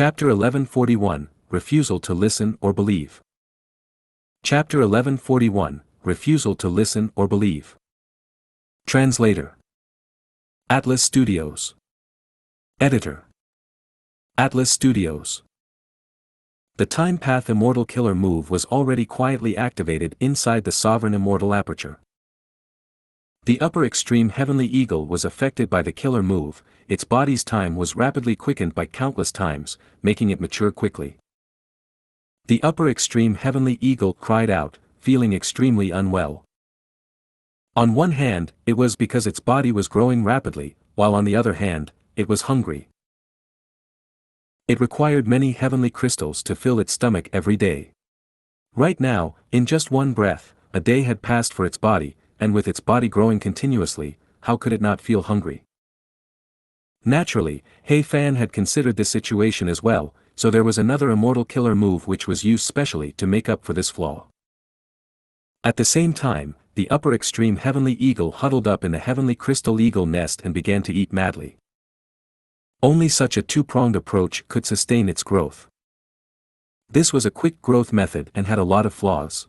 Chapter 1141, Refusal to Listen or Believe. Chapter 1141, Refusal to Listen or Believe. Translator. Atlas Studios. Editor. Atlas Studios. The Time Path Immortal Killer move was already quietly activated inside the Sovereign Immortal Aperture. The upper extreme Heavenly Eagle was affected by the killer move. Its body's time was rapidly quickened by countless times, making it mature quickly. The upper extreme Heavenly Eagle cried out, feeling extremely unwell. On one hand, it was because its body was growing rapidly, while on the other hand, it was hungry. It required many heavenly crystals to fill its stomach every day. Right now, in just one breath, a day had passed for its body, and with its body growing continuously, how could it not feel hungry? Naturally, He Fan had considered this situation as well, so there was another immortal killer move which was used specially to make up for this flaw. At the same time, the upper extreme Heavenly Eagle huddled up in the Heavenly Crystal Eagle nest and began to eat madly. Only such a two-pronged approach could sustain its growth. This was a quick growth method and had a lot of flaws.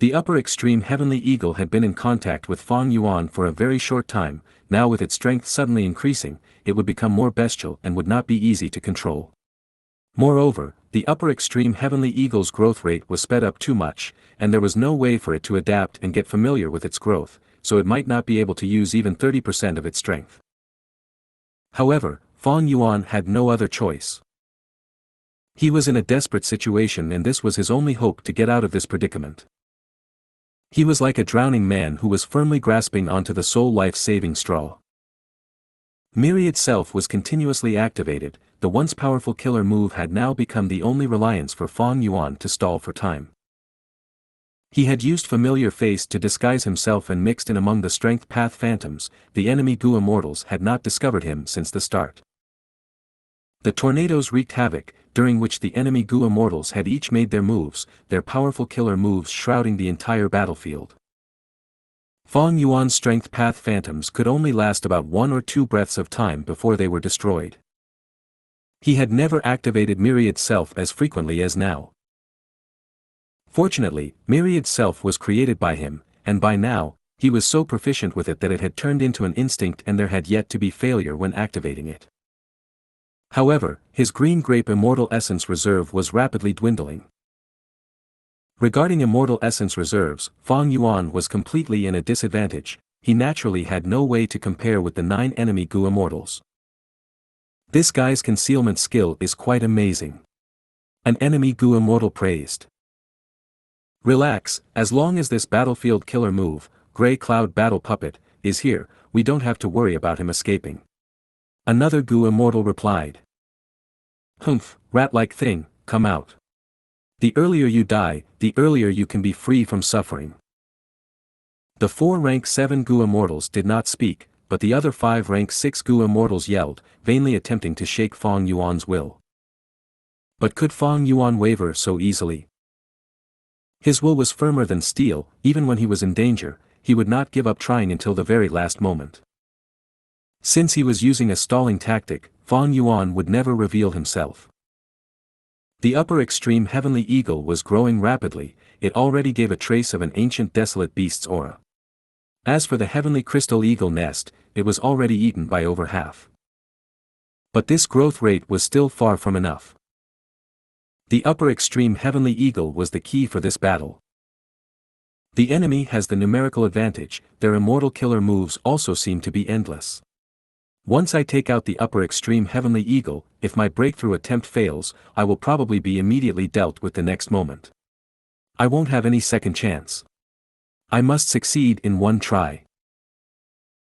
The upper extreme Heavenly Eagle had been in contact with Fang Yuan for a very short time. Now with its strength suddenly increasing, it would become more bestial and would not be easy to control. Moreover, the upper extreme Heavenly Eagle's growth rate was sped up too much, and there was no way for it to adapt and get familiar with its growth, so it might not be able to use even 30% of its strength. However, Fang Yuan had no other choice. He was in a desperate situation and this was his only hope to get out of this predicament. He was like a drowning man who was firmly grasping onto the sole life-saving straw. Miri itself was continuously activated. The once powerful killer move had now become the only reliance for Fang Yuan to stall for time. He had used familiar face to disguise himself and mixed in among the strength path phantoms. The enemy Gu immortals had not discovered him since the start. The tornadoes wreaked havoc, during which the enemy Gu immortals had each made their moves, their powerful killer moves shrouding the entire battlefield. Fang Yuan's strength path phantoms could only last about 1 or 2 breaths of time before they were destroyed. He had never activated Miri itself as frequently as now. Fortunately, Miri itself was created by him, and by now, he was so proficient with it that it had turned into an instinct and there had yet to be failure when activating it. However, his green grape immortal essence reserve was rapidly dwindling. Regarding immortal essence reserves, Fang Yuan was completely in a disadvantage. He naturally had no way to compare with the 9 enemy Gu immortals. This guy's concealment skill is quite amazing. An enemy Gu immortal praised. Relax, as long as this battlefield killer move, Grey Cloud Battle Puppet, is here, we don't have to worry about him escaping. Another Gu immortal replied. Humph, rat-like thing, come out. The earlier you die, the earlier you can be free from suffering. The 4 rank 7 Gu immortals did not speak, but the other 5 rank 6 Gu immortals yelled, vainly attempting to shake Fang Yuan's will. But could Fang Yuan waver so easily? His will was firmer than steel. Even when he was in danger, he would not give up trying until the very last moment. Since he was using a stalling tactic, Fang Yuan would never reveal himself. The upper extreme Heavenly Eagle was growing rapidly. It already gave a trace of an ancient desolate beast's aura. As for the Heavenly Crystal Eagle nest, it was already eaten by over half. But this growth rate was still far from enough. The upper extreme Heavenly Eagle was the key for this battle. The enemy has the numerical advantage. Their immortal killer moves also seem to be endless. Once I take out the upper extreme Heavenly Eagle, if my breakthrough attempt fails, I will probably be immediately dealt with the next moment. I won't have any second chance. I must succeed in one try.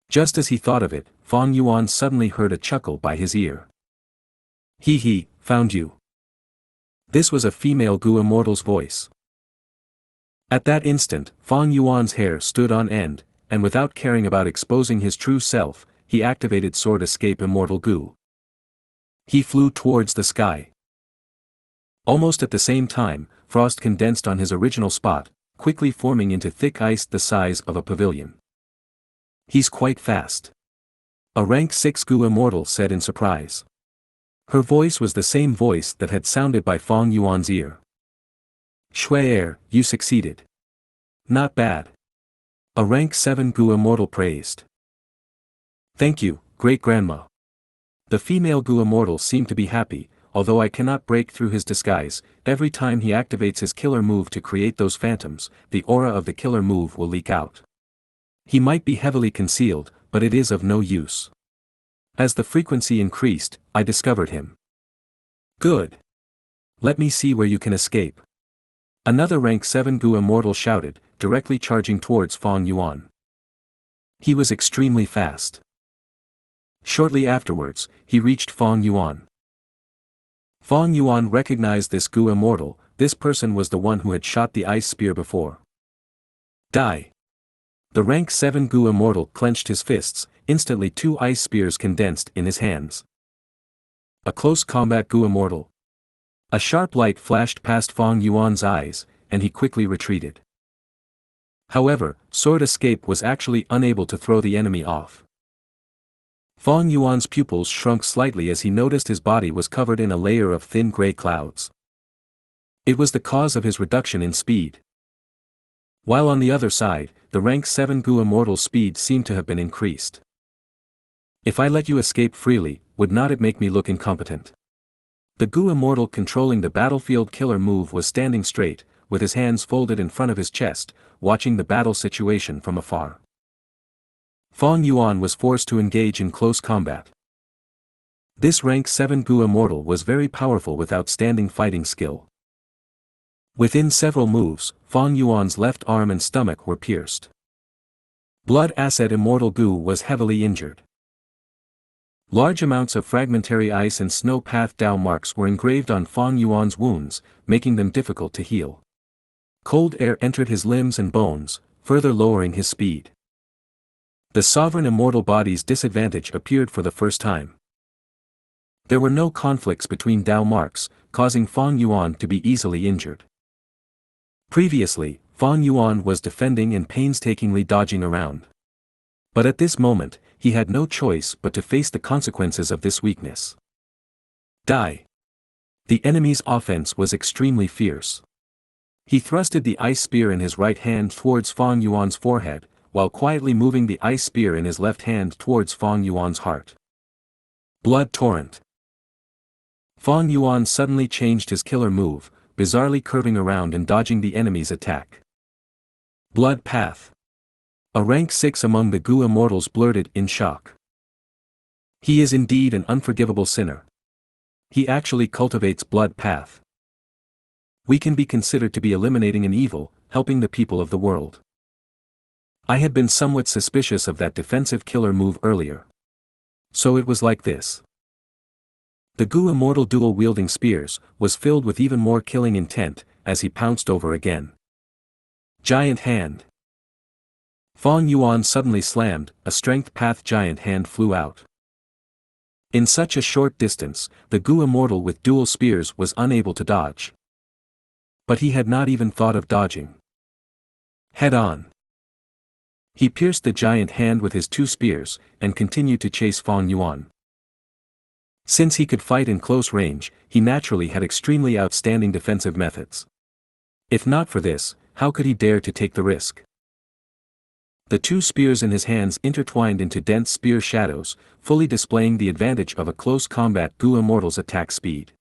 Just as he thought of it, Fang Yuan suddenly heard a chuckle by his ear. He, found you. This was a female Gu immortal's voice. At that instant, Fang Yuan's hair stood on end, and without caring about exposing his true self, he activated Sword Escape Immortal Gu. He flew towards the sky. Almost at the same time, frost condensed on his original spot, quickly forming into thick ice the size of a pavilion. He's quite fast. A rank 6 Gu immortal said in surprise. Her voice was the same voice that had sounded by Fang Yuan's ear. "Shui, you succeeded. Not bad." A rank 7 Gu immortal praised. "Thank you, great-grandma." The female Gu immortal seemed to be happy, although I cannot break through his disguise. Every time he activates his killer move to create those phantoms, the aura of the killer move will leak out. He might be heavily concealed, but it is of no use. As the frequency increased, I discovered him. "Good. Let me see where you can escape." Another rank 7 Gu immortal shouted, directly charging towards Fang Yuan. He was extremely fast. Shortly afterwards, he reached Fang Yuan. Fang Yuan recognized this Gu immortal. This person was the one who had shot the ice spear before. Die. The rank 7 Gu immortal clenched his fists. Instantly 2 ice spears condensed in his hands. A close combat Gu immortal. A sharp light flashed past Fang Yuan's eyes, and he quickly retreated. However, sword escape was actually unable to throw the enemy off. Fang Yuan's pupils shrunk slightly as he noticed his body was covered in a layer of thin gray clouds. It was the cause of his reduction in speed. While on the other side, the rank 7 Gu immortal's speed seemed to have been increased. "If I let you escape freely, would not it make me look incompetent?" The Gu immortal controlling the battlefield killer move was standing straight, with his hands folded in front of his chest, watching the battle situation from afar. Fang Yuan was forced to engage in close combat. This rank 7 Gu immortal was very powerful with outstanding fighting skill. Within several moves, Fang Yuan's left arm and stomach were pierced. Blood Asset Immortal Gu was heavily injured. Large amounts of fragmentary ice and snow path Dao marks were engraved on Fang Yuan's wounds, making them difficult to heal. Cold air entered his limbs and bones, further lowering his speed. The sovereign immortal body's disadvantage appeared for the first time. There were no conflicts between Dao marks, causing Fang Yuan to be easily injured. Previously, Fang Yuan was defending and painstakingly dodging around. But at this moment, he had no choice but to face the consequences of this weakness. Die. The enemy's offense was extremely fierce. He thrusted the ice spear in his right hand towards Fang Yuan's forehead, while quietly moving the ice spear in his left hand towards Fang Yuan's heart. Blood Torrent. Fang Yuan suddenly changed his killer move, bizarrely curving around and dodging the enemy's attack. Blood Path. A rank 6 among the Gu immortals blurted in shock. He is indeed an unforgivable sinner. He actually cultivates blood path. We can be considered to be eliminating an evil, helping the people of the world. I had been somewhat suspicious of that defensive killer move earlier. So it was like this. The Gu immortal dual-wielding spears was filled with even more killing intent, as he pounced over again. Giant Hand. Fang Yuan suddenly slammed, a strength path giant hand flew out. In such a short distance, the Gu immortal with dual spears was unable to dodge. But he had not even thought of dodging. Head on. He pierced the giant hand with his 2 spears, and continued to chase Fang Yuan. Since he could fight in close range, he naturally had extremely outstanding defensive methods. If not for this, how could he dare to take the risk? The 2 spears in his hands intertwined into dense spear shadows, fully displaying the advantage of a close combat Gu immortal's attack speed.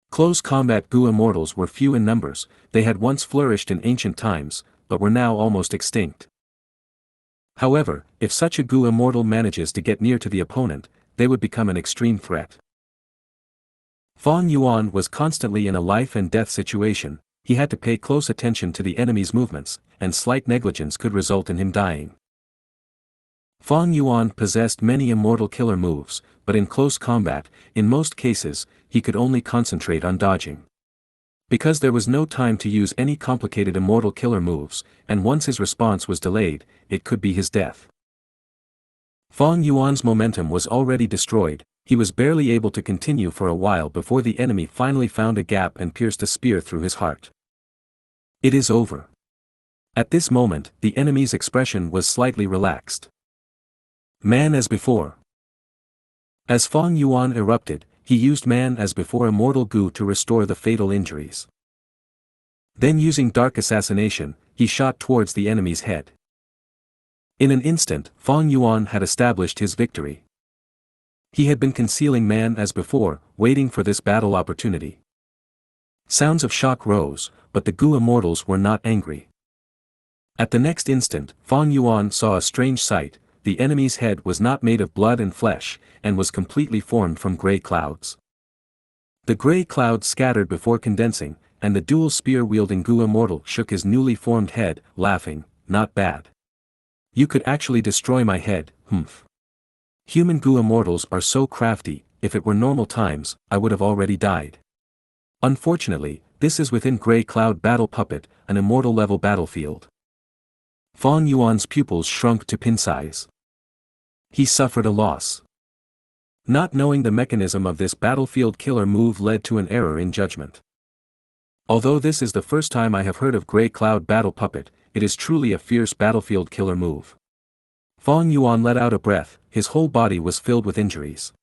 Close combat Gu immortals were few in numbers. They had once flourished in ancient times, but were now almost extinct. However, if such a Gu immortal manages to get near to the opponent, they would become an extreme threat. Fang Yuan was constantly in a life and death situation. He had to pay close attention to the enemy's movements, and slight negligence could result in him dying. Fang Yuan possessed many immortal killer moves, but in close combat, in most cases, he could only concentrate on dodging. Because there was no time to use any complicated immortal killer moves, and once his response was delayed, it could be his death. Fang Yuan's momentum was already destroyed. He was barely able to continue for a while before the enemy finally found a gap and pierced a spear through his heart. It is over. At this moment, the enemy's expression was slightly relaxed. Man as before. As Fang Yuan erupted, he used man as before immortal Gu to restore the fatal injuries. Then using dark assassination, he shot towards the enemy's head. In an instant, Fang Yuan had established his victory. He had been concealing man as before, waiting for this battle opportunity. Sounds of shock rose, but the Gu immortals were not angry. At the next instant, Fang Yuan saw a strange sight. The enemy's head was not made of blood and flesh, and was completely formed from grey clouds. The grey clouds scattered before condensing, and the dual spear-wielding Gu immortal shook his newly formed head, laughing, "Not bad. You could actually destroy my head, humph. Human Gu immortals are so crafty, if it were normal times, I would have already died. Unfortunately, this is within Grey Cloud Battle Puppet, an immortal-level battlefield." Fang Yuan's pupils shrunk to pin size. He suffered a loss. Not knowing the mechanism of this battlefield killer move led to an error in judgment. Although this is the first time I have heard of Grey Cloud Battle Puppet, it is truly a fierce battlefield killer move. Fang Yuan let out a breath, his whole body was filled with injuries.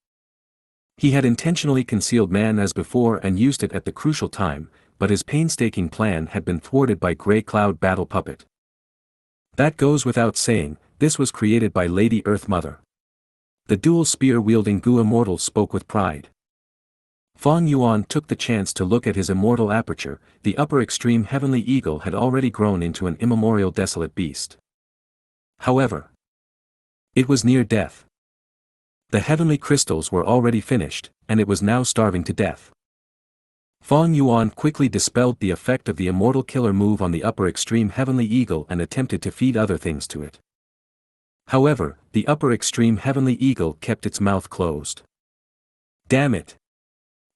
He had intentionally concealed man as before and used it at the crucial time, but his painstaking plan had been thwarted by Grey Cloud Battle Puppet. That goes without saying, this was created by Lady Earth Mother. The dual spear-wielding Gu immortal spoke with pride. Fang Yuan took the chance to look at his immortal aperture. The upper extreme heavenly eagle had already grown into an immemorial desolate beast. However, it was near death. The heavenly crystals were already finished, and it was now starving to death. Fang Yuan quickly dispelled the effect of the immortal killer move on the upper extreme heavenly eagle and attempted to feed other things to it. However, the upper extreme heavenly eagle kept its mouth closed. Damn it!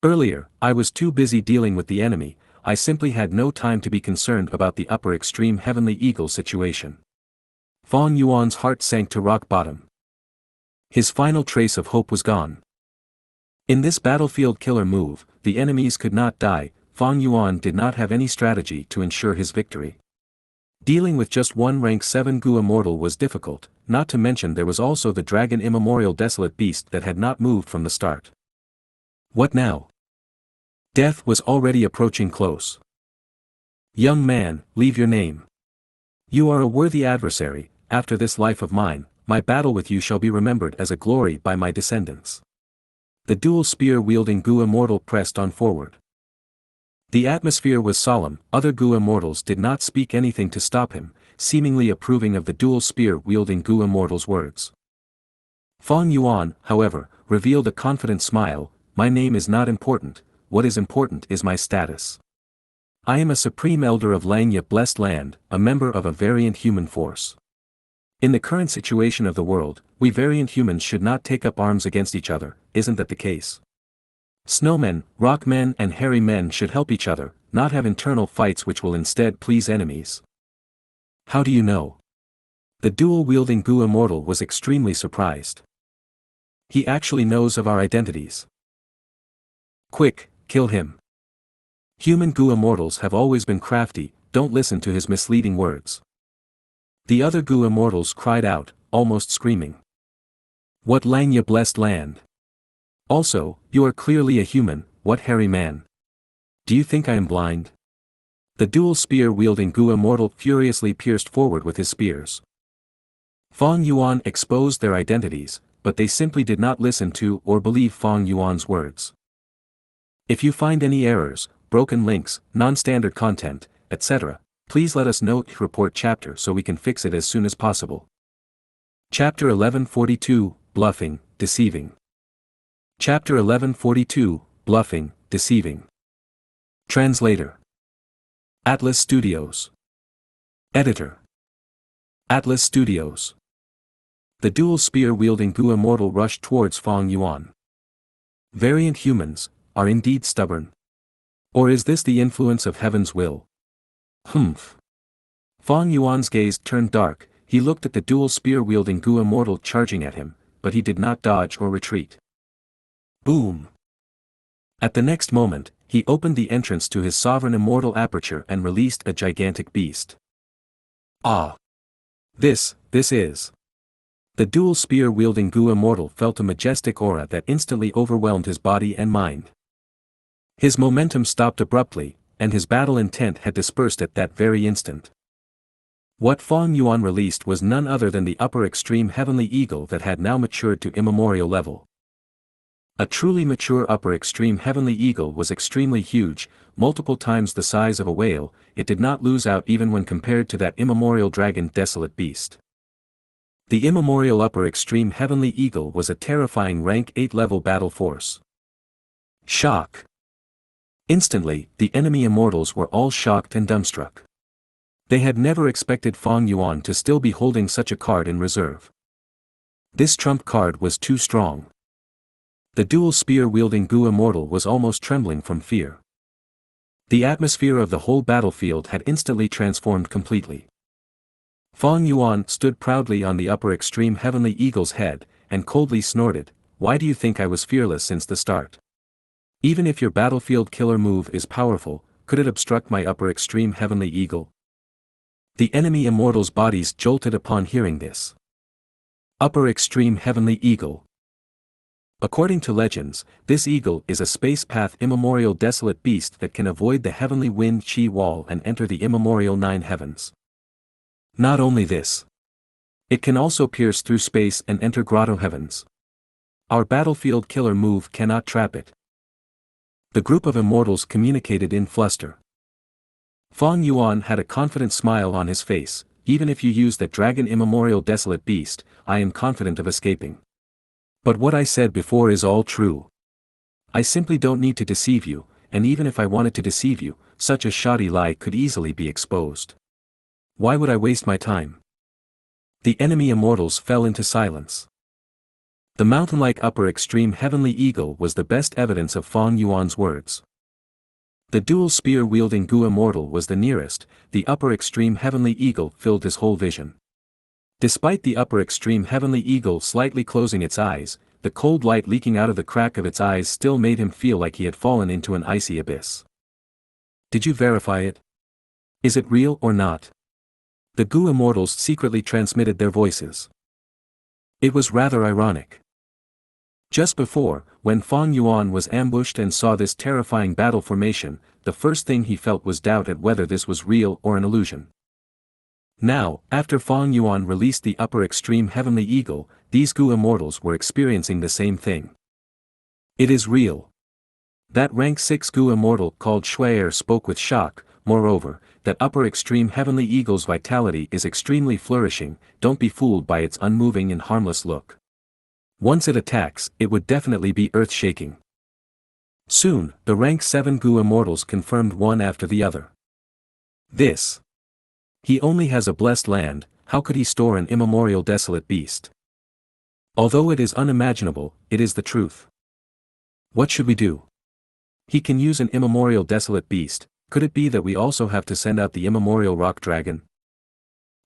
Earlier, I was too busy dealing with the enemy, I simply had no time to be concerned about the upper extreme heavenly eagle situation. Fang Yuan's heart sank to rock bottom. His final trace of hope was gone. In this battlefield killer move, the enemies could not die. Fang Yuan did not have any strategy to ensure his victory. Dealing with just one rank 7 Gu immortal was difficult, not to mention there was also the dragon immemorial desolate beast that had not moved from the start. What now? Death was already approaching close. "Young man, leave your name. You are a worthy adversary. After this life of mine, my battle with you shall be remembered as a glory by my descendants." The dual spear-wielding Gu immortal pressed on forward. The atmosphere was solemn, other Gu immortals did not speak anything to stop him, seemingly approving of the dual spear-wielding Gu immortal's words. Fang Yuan, however, revealed a confident smile. "My name is not important, what is important is my status. I am a supreme elder of Xianxia blessed land, a member of a variant human force. In the current situation of the world, we variant humans should not take up arms against each other, isn't that the case? Snowmen, rockmen and hairy men should help each other, not have internal fights which will instead please enemies." "How do you know?" The dual-wielding Gu immortal was extremely surprised. "He actually knows of our identities. Quick, kill him. Human Gu immortals have always been crafty, don't listen to his misleading words." The other Gu immortals cried out, almost screaming. "What Xianxia blessed land? Also, you are clearly a human, what hairy man? Do you think I am blind?" The dual spear-wielding Gu immortal furiously pierced forward with his spears. Fang Yuan exposed their identities, but they simply did not listen to or believe Fang Yuan's words. If you find any errors, broken links, non-standard content, etc., please let us know to report chapter so we can fix it as soon as possible. Chapter 1142, Bluffing, Deceiving. Chapter 1142, Bluffing, Deceiving. Translator. Atlas Studios. Editor. Atlas Studios. The dual spear-wielding Gu immortal rushed towards Fang Yuan. Variant humans are indeed stubborn. Or is this the influence of heaven's will? Humph. Fang Yuan's gaze turned dark, he looked at the dual spear-wielding Gu immortal charging at him, but he did not dodge or retreat. Boom! At the next moment, he opened the entrance to his sovereign immortal aperture and released a gigantic beast. Ah! This is... The dual spear-wielding Gu immortal felt a majestic aura that instantly overwhelmed his body and mind. His momentum stopped abruptly, and his battle intent had dispersed at that very instant. What Fang Yuan released was none other than the upper extreme heavenly eagle that had now matured to immemorial level. A truly mature upper extreme heavenly eagle was extremely huge, multiple times the size of a whale. It did not lose out even when compared to that immemorial dragon desolate beast. The immemorial upper extreme heavenly eagle was a terrifying rank 8 level battle force. Shock. Instantly, the enemy immortals were all shocked and dumbstruck. They had never expected Fang Yuan to still be holding such a card in reserve. This trump card was too strong. The dual spear-wielding Gu immortal was almost trembling from fear. The atmosphere of the whole battlefield had instantly transformed completely. Fang Yuan stood proudly on the upper extreme heavenly eagle's head, and coldly snorted, "Why do you think I was fearless since the start? Even if your battlefield killer move is powerful, could it obstruct my upper extreme heavenly eagle?" The enemy immortals' bodies jolted upon hearing this. Upper extreme heavenly eagle. According to legends, this eagle is a space path immemorial desolate beast that can avoid the heavenly wind chi wall and enter the immemorial 9 heavens. Not only this. It can also pierce through space and enter grotto heavens. Our battlefield killer move cannot trap it. The group of immortals communicated in fluster. Fang Yuan had a confident smile on his face. "Even if you use that dragon immemorial desolate beast, I am confident of escaping. But what I said before is all true. I simply don't need to deceive you, and even if I wanted to deceive you, such a shoddy lie could easily be exposed. Why would I waste my time?" The enemy immortals fell into silence. The mountain-like upper extreme heavenly eagle was the best evidence of Fang Yuan's words. The dual spear-wielding Gu immortal was the nearest. The upper extreme heavenly eagle filled his whole vision. Despite the upper extreme heavenly eagle slightly closing its eyes, the cold light leaking out of the crack of its eyes still made him feel like he had fallen into an icy abyss. "Did you verify it? Is it real or not?" The Gu immortals secretly transmitted their voices. It was rather ironic. Just before, when Fang Yuan was ambushed and saw this terrifying battle formation, the first thing he felt was doubt at whether this was real or an illusion. Now, after Fang Yuan released the upper extreme heavenly eagle, these Gu immortals were experiencing the same thing. "It is real." That rank 6 Gu immortal called Shui'er spoke with shock. "Moreover, that upper extreme heavenly eagle's vitality is extremely flourishing. Don't be fooled by its unmoving and harmless look. Once it attacks, it would definitely be earth-shaking." Soon, the rank 7 Gu immortals confirmed one after the other. "This. He only has a blessed land, how could he store an immemorial desolate beast? Although it is unimaginable, it is the truth. What should we do? He can use an immemorial desolate beast. Could it be that we also have to send out the immemorial rock dragon?"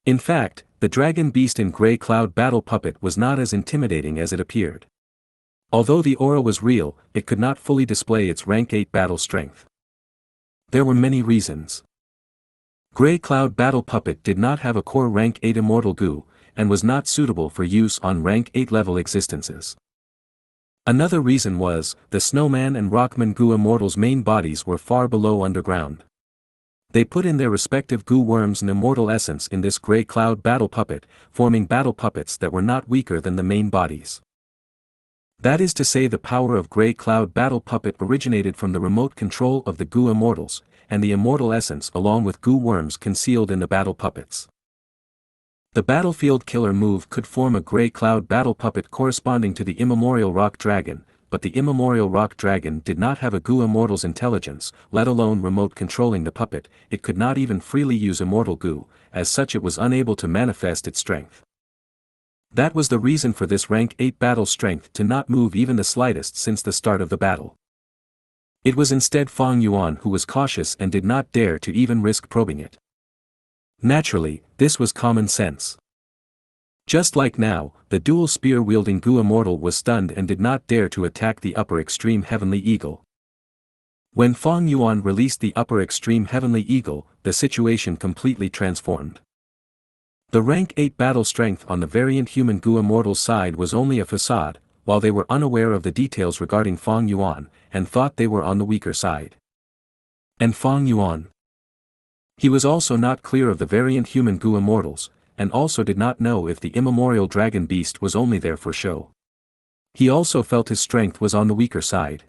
In fact, the dragon beast in Grey Cloud Battle Puppet was not as intimidating as it appeared. Although the aura was real, it could not fully display its rank 8 battle strength. There were many reasons. Grey Cloud Battle Puppet did not have a core rank 8 immortal Gu, and was not suitable for use on rank 8 level existences. Another reason was, the Snowman and Rockman Gu immortals' main bodies were far below underground. They put in their respective Gu worms and immortal essence in this Grey Cloud Battle Puppet, forming battle puppets that were not weaker than the main bodies. That is to say, the power of Grey Cloud Battle Puppet originated from the remote control of the Gu immortals, and the immortal essence along with Gu worms concealed in the battle puppets. The battlefield killer move could form a Grey Cloud Battle Puppet corresponding to the immemorial rock dragon, but the immemorial rock dragon did not have a Gu immortal's intelligence, let alone remote controlling the puppet. It could not even freely use immortal Gu, as such it was unable to manifest its strength. That was the reason for this rank 8 battle strength to not move even the slightest since the start of the battle. It was instead Fang Yuan who was cautious and did not dare to even risk probing it. Naturally, this was common sense. Just like now, the dual spear-wielding Gu immortal was stunned and did not dare to attack the upper extreme heavenly eagle. When Fang Yuan released the upper extreme heavenly eagle, the situation completely transformed. The rank 8 battle strength on the variant human Gu immortal's side was only a facade, while they were unaware of the details regarding Fang Yuan, and thought they were on the weaker side. And Fang Yuan? He was also not clear of the variant human Gu immortals, and also did not know if the immemorial dragon beast was only there for show. He also felt his strength was on the weaker side.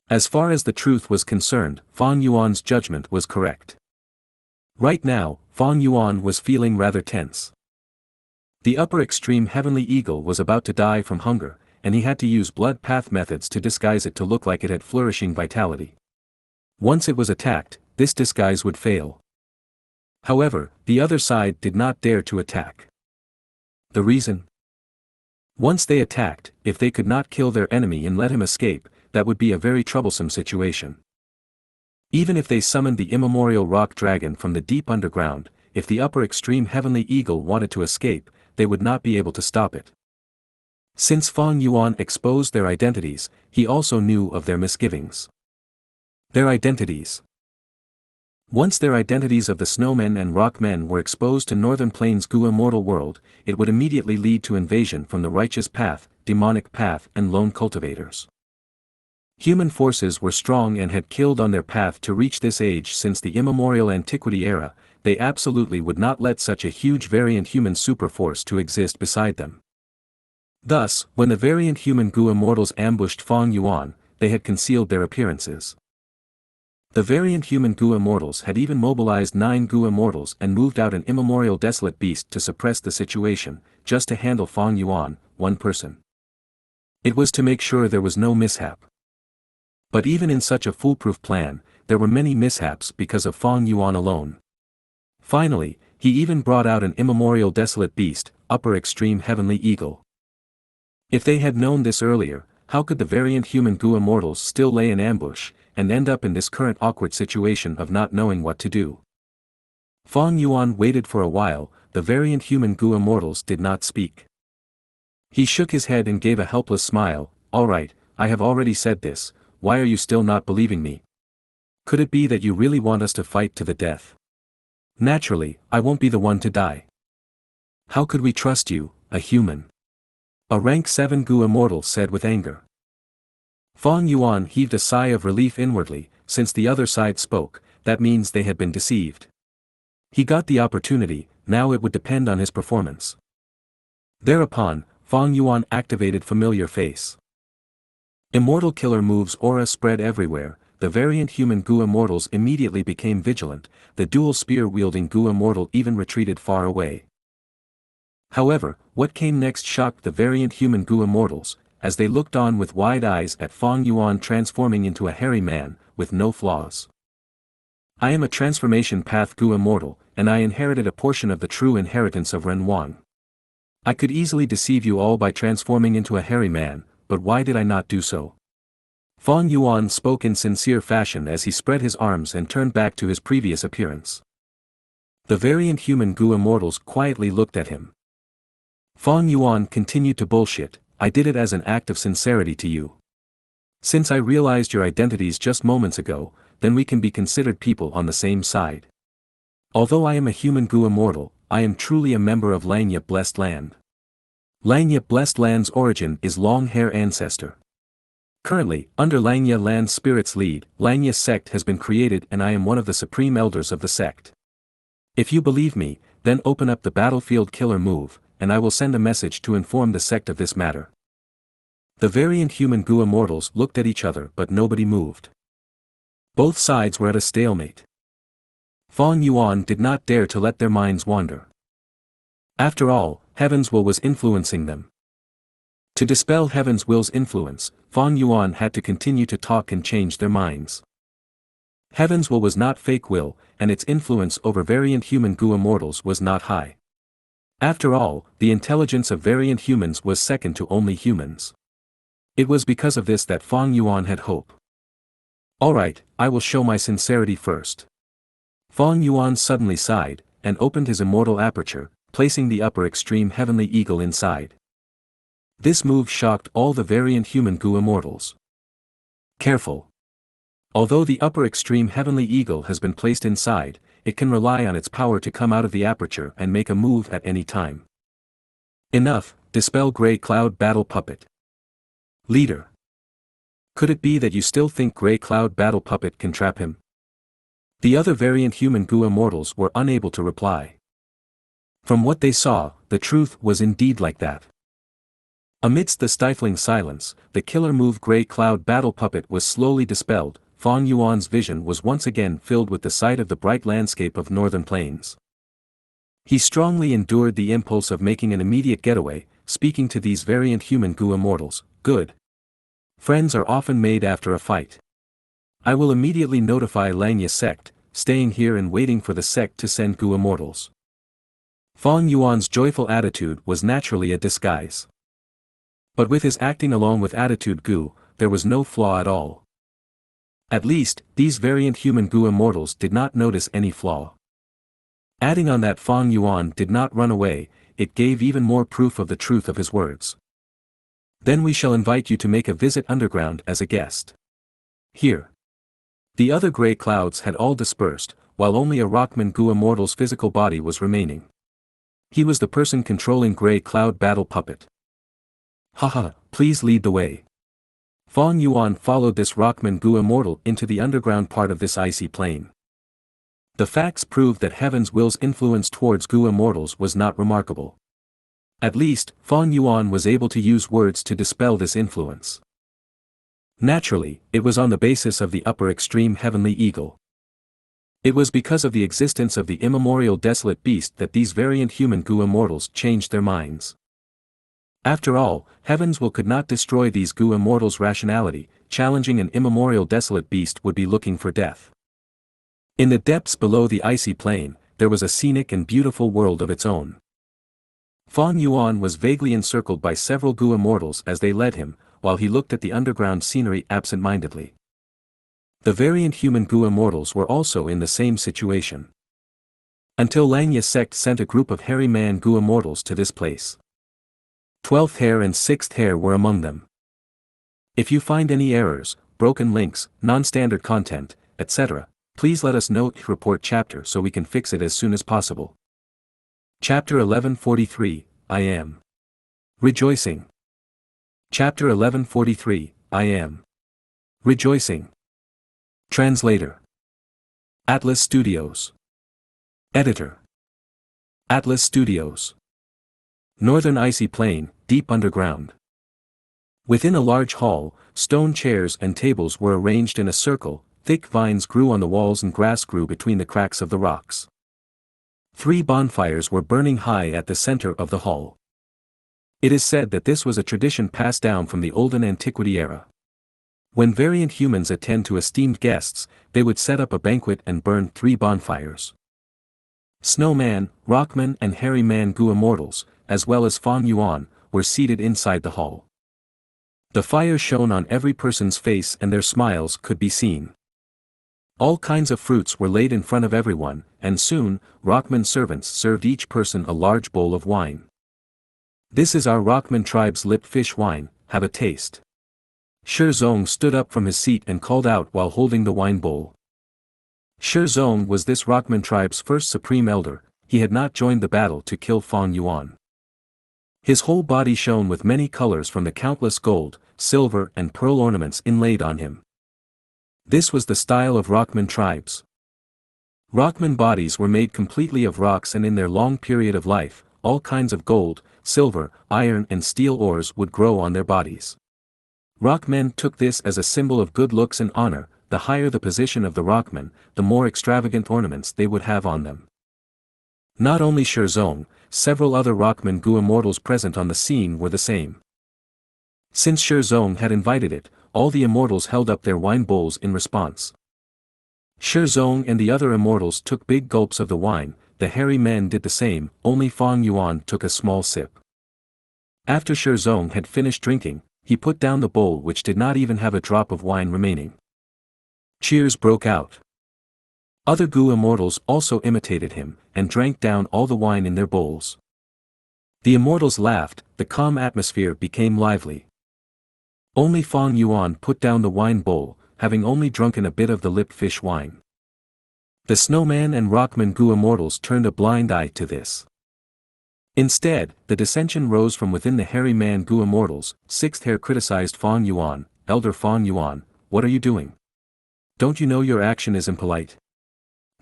As far as the truth was concerned, Fang Yuan's judgment was correct. Right now, Fang Yuan was feeling rather tense. The upper extreme heavenly eagle was about to die from hunger, and he had to use blood path methods to disguise it to look like it had flourishing vitality. Once it was attacked, this disguise would fail. However, the other side did not dare to attack. The reason? Once they attacked, if they could not kill their enemy and let him escape, that would be a very troublesome situation. Even if they summoned the immemorial rock dragon from the deep underground, if the upper extreme heavenly eagle wanted to escape, they would not be able to stop it. Since Fang Yuan exposed their identities, he also knew of their misgivings. Their identities. Once their identities of the snowmen and rockmen were exposed to Northern Plains Gu immortal world, it would immediately lead to invasion from the righteous path, demonic path and lone cultivators. Human forces were strong and had killed on their path to reach this age since the immemorial antiquity era. They absolutely would not let such a huge variant human superforce to exist beside them. Thus, when the variant human Gu immortals ambushed Fang Yuan, they had concealed their appearances. The variant human Gu immortals had even mobilized 9 Gu immortals and moved out an immemorial desolate beast to suppress the situation, just to handle Fang Yuan, one person. It was to make sure there was no mishap. But even in such a foolproof plan, there were many mishaps because of Fang Yuan alone. Finally, he even brought out an immemorial desolate beast, upper extreme heavenly eagle. If they had known this earlier, how could the variant human Gu immortals still lay in ambush, and end up in this current awkward situation of not knowing what to do? Fang Yuan waited for a while. The variant human Gu immortals did not speak. He shook his head and gave a helpless smile. All right, I have already said this, why are you still not believing me? Could it be that you really want us to fight to the death? Naturally, I won't be the one to die. How could we trust you, a human? A rank 7 Gu immortal said with anger. Fang Yuan heaved a sigh of relief inwardly. Since the other side spoke, that means they had been deceived. He got the opportunity, now it would depend on his performance. Thereupon, Fang Yuan activated familiar face. Immortal killer moves aura spread everywhere. The variant human Gu immortals immediately became vigilant. The dual spear-wielding Gu immortal even retreated far away. However, what came next shocked the variant human Gu immortals, as they looked on with wide eyes at Fang Yuan transforming into a hairy man, with no flaws. I am a transformation path Gu immortal, and I inherited a portion of the true inheritance of Ren Wang. I could easily deceive you all by transforming into a hairy man, but why did I not do so? Fang Yuan spoke in sincere fashion as he spread his arms and turned back to his previous appearance. The variant human Gu immortals quietly looked at him. Fang Yuan continued to bullshit. I did it as an act of sincerity to you. Since I realized your identities just moments ago, then we can be considered people on the same side. Although I am a human Gu immortal, I am truly a member of Xianxia Blessed Land. Xianxia Blessed Land's origin is long hair ancestor. Currently, under Xianxia Land Spirit's lead, Xianxia sect has been created and I am one of the supreme elders of the sect. If you believe me, then open up the battlefield killer move, and I will send a message to inform the sect of this matter. The variant human Gu immortals looked at each other but nobody moved. Both sides were at a stalemate. Fang Yuan did not dare to let their minds wander. After all, Heaven's will was influencing them. To dispel Heaven's will's influence, Fang Yuan had to continue to talk and change their minds. Heaven's will was not fake will, and its influence over variant human Gu immortals was not high. After all, the intelligence of variant humans was second to only humans. It was because of this that Fang Yuan had hope. Alright, I will show my sincerity first. Fang Yuan suddenly sighed, and opened his immortal aperture, placing the upper extreme heavenly eagle inside. This move shocked all the variant human Gu immortals. Careful. Although the upper extreme heavenly eagle has been placed inside, it can rely on its power to come out of the aperture and make a move at any time. Enough, dispel Grey Cloud Battle Puppet. Leader. Could it be that you still think Grey Cloud Battle Puppet can trap him? The other variant human Gu immortals were unable to reply. From what they saw, the truth was indeed like that. Amidst the stifling silence, the killer move Grey Cloud Battle Puppet was slowly dispelled. Fang Yuan's vision was once again filled with the sight of the bright landscape of northern plains. He strongly endured the impulse of making an immediate getaway, speaking to these variant human Gu immortals. Good. Friends are often made after a fight. I will immediately notify Xianxia sect, staying here and waiting for the sect to send Gu immortals. Fang Yuan's joyful attitude was naturally a disguise. But with his acting along with attitude Gu, there was no flaw at all. At least, these variant human Gu immortals did not notice any flaw. Adding on that Fang Yuan did not run away, it gave even more proof of the truth of his words. Then we shall invite you to make a visit underground as a guest. Here. The other grey clouds had all dispersed, while only a Rockman Gu immortal's physical body was remaining. He was the person controlling Grey Cloud Battle Puppet. Haha, please lead the way. Fang Yuan followed this Rockman Gu immortal into the underground part of this icy plain. The facts proved that Heaven's will's influence towards Gu immortals was not remarkable. At least, Fang Yuan was able to use words to dispel this influence. Naturally, it was on the basis of the upper extreme heavenly eagle. It was because of the existence of the immemorial desolate beast that these variant human Gu immortals changed their minds. After all, Heaven's will could not destroy these Gu immortals' rationality. Challenging an immemorial desolate beast would be looking for death. In the depths below the icy plain, there was a scenic and beautiful world of its own. Fang Yuan was vaguely encircled by several Gu immortals as they led him, while he looked at the underground scenery absent-mindedly. The variant human Gu immortals were also in the same situation. Until Xianxia sect sent a group of hairy man Gu immortals to this place. 12th hair and 6th hair were among them. If you find any errors, broken links, non-standard content, etc., please let us know. Report chapter so we can fix it as soon as possible. Chapter 1143, I am rejoicing. Chapter 1143, I am rejoicing. Translator. Atlas Studios. Editor. Atlas Studios. Northern icy plain, deep underground. Within a large hall, stone chairs and tables were arranged in a circle, thick vines grew on the walls and grass grew between the cracks of the rocks. 3 bonfires were burning high at the center of the hall. It is said that this was a tradition passed down from the olden antiquity era. When variant humans attend to esteemed guests, they would set up a banquet and burn 3 bonfires. Snowman, Rockman and Hairy Man Gu immortals, as well as Fang Yuan, were seated inside the hall. The fire shone on every person's face and their smiles could be seen. All kinds of fruits were laid in front of everyone, and soon, Rockman servants served each person a large bowl of wine. This is our Rockman tribe's lip fish wine, have a taste. Zong stood up from his seat and called out while holding the wine bowl. Zong was this Rockman tribe's first supreme elder. He had not joined the battle to kill Fang Yuan. His whole body shone with many colors from the countless gold, silver and pearl ornaments inlaid on him. This was the style of Rockman tribes. Rockman bodies were made completely of rocks, and in their long period of life, all kinds of gold, silver, iron and steel ores would grow on their bodies. Rockmen took this as a symbol of good looks and honor. The higher the position of the Rockman, the more extravagant ornaments they would have on them. Not only Zong, several other Rockman Gu immortals present on the scene were the same. Since Zong had invited it, all the immortals held up their wine bowls in response. Zong and the other immortals took big gulps of the wine. The hairy man did the same, only Fang Yuan took a small sip. After Zong had finished drinking, he put down the bowl which did not even have a drop of wine remaining. Cheers broke out. Other Gu immortals also imitated him, and drank down all the wine in their bowls. The immortals laughed, the calm atmosphere became lively. Only Fang Yuan put down the wine bowl, having only drunken a bit of the lip fish wine. The Snowman and Rockman Gu immortals turned a blind eye to this. Instead, the dissension rose from within the hairy man Gu immortals. Sixth Hair criticized Fang Yuan. Elder Fang Yuan, what are you doing? Don't you know your action is impolite?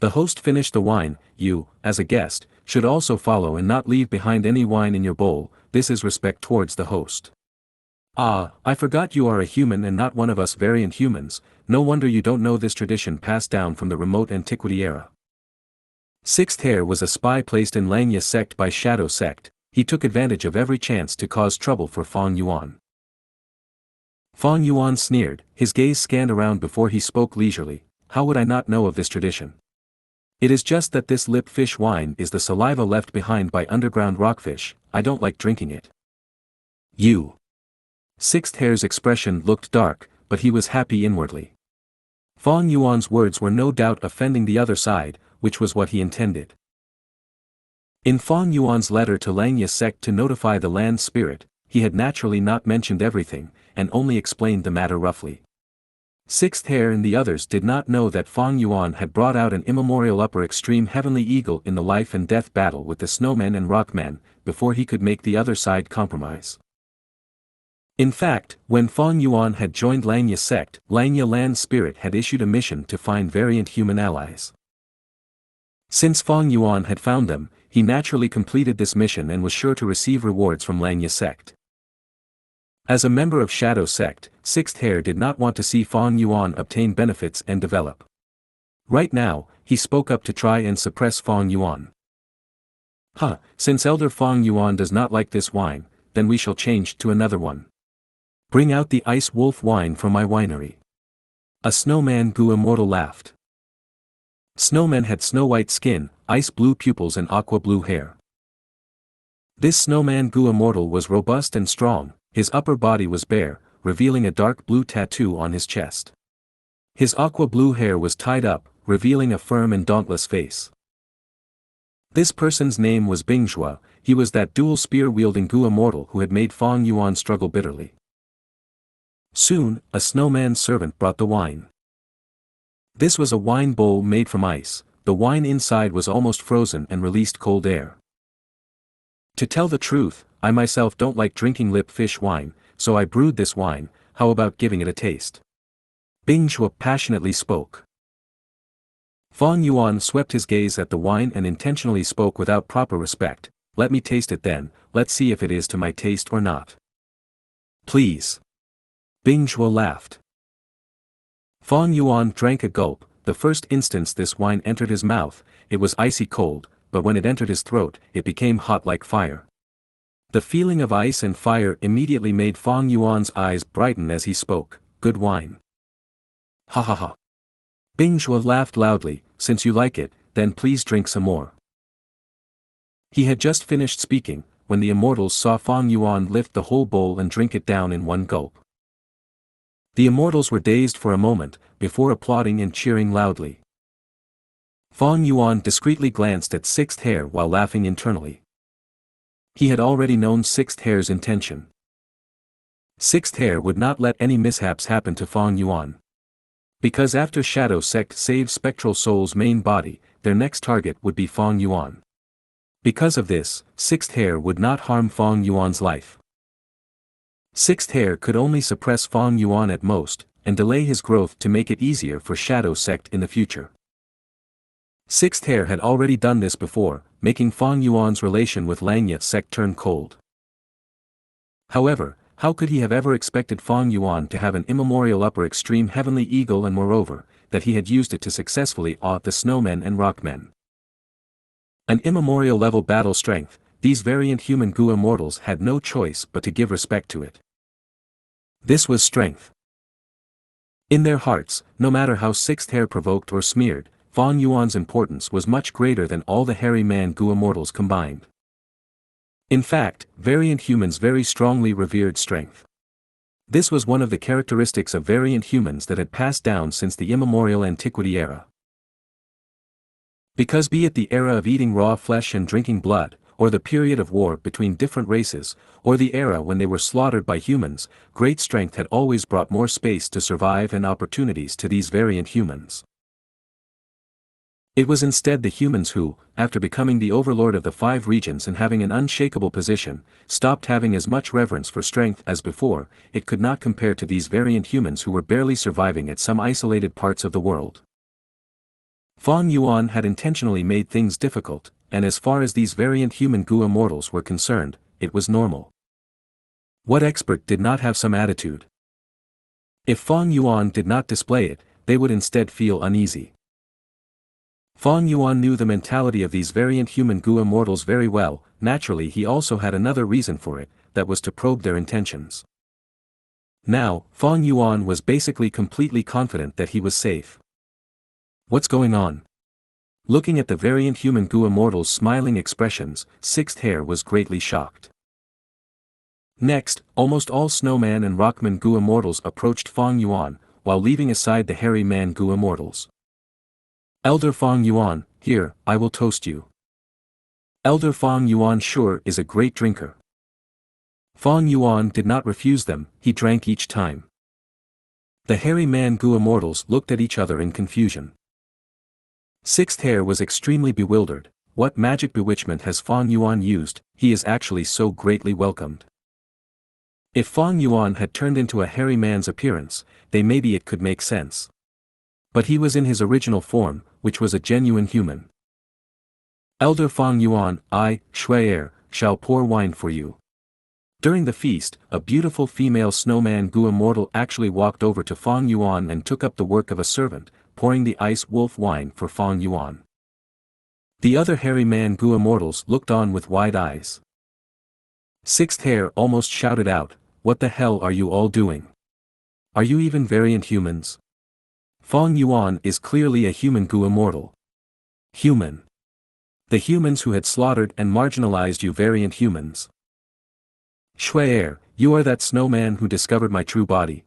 The host finished the wine. You, as a guest, should also follow and not leave behind any wine in your bowl. This is respect towards the host. Ah, I forgot you are a human and not one of us variant humans. No wonder you don't know this tradition passed down from the remote antiquity era. Sixth Hair was a spy placed in Xianxia sect by Shadow sect. He took advantage of every chance to cause trouble for Fang Yuan. Fang Yuan sneered, his gaze scanned around before he spoke leisurely. How would I not know of this tradition? It is just that this lip fish wine is the saliva left behind by underground rockfish. I don't like drinking it. You. Sixth Hair's expression looked dark, but he was happy inwardly. Fang Yuan's words were no doubt offending the other side, which was what he intended. In Fang Yuan's letter to Xianxia sect to notify the land spirit, he had naturally not mentioned everything, and only explained the matter roughly. Sixth Hair and the others did not know that Fang Yuan had brought out an immemorial upper extreme heavenly eagle in the life and death battle with the Snowman and Rockman, before he could make the other side compromise. In fact, when Fang Yuan had joined Xianxia sect, Xianxia land spirit had issued a mission to find variant human allies. Since Fang Yuan had found them, he naturally completed this mission and was sure to receive rewards from Xianxia sect. As a member of Shadow sect, Sixth Hair did not want to see Fang Yuan obtain benefits and develop. Right now, he spoke up to try and suppress Fang Yuan. Since Elder Fang Yuan does not like this wine, then we shall change to another one. Bring out the Ice Wolf wine from my winery. A Snowman Gu immortal laughed. Snowman had snow-white skin, ice-blue pupils and aqua-blue hair. This Snowman Gu immortal was robust and strong. His upper body was bare, revealing a dark blue tattoo on his chest. His aqua-blue hair was tied up, revealing a firm and dauntless face. This person's name was Bingzhua. He was that dual spear-wielding Gu immortal who had made Fang Yuan struggle bitterly. Soon, a snowman's servant brought the wine. This was a wine bowl made from ice. The wine inside was almost frozen and released cold air. To tell the truth, I myself don't like drinking lip fish wine, so I brewed this wine. How about giving it a taste? Bingzhua passionately spoke. Fang Yuan swept his gaze at the wine and intentionally spoke without proper respect. Let me taste it then, let's see if it is to my taste or not. Please. Bingzhua laughed. Fang Yuan drank a gulp. The first instance this wine entered his mouth, it was icy cold, but when it entered his throat, it became hot like fire. The feeling of ice and fire immediately made Fang Yuan's eyes brighten as he spoke. Good wine. Ha ha ha. Bingzhua laughed loudly. Since you like it, then please drink some more. He had just finished speaking, when the immortals saw Fang Yuan lift the whole bowl and drink it down in one gulp. The immortals were dazed for a moment, before applauding and cheering loudly. Fang Yuan discreetly glanced at Sixth Hair while laughing internally. He had already known Sixth Hair's intention. Sixth Hair would not let any mishaps happen to Fang Yuan. Because after Shadow sect saved Spectral Soul's main body, their next target would be Fang Yuan. Because of this, Sixth Hair would not harm Fang Yuan's life. Sixth Hair could only suppress Fang Yuan at most, and delay his growth to make it easier for Shadow sect in the future. Sixth Hair had already done this before, making Fang Yuan's relation with Xianxia sect turn cold. However, how could he have ever expected Fang Yuan to have an immemorial upper extreme heavenly eagle and moreover, that he had used it to successfully awe the snowmen and rockmen? An immemorial level battle strength, these variant human Gu immortals had no choice but to give respect to it. This was strength. In their hearts, no matter how Sixth Hair provoked or smeared, Fang Yuan's importance was much greater than all the hairy man Gu immortals combined. In fact, variant humans very strongly revered strength. This was one of the characteristics of variant humans that had passed down since the immemorial antiquity era. Because be it the era of eating raw flesh and drinking blood, or the period of war between different races, or the era when they were slaughtered by humans, great strength had always brought more space to survive and opportunities to these variant humans. It was instead the humans who, after becoming the overlord of the 5 regions and having an unshakable position, stopped having as much reverence for strength as before. It could not compare to these variant humans who were barely surviving at some isolated parts of the world. Fang Yuan had intentionally made things difficult, and as far as these variant human Gu immortals were concerned, it was normal. What expert did not have some attitude? If Fang Yuan did not display it, they would instead feel uneasy. Fang Yuan knew the mentality of these variant human Gu immortals very well. Naturally he also had another reason for it, that was to probe their intentions. Now, Fang Yuan was basically completely confident that he was safe. What's going on? Looking at the variant human Gu immortals' smiling expressions, Sixth Hair was greatly shocked. Next, almost all Snowman and Rockman Gu immortals approached Fang Yuan, while leaving aside the Hairy Man Gu immortals. Elder Fang Yuan, here, I will toast you. Elder Fang Yuan sure is a great drinker. Fang Yuan did not refuse them, he drank each time. The Hairy Man Gu immortals looked at each other in confusion. Sixth Hair was extremely bewildered. What magic bewitchment has Fang Yuan used? He is actually so greatly welcomed. If Fang Yuan had turned into a hairy man's appearance, then maybe it could make sense. But he was in his original form, which was a genuine human. Elder Fang Yuan, I, Shui, shall pour wine for you. During the feast, a beautiful female snowman Gu immortal actually walked over to Fang Yuan and took up the work of a servant, pouring the ice wolf wine for Fang Yuan. The other hairy man Gu immortals looked on with wide eyes. Sixth Hair almost shouted out, what the hell are you all doing? Are you even variant humans? Fang Yuan is clearly a human Gu immortal. Human. The humans who had slaughtered and marginalized you variant humans. Shui, you are that snowman who discovered my true body.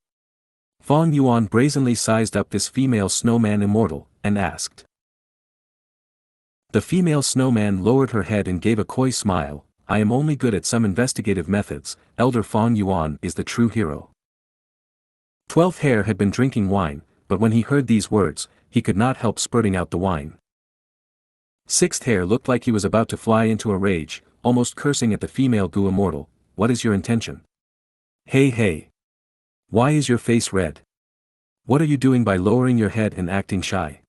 Fang Yuan brazenly sized up this female snowman immortal, and asked. The female snowman lowered her head and gave a coy smile, I am only good at some investigative methods, Elder Fang Yuan is the true hero. 12th Hair had been drinking wine, but when he heard these words, he could not help spurting out the wine. 6th Hair looked like he was about to fly into a rage, almost cursing at the female Gu immortal, what is your intention? Hey. Why is your face red? What are you doing by lowering your head and acting shy?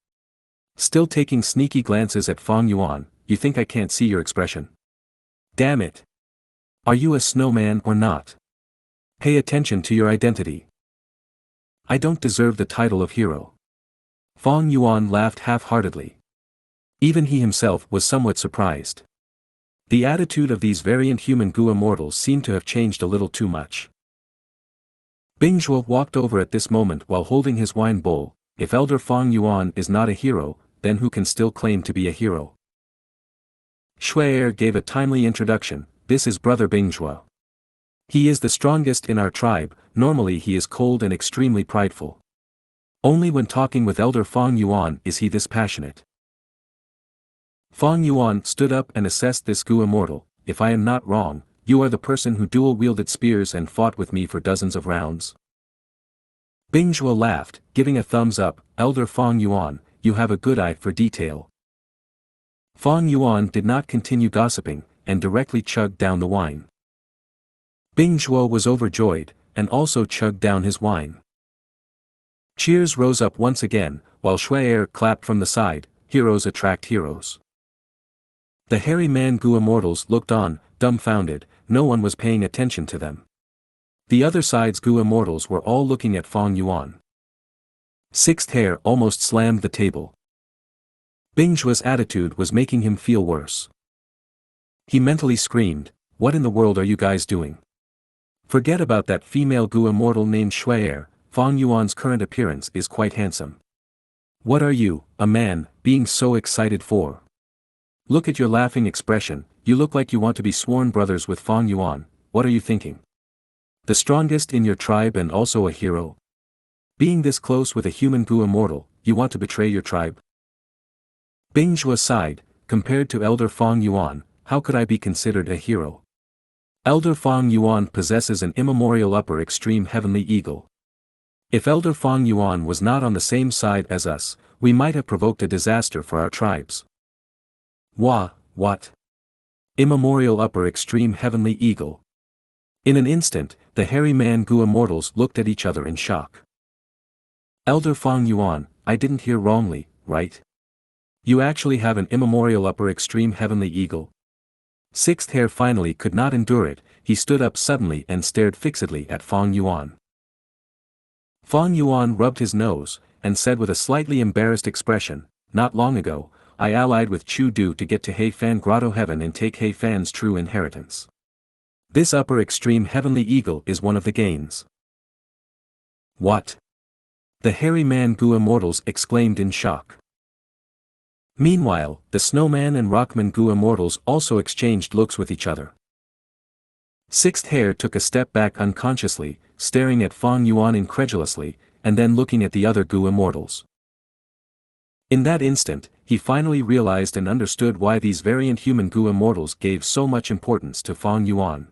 Still taking sneaky glances at Fang Yuan, you think I can't see your expression? Damn it! Are you a snowman or not? Pay attention to your identity. I don't deserve the title of hero. Fang Yuan laughed half-heartedly. Even he himself was somewhat surprised. The attitude of these variant human Gu immortals seemed to have changed a little too much. Bingzhuo walked over at this moment while holding his wine bowl. If Elder Fang Yuan is not a hero, then who can still claim to be a hero? Shui gave a timely introduction, this is Brother Bingzhuo. He is the strongest in our tribe, normally he is cold and extremely prideful. Only when talking with Elder Fang Yuan is he this passionate. Fang Yuan stood up and assessed this Gu immortal, if I am not wrong, you are the person who dual-wielded spears and fought with me for dozens of rounds. Bingzhuo laughed, giving a thumbs up, Elder Fang Yuan, you have a good eye for detail. Fang Yuan did not continue gossiping, and directly chugged down the wine. Bingzhuo was overjoyed, and also chugged down his wine. Cheers rose up once again, while Shui clapped from the side, heroes attract heroes. The hairy man Gu immortals looked on, dumbfounded, no one was paying attention to them. The other side's Gu immortals were all looking at Fang Yuan. 6th Hair almost slammed the table. Bingzhuo's attitude was making him feel worse. He mentally screamed, what in the world are you guys doing? Forget about that female Gu immortal named Shui, Fang Yuan's current appearance is quite handsome. What are you, a man, being so excited for? Look at your laughing expression, you look like you want to be sworn brothers with Fang Yuan, what are you thinking? The strongest in your tribe and also a hero? Being this close with a human Gu immortal, you want to betray your tribe? Bingzhuo sighed, compared to Elder Fang Yuan, how could I be considered a hero? Elder Fang Yuan possesses an immemorial upper extreme heavenly eagle. If Elder Fang Yuan was not on the same side as us, we might have provoked a disaster for our tribes. What? Immemorial upper extreme heavenly eagle. In an instant, the hairy man Gu immortals looked at each other in shock. Elder Fang Yuan, I didn't hear wrongly, right? You actually have an immemorial upper extreme heavenly eagle? Sixth Hair finally could not endure it, he stood up suddenly and stared fixedly at Fang Yuan. Fang Yuan rubbed his nose, and said with a slightly embarrassed expression, not long ago, I allied with Chu Du to get to Heifan Grotto Heaven and take Heifan's true inheritance. This upper extreme heavenly eagle is one of the gains. What? The hairy man Gu immortals exclaimed in shock. Meanwhile, the snowman and rockman Gu immortals also exchanged looks with each other. Sixth Hair took a step back unconsciously, staring at Fang Yuan incredulously, and then looking at the other Gu immortals. In that instant, he finally realized and understood why these variant human Gu immortals gave so much importance to Fang Yuan.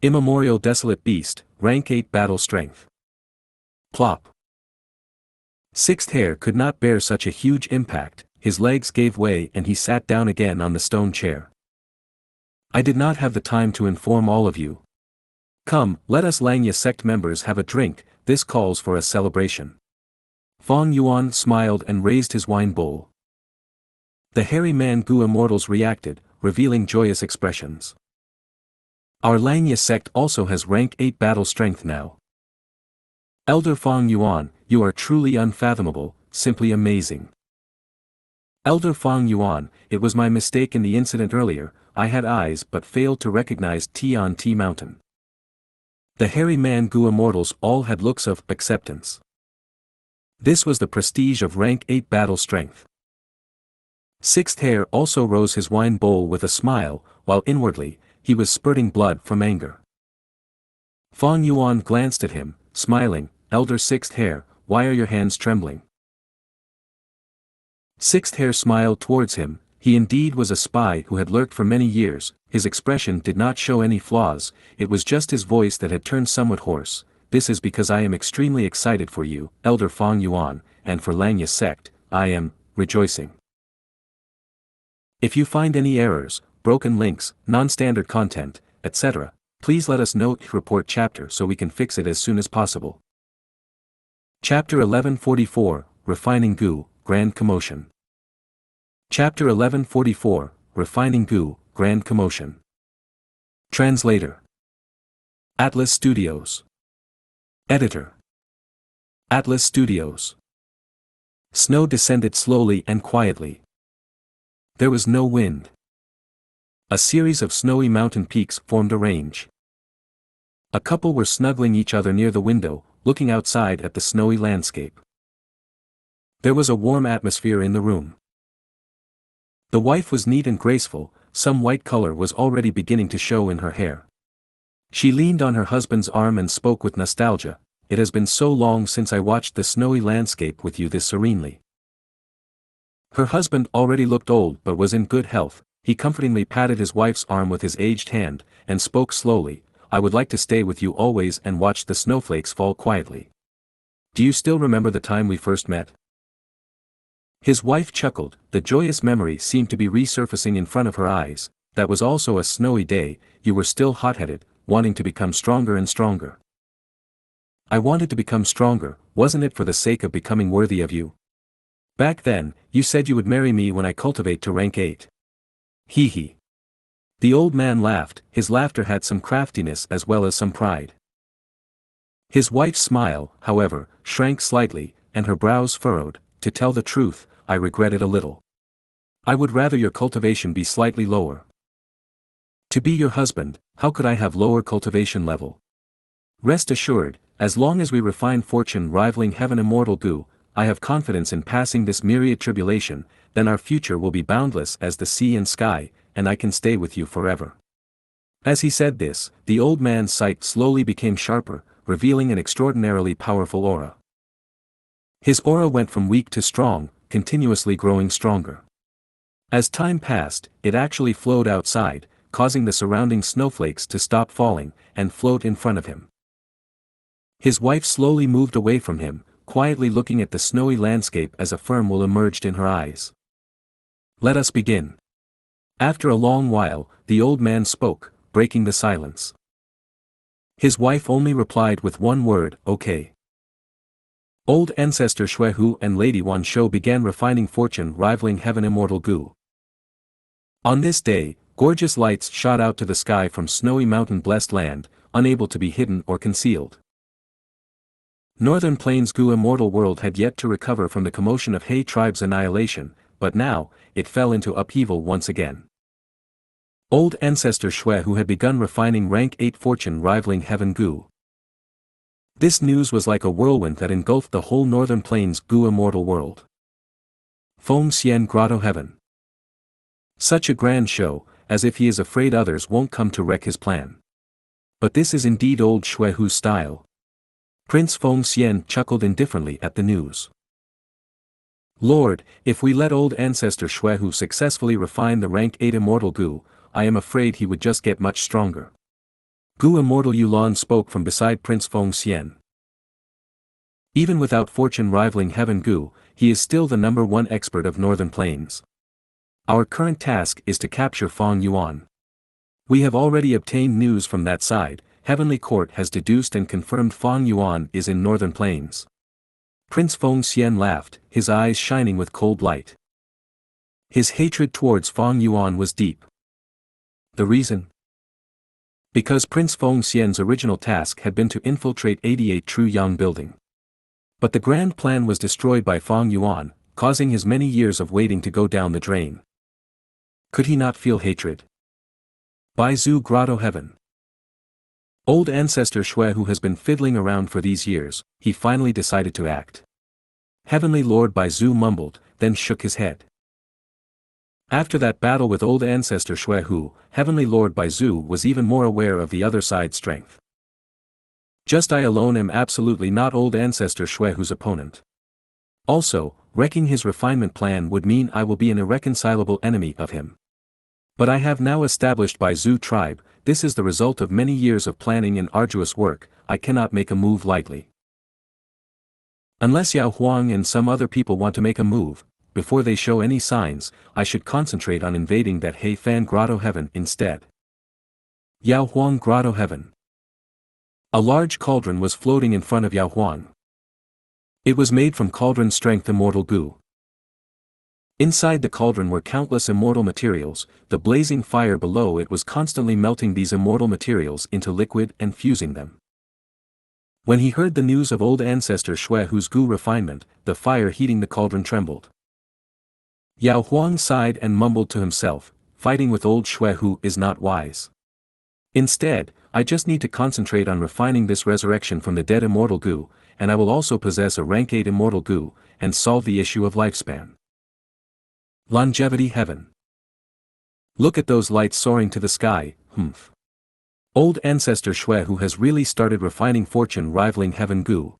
Immemorial Desolate Beast, Rank 8 Battle Strength. Plop. Sixth Hair could not bear such a huge impact, his legs gave way and he sat down again on the stone chair. I did not have the time to inform all of you. Come, let us Xianxia sect members have a drink, this calls for a celebration. Fang Yuan smiled and raised his wine bowl. The hairy man Gu immortals reacted, revealing joyous expressions. Our Xianxia sect also has rank 8 battle strength now. Elder Fang Yuan, you are truly unfathomable, simply amazing. Elder Fang Yuan, it was my mistake in the incident earlier, I had eyes but failed to recognize Tian Ti Mountain. The hairy man Gu immortals all had looks of acceptance. This was the prestige of rank 8 battle strength. Sixth Hair also rose his wine bowl with a smile, while inwardly, he was spurting blood from anger. Fang Yuan glanced at him, smiling, Elder Sixth Hair, why are your hands trembling? Sixth Hair smiled towards him, he indeed was a spy who had lurked for many years, his expression did not show any flaws, it was just his voice that had turned somewhat hoarse. This is because I am extremely excited for you, Elder Fang Yuan, and for Xianxia sect, I am, rejoicing. If you find any errors, broken links, non-standard content, etc., please let us know report chapter so we can fix it as soon as possible. Chapter 1144, Refining Gu, Grand Commotion. Chapter 1144, Refining Gu, Grand Commotion. Translator. Atlas Studios. Editor. Atlas Studios. Snow descended slowly and quietly. There was no wind. A series of snowy mountain peaks formed a range. A couple were snuggling each other near the window, looking outside at the snowy landscape. There was a warm atmosphere in the room. The wife was neat and graceful, some white color was already beginning to show in her hair. She leaned on her husband's arm and spoke with nostalgia, it has been so long since I watched the snowy landscape with you this serenely. Her husband already looked old but was in good health, he comfortingly patted his wife's arm with his aged hand, and spoke slowly, I would like to stay with you always and watch the snowflakes fall quietly. Do you still remember the time we first met? His wife chuckled, the joyous memory seemed to be resurfacing in front of her eyes, that was also a snowy day, you were still hot-headed, wanting to become stronger and stronger. I wanted to become stronger, wasn't it for the sake of becoming worthy of you? Back then, you said you would marry me when I cultivate to rank 8. Hee hee. The old man laughed, his laughter had some craftiness as well as some pride. His wife's smile, however, shrank slightly, and her brows furrowed, to tell the truth, I regret it a little. I would rather your cultivation be slightly lower. To be your husband, how could I have lower cultivation level? Rest assured, as long as we refine fortune rivaling heaven immortal Gu, I have confidence in passing this myriad tribulation, then our future will be boundless as the sea and sky, and I can stay with you forever. As he said this, the old man's sight slowly became sharper, revealing an extraordinarily powerful aura. His aura went from weak to strong, continuously growing stronger. As time passed, it actually flowed outside, causing the surrounding snowflakes to stop falling, and float in front of him. His wife slowly moved away from him, quietly looking at the snowy landscape as a firm will emerged in her eyes. Let us begin. After a long while, the old man spoke, breaking the silence. His wife only replied with one word, okay. Old ancestor Xuehu and Lady Wan Shou began refining fortune rivaling heaven immortal Gu. On this day, gorgeous lights shot out to the sky from snowy mountain-blessed land, unable to be hidden or concealed. Northern Plains Gu immortal world had yet to recover from the commotion of He tribe's annihilation, but now, it fell into upheaval once again. Old ancestor Xuehu had begun refining rank 8 fortune rivaling heaven Gu. This news was like a whirlwind that engulfed the whole Northern Plains Gu immortal world. Feng Xian Grotto Heaven. Such a grand show, as if he is afraid others won't come to wreck his plan. But this is indeed old Xuehu's style. Prince Feng Xian chuckled indifferently at the news. Lord, if we let old ancestor Xuehu successfully refine the rank 8 immortal Gu, I am afraid he would just get much stronger. Gu immortal Yulan spoke from beside Prince Feng Xian. Even without fortune rivaling heaven Gu, he is still the #1 expert of Northern Plains. Our current task is to capture Feng Yuan. We have already obtained news from that side. Heavenly Court has deduced and confirmed Feng Yuan is in Northern Plains. Prince Feng Xian laughed, his eyes shining with cold light. His hatred towards Feng Yuan was deep. The reason? Because Prince Feng Xian's original task had been to infiltrate 88 True Yang building. But the grand plan was destroyed by Feng Yuan, causing his many years of waiting to go down the drain. Could he not feel hatred? Baizu Grotto Heaven. Old ancestor Xuehu has been fiddling around for these years, he finally decided to act. Heavenly Lord Baizu mumbled, then shook his head. After that battle with old ancestor Xuehu, Heavenly Lord Baizu was even more aware of the other side's strength. Just I alone am absolutely not old ancestor Xuehu's opponent. Also, wrecking his refinement plan would mean I will be an irreconcilable enemy of him. But I have now established Baizu tribe. This is the result of many years of planning and arduous work. I cannot make a move lightly. Unless Yao Huang and some other people want to make a move, before they show any signs, I should concentrate on invading that He Fan Grotto Heaven instead. Yao Huang Grotto Heaven. A large cauldron was floating in front of Yao Huang. It was made from cauldron strength immortal Gu. Inside the cauldron were countless immortal materials, the blazing fire below it was constantly melting these immortal materials into liquid and fusing them. When he heard the news of old ancestor Xuehu's Gu refinement, the fire heating the cauldron trembled. Yao Huang sighed and mumbled to himself, fighting with old Xuehu is not wise. Instead, I just need to concentrate on refining this resurrection from the dead immortal Gu, and I will also possess a rank 8 immortal Gu, and solve the issue of lifespan. Longevity Heaven. Look at those lights soaring to the sky, humph. Old ancestor Xuehu has really started refining fortune rivaling heaven Gu.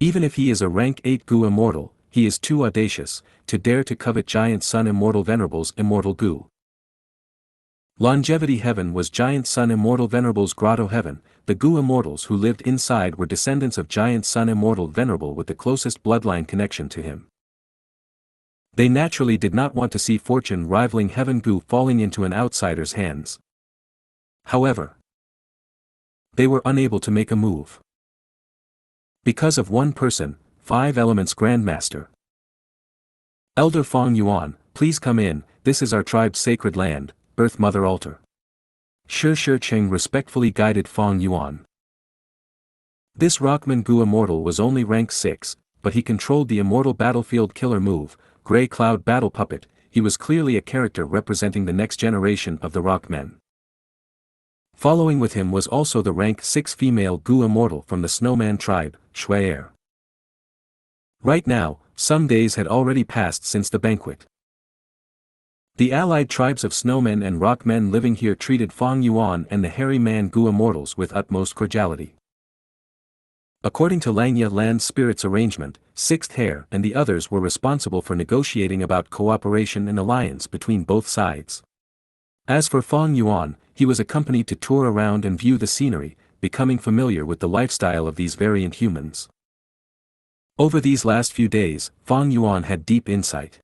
Even if he is a rank 8 Gu immortal, he is too audacious to dare to covet Giant Sun Immortal Venerable's immortal Gu. Longevity Heaven was Giant Sun Immortal Venerable's Grotto Heaven. The Gu immortals who lived inside were descendants of Giant Sun Immortal Venerable with the closest bloodline connection to him. They naturally did not want to see fortune rivaling heaven Gu falling into an outsider's hands. However, they were unable to make a move. Because of one person, 5 Elements Grandmaster. Elder Feng Yuan, please come in, this is our tribe's sacred land, Earth Mother Altar. Shi Cheng respectfully guided Feng Yuan. This Rockman Gu immortal was only rank 6, but he controlled the immortal battlefield killer move, Grey Cloud Battle Puppet. He was clearly a character representing the next generation of the Rockmen. Following with him was also the rank 6 female Gu immortal from the Snowman tribe, Xue'er. Right now, some days had already passed since the banquet. The allied tribes of snowmen and rockmen living here treated Feng Yuan and the hairy man Gu immortals with utmost cordiality. According to Langya Land Spirit's arrangement, Sixth Hair and the others were responsible for negotiating about cooperation and alliance between both sides. As for Feng Yuan, he was accompanied to tour around and view the scenery, becoming familiar with the lifestyle of these variant humans. Over these last few days, Fang Yuan had deep insight.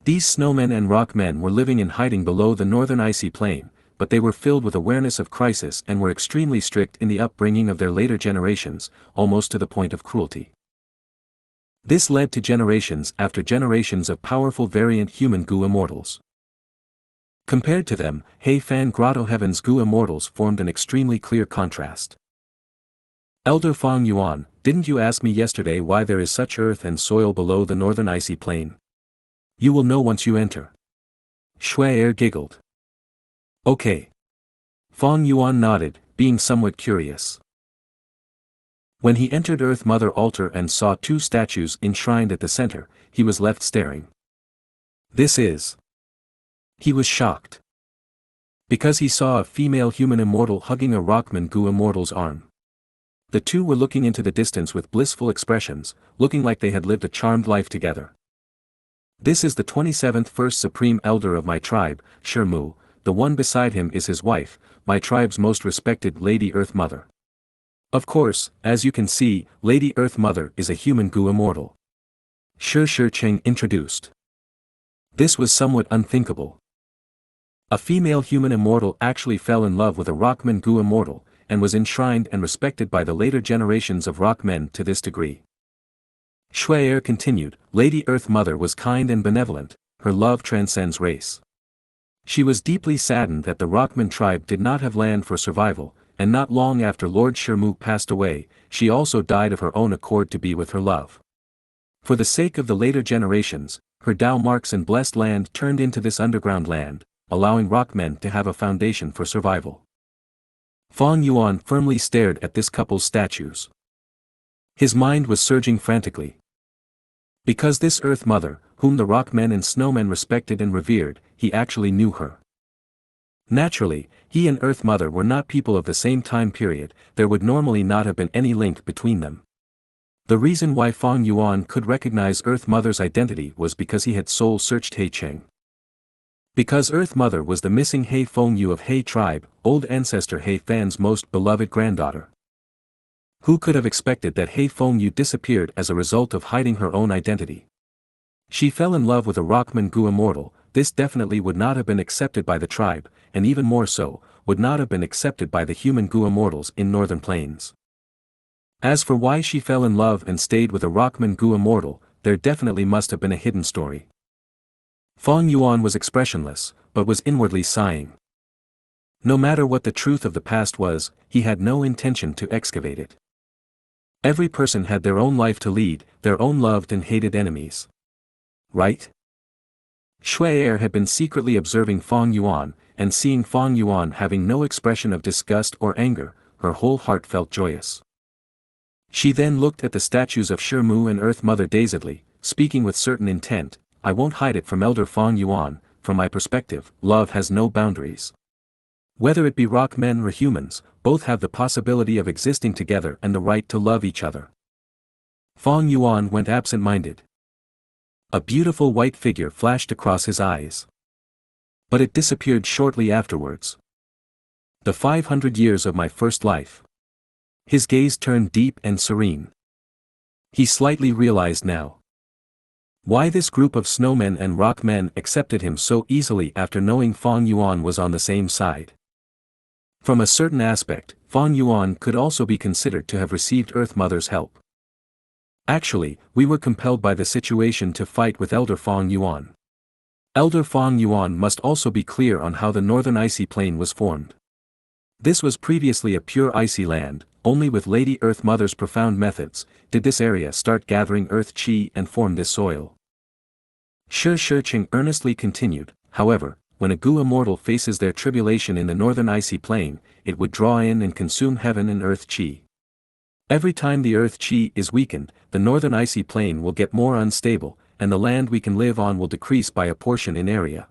These snowmen and rockmen were living in hiding below the northern icy plain, but they were filled with awareness of crisis and were extremely strict in the upbringing of their later generations, almost to the point of cruelty. This led to generations after generations of powerful variant human Gu immortals. Compared to them, He Fan Grotto Heaven's Gu immortals formed an extremely clear contrast. Elder Fang Yuan, didn't you ask me yesterday why there is such earth and soil below the northern icy plain? You will know once you enter. Shui giggled. Okay. Fang Yuan nodded, being somewhat curious. When he entered Earth Mother altar and saw two statues enshrined at the center, he was left staring. This is. He was shocked. Because he saw a female human immortal hugging a Rockman Gu immortal's arm. The two were looking into the distance with blissful expressions, looking like they had lived a charmed life together. This is the 27th First Supreme Elder of my tribe, Shermu. The one beside him is his wife, my tribe's most respected Lady Earth Mother. Of course, as you can see, Lady Earth Mother is a human Gu immortal. Shi Cheng introduced. This was somewhat unthinkable. A female human immortal actually fell in love with a Rockman Gu immortal, and was enshrined and respected by the later generations of Rockmen to this degree. Shui continued, Lady Earth Mother was kind and benevolent, her love transcends race. She was deeply saddened that the Rockman tribe did not have land for survival, and not long after Lord Shermu passed away, she also died of her own accord to be with her love. For the sake of the later generations, her Dao marks and blessed land turned into this underground land, allowing Rockmen to have a foundation for survival. Fang Yuan firmly stared at this couple's statues. His mind was surging frantically. Because this Earth Mother, whom the Rockmen and Snowmen respected and revered, he actually knew her. Naturally, he and Earth Mother were not people of the same time period, there would normally not have been any link between them. The reason why Fang Yuan could recognize Earth Mother's identity was because he had soul-searched He Cheng. Because Earth Mother was the missing He Feng Yu of He tribe, old ancestor He Fan's most beloved granddaughter. Who could have expected that He Feng Yu disappeared as a result of hiding her own identity? She fell in love with a Rockman Gu immortal, this definitely would not have been accepted by the tribe, and even more so, would not have been accepted by the human Gu immortals in Northern Plains. As for why she fell in love and stayed with a Rockman Gu immortal, there definitely must have been a hidden story. Fang Yuan was expressionless, but was inwardly sighing. No matter what the truth of the past was, he had no intention to excavate it. Every person had their own life to lead, their own loved and hated enemies. Right? Shui had been secretly observing Fang Yuan, and seeing Fang Yuan having no expression of disgust or anger, her whole heart felt joyous. She then looked at the statues of Shermu and Earth Mother dazedly, speaking with certain intent, I won't hide it from Elder Fang Yuan, from my perspective, love has no boundaries. Whether it be Rockmen or humans, both have the possibility of existing together and the right to love each other. Fang Yuan went absent-minded. A beautiful white figure flashed across his eyes. But it disappeared shortly afterwards. The 500 years of my first life. His gaze turned deep and serene. He slightly realized now why this group of snowmen and rockmen accepted him so easily after knowing Fang Yuan was on the same side. From a certain aspect, Fang Yuan could also be considered to have received Earth Mother's help. Actually, we were compelled by the situation to fight with Elder Fang Yuan. Elder Fang Yuan must also be clear on how the northern icy plain was formed. This was previously a pure icy land, only with Lady Earth Mother's profound methods, did this area start gathering earth chi and form this soil. Shi Cheng earnestly continued, however, when a Gu immortal faces their tribulation in the northern icy plain, it would draw in and consume heaven and earth chi. Every time the earth chi is weakened, the northern icy plain will get more unstable, and the land we can live on will decrease by a portion in area.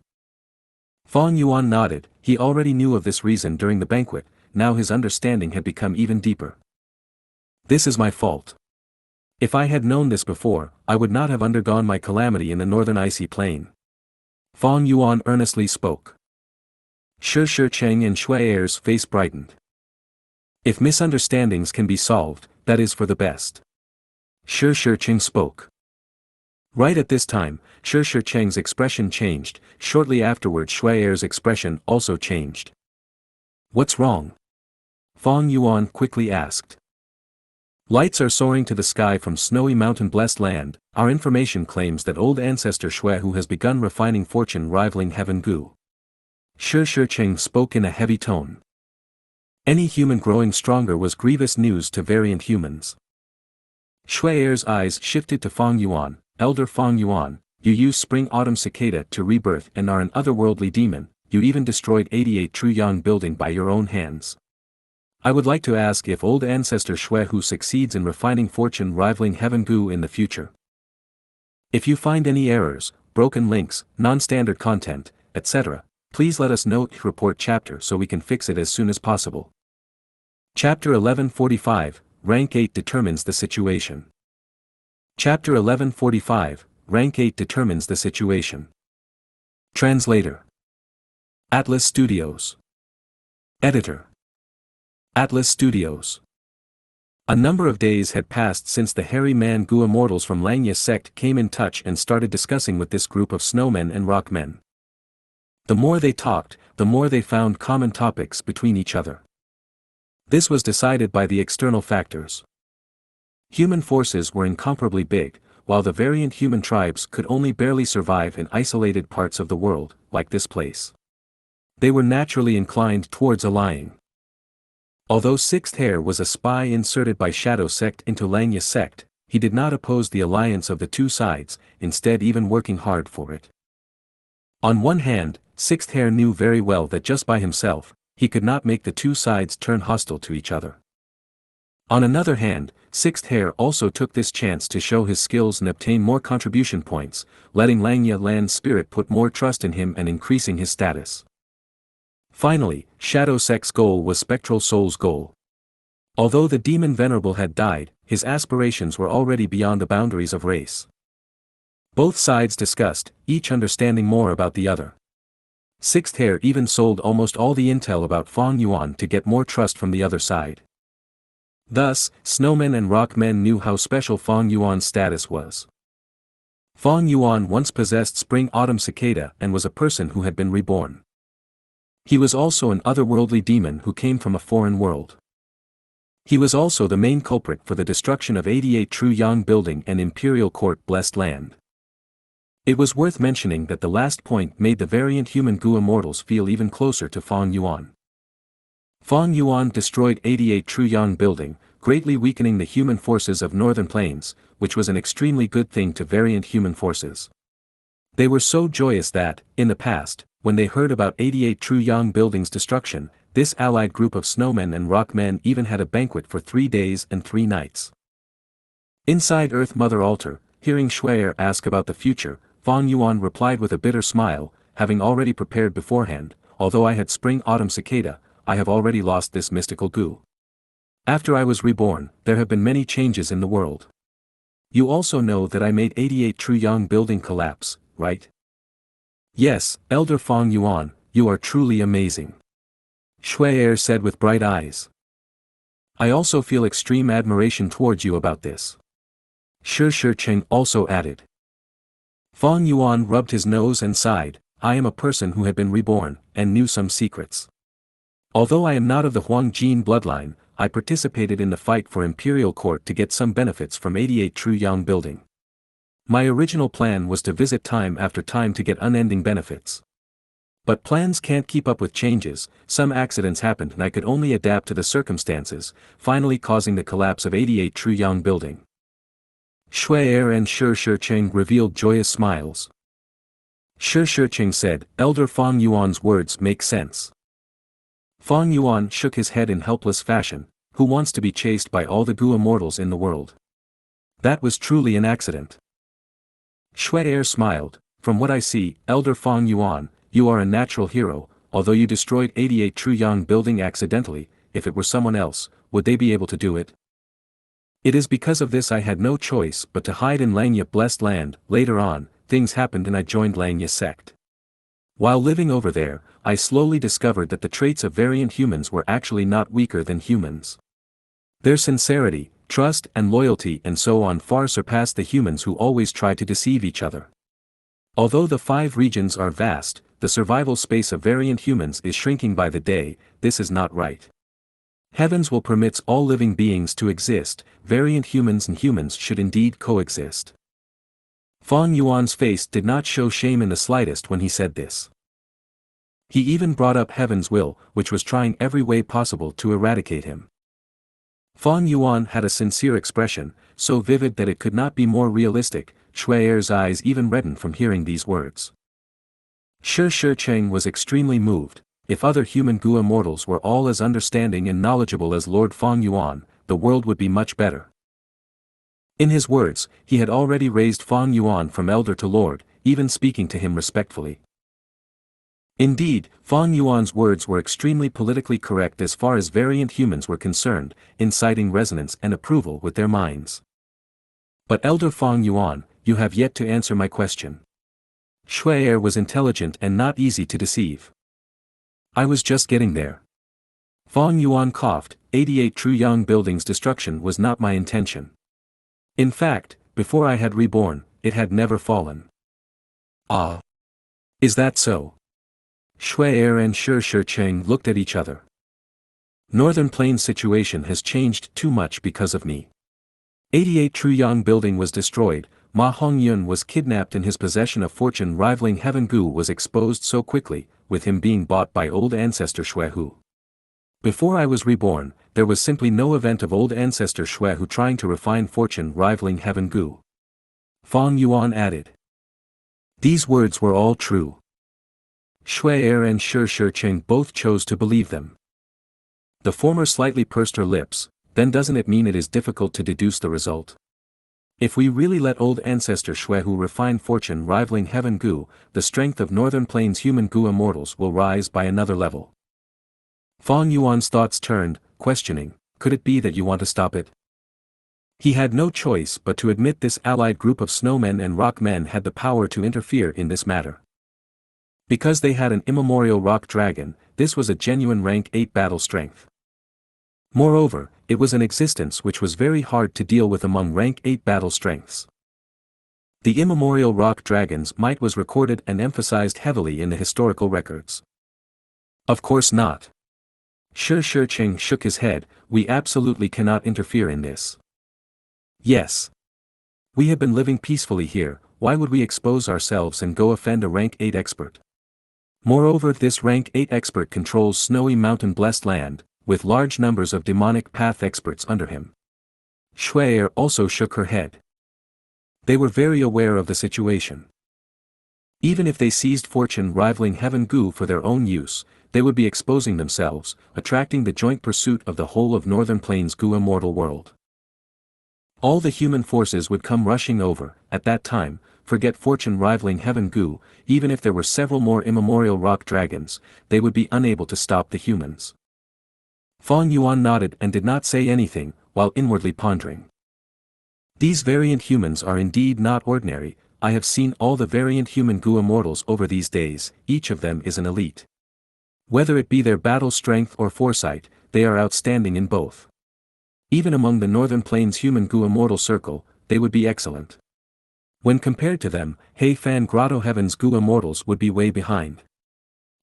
Fang Yuan nodded, he already knew of this reason during the banquet, now his understanding had become even deeper. This is my fault. If I had known this before, I would not have undergone my calamity in the northern icy plain. Fang Yuan earnestly spoke. Shi Cheng and Shui Er's face brightened. If misunderstandings can be solved, that is for the best. Xianxia spoke. Right at this time, Xianxia's expression changed. Shortly afterward Shuai'er's expression also changed. What's wrong? Fang Yuan quickly asked. Lights are soaring to the sky from snowy mountain-blessed land. Our information claims that old ancestor Shui who has begun refining fortune rivaling heaven Gu. Xianxia spoke in a heavy tone. Any human growing stronger was grievous news to variant humans. Shuai'er's eyes shifted to Fang Yuan. Elder Fang Yuan, you used spring-autumn cicada to rebirth and are an otherworldly demon. You even destroyed 88 True Yang building by your own hands. I would like to ask if old ancestor Shui who succeeds in refining fortune rivaling heaven Gu in the future. If you find any errors, broken links, non-standard content, etc., please let us know. Report chapter so we can fix it as soon as possible. Chapter 1145, Rank 8 determines the situation. Chapter 1145, Rank 8 determines the situation. Translator. Atlas Studios. Editor. Atlas Studios. A number of days had passed since the hairy man Gu immortals from Xianxia sect came in touch and started discussing with this group of snowmen and rockmen. The more they talked, the more they found common topics between each other. This was decided by the external factors. Human forces were incomparably big, while the variant human tribes could only barely survive in isolated parts of the world, like this place. They were naturally inclined towards allying. Although Sixth Hair was a spy inserted by Shadow Sect into Xianxia sect, he did not oppose the alliance of the two sides, instead even working hard for it. On one hand, Sixth Hair knew very well that just by himself, he could not make the two sides turn hostile to each other. On another hand, Sixth Hair also took this chance to show his skills and obtain more contribution points, letting Xianxia Land Spirit put more trust in him and increasing his status. Finally, Shadow Sect's goal was Spectral Soul's goal. Although the demon Venerable had died, his aspirations were already beyond the boundaries of race. Both sides discussed, each understanding more about the other. Sixth Hair even sold almost all the intel about Fang Yuan to get more trust from the other side. Thus, snowmen and rockmen knew how special Fang Yuan's status was. Fang Yuan once possessed spring-autumn cicada and was a person who had been reborn. He was also an otherworldly demon who came from a foreign world. He was also the main culprit for the destruction of 88 True Yang building and Imperial Court blessed land. It was worth mentioning that the last point made the variant human Gu immortals feel even closer to Fang Yuan. Fang Yuan destroyed 88 True Yang building, greatly weakening the human forces of Northern Plains, which was an extremely good thing to variant human forces. They were so joyous that, in the past, when they heard about 88 True Yang buildings' destruction, this allied group of snowmen and rockmen even had a banquet for 3 days and 3 nights. Inside Earth Mother Altar, hearing Shuai'er ask about the future, Fang Yuan replied with a bitter smile, having already prepared beforehand, although I had spring-autumn cicada, I have already lost this mystical Gu. After I was reborn, there have been many changes in the world. You also know that I made 88 True Yang building collapse, right? Yes, Elder Fang Yuan, you are truly amazing. Shuai'er said with bright eyes. I also feel extreme admiration towards you about this. Xianxia also added. Fang Yuan rubbed his nose and sighed, I am a person who had been reborn, and knew some secrets. Although I am not of the Huang Jin bloodline, I participated in the fight for Imperial Court to get some benefits from 88 True Yang building. My original plan was to visit time after time to get unending benefits. But plans can't keep up with changes, some accidents happened and I could only adapt to the circumstances, finally causing the collapse of 88 True Yang building. Shuai'er and Xianxia revealed joyous smiles. Xianxia said, Elder Fang Yuan's words make sense. Fang Yuan shook his head in helpless fashion, who wants to be chased by all the Gu immortals in the world? That was truly an accident. Shuai'er smiled, from what I see, Elder Fang Yuan, you are a natural hero, although you destroyed 88 True Yang building accidentally, if it were someone else, would they be able to do it? It is because of this I had no choice but to hide in Xianxia blessed land. Later on, things happened and I joined Xianxia sect. While living over there, I slowly discovered that the traits of variant humans were actually not weaker than humans. Their sincerity, trust and loyalty and so on far surpass the humans who always try to deceive each other. Although the 5 regions are vast, the survival space of variant humans is shrinking by the day. This is not right. Heavens will permit all living beings to exist, variant humans and humans should indeed coexist. Fang Yuan's face did not show shame in the slightest when he said this. He even brought up Heaven's will, which was trying every way possible to eradicate him. Fang Yuan had a sincere expression, so vivid that it could not be more realistic. Shui Er's eyes even reddened from hearing these words. Shi Shicheng was extremely moved. If other human Gu immortals were all as understanding and knowledgeable as Lord Fang Yuan, the world would be much better. In his words, he had already raised Fang Yuan from elder to lord, even speaking to him respectfully. Indeed, Fang Yuan's words were extremely politically correct as far as variant humans were concerned, inciting resonance and approval with their minds. But Elder Fang Yuan, you have yet to answer my question. Shui Er was intelligent and not easy to deceive. I was just getting there. Fang Yuan coughed. 88 True Yang Building's destruction was not my intention. In fact, before I had reborn, it had never fallen. Ah. Is that so? Shui Er and Shi Shicheng looked at each other. Northern Plains' situation has changed too much because of me. 88 True Yang Building was destroyed. Ma Hongyun was kidnapped and his possession of fortune rivaling Heaven Gu was exposed so quickly, with him being bought by old ancestor Xuehu. Before I was reborn, there was simply no event of old ancestor Xuehu trying to refine fortune rivaling Heaven Gu. Fang Yuan added. These words were all true. Shui Er and Shi Shicheng both chose to believe them. The former slightly pursed her lips. Then doesn't it mean it is difficult to deduce the result? If we really let old ancestor Xuehu refine fortune rivaling Heaven Gu, the strength of Northern Plains human Gu immortals will rise by another level. Fang Yuan's thoughts turned, questioning, could it be that you want to stop it? He had no choice but to admit this allied group of snowmen and rockmen had the power to interfere in this matter. Because they had an immemorial rock dragon, this was a genuine rank 8 battle strength. Moreover, it was an existence which was very hard to deal with among rank 8 battle strengths. The immemorial rock dragon's might was recorded and emphasized heavily in the historical records. Of course not. Shi Shicheng shook his head. We absolutely cannot interfere in this. Yes. We have been living peacefully here, why would we expose ourselves and go offend a rank 8 expert? Moreover, this rank 8 expert controls snowy mountain-blessed land, with large numbers of demonic path experts under him. Shui Er also shook her head. They were very aware of the situation. Even if they seized fortune rivaling Heaven Gu for their own use, they would be exposing themselves, attracting the joint pursuit of the whole of Northern Plains Gu immortal world. All the human forces would come rushing over. At that time, forget fortune rivaling Heaven Gu, even if there were several more immemorial rock dragons, they would be unable to stop the humans. Fang Yuan nodded and did not say anything, while inwardly pondering. These variant humans are indeed not ordinary. I have seen all the variant human Gu immortals over these days, each of them is an elite. Whether it be their battle strength or foresight, they are outstanding in both. Even among the Northern Plains human Gu immortal circle, they would be excellent. When compared to them, Heifan Grotto Heaven's Gu immortals would be way behind.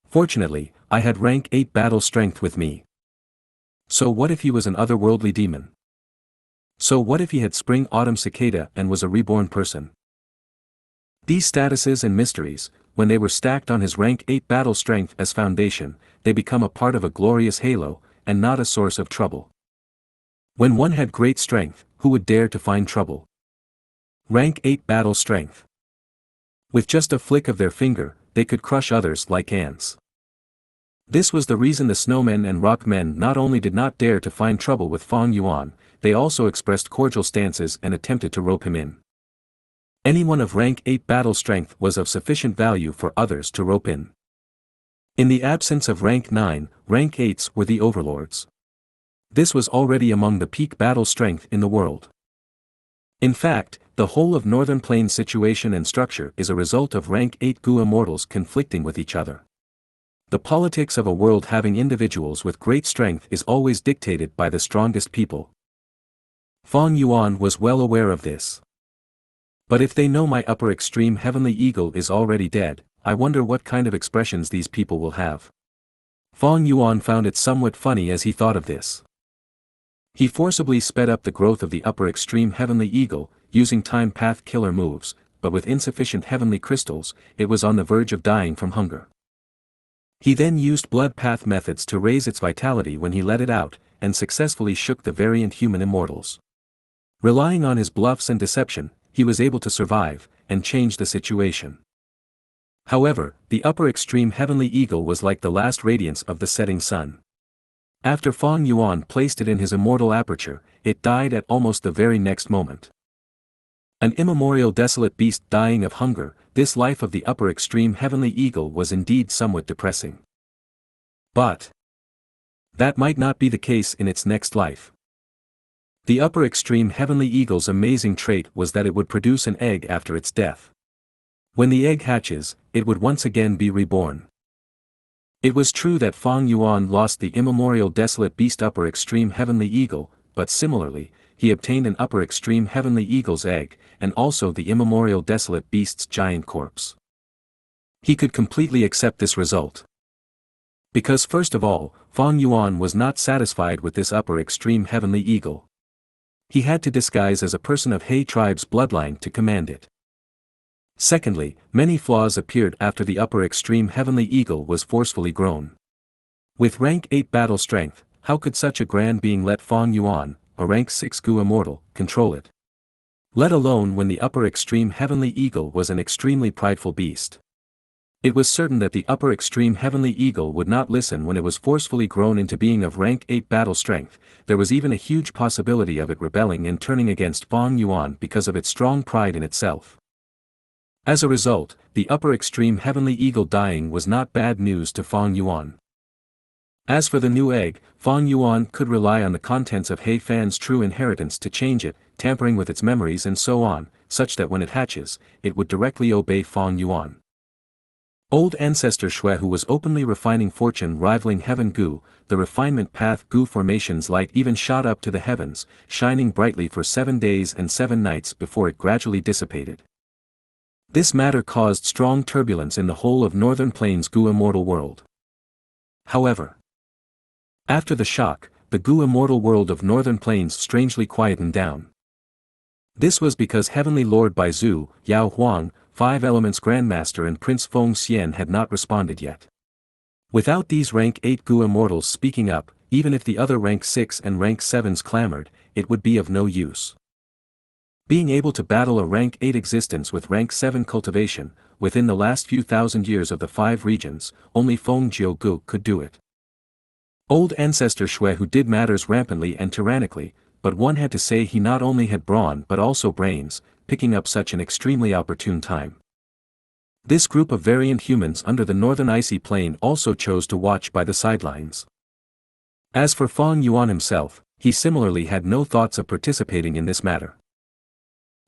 Fortunately, I had rank 8 battle strength with me. So what if he was an otherworldly demon? So what if he had spring-autumn cicada and was a reborn person? These statuses and mysteries, when they were stacked on his rank 8 battle strength as foundation, they become a part of a glorious halo, and not a source of trouble. When one had great strength, who would dare to find trouble? Rank 8 battle strength. With just a flick of their finger, they could crush others like ants. This was the reason the snowmen and rockmen not only did not dare to find trouble with Fang Yuan, they also expressed cordial stances and attempted to rope him in. Anyone of rank 8 battle strength was of sufficient value for others to rope in. In the absence of rank 9, rank 8s were the overlords. This was already among the peak battle strength in the world. In fact, the whole of Northern Plains' situation and structure is a result of rank 8 Gu immortals conflicting with each other. The politics of a world having individuals with great strength is always dictated by the strongest people. Fong Yuan was well aware of this. But if they know my upper extreme heavenly eagle is already dead, I wonder what kind of expressions these people will have. Fong Yuan found it somewhat funny as he thought of this. He forcibly sped up the growth of the upper extreme heavenly eagle, using time path killer moves, but with insufficient heavenly crystals, it was on the verge of dying from hunger. He then used blood path methods to raise its vitality when he let it out, and successfully shook the variant human immortals. Relying on his bluffs and deception, he was able to survive, and change the situation. However, the upper extreme heavenly eagle was like the last radiance of the setting sun. After Fong Yuan placed it in his immortal aperture, it died at almost the very next moment. An immemorial desolate beast dying of hunger, this life of the upper extreme heavenly eagle was indeed somewhat depressing. But that might not be the case in its next life. The upper extreme heavenly eagle's amazing trait was that it would produce an egg after its death. When the egg hatches, it would once again be reborn. It was true that Fong Yuan lost the immemorial desolate beast upper extreme heavenly eagle, but similarly, he obtained an upper extreme heavenly eagle's egg, and also the immemorial desolate beast's giant corpse. He could completely accept this result. Because first of all, Fong Yuan was not satisfied with this upper extreme heavenly eagle. He had to disguise as a person of He tribe's bloodline to command it. Secondly, many flaws appeared after the upper extreme heavenly eagle was forcefully grown. With rank 8 battle strength, how could such a grand being let Fong Yuan, a rank 6 Gu immortal, control it? Let alone when the upper extreme heavenly eagle was an extremely prideful beast. It was certain that the upper extreme heavenly eagle would not listen when it was forcefully grown into being of rank 8 battle strength. There was even a huge possibility of it rebelling and turning against Fong Yuan because of its strong pride in itself. As a result, the upper extreme heavenly eagle dying was not bad news to Fong Yuan. As for the new egg, Fong Yuan could rely on the contents of He Fan's true inheritance to change it, tampering with its memories and so on, such that when it hatches, it would directly obey Fong Yuan. Old ancestor Shui, who was openly refining fortune rivaling heaven Gu, the refinement path Gu formation's light even shot up to the heavens, shining brightly for 7 days and 7 nights before it gradually dissipated. This matter caused strong turbulence in the whole of Northern Plains Gu immortal world. However, after the shock, the Gu immortal world of Northern Plains strangely quietened down. This was because Heavenly Lord Baizu, Yao Huang, 5 Elements Grandmaster and Prince Feng Xian had not responded yet. Without these rank 8 Gu immortals speaking up, even if the other rank 6 and rank 7s clamored, it would be of no use. Being able to battle a rank 8 existence with rank 7 cultivation, within the last few thousand years of the 5 regions, only Feng Gu could do it. Old ancestor Shui who did matters rampantly and tyrannically, but one had to say he not only had brawn but also brains, picking up such an extremely opportune time. This group of variant humans under the northern icy plain also chose to watch by the sidelines. As for Fong Yuan himself, he similarly had no thoughts of participating in this matter.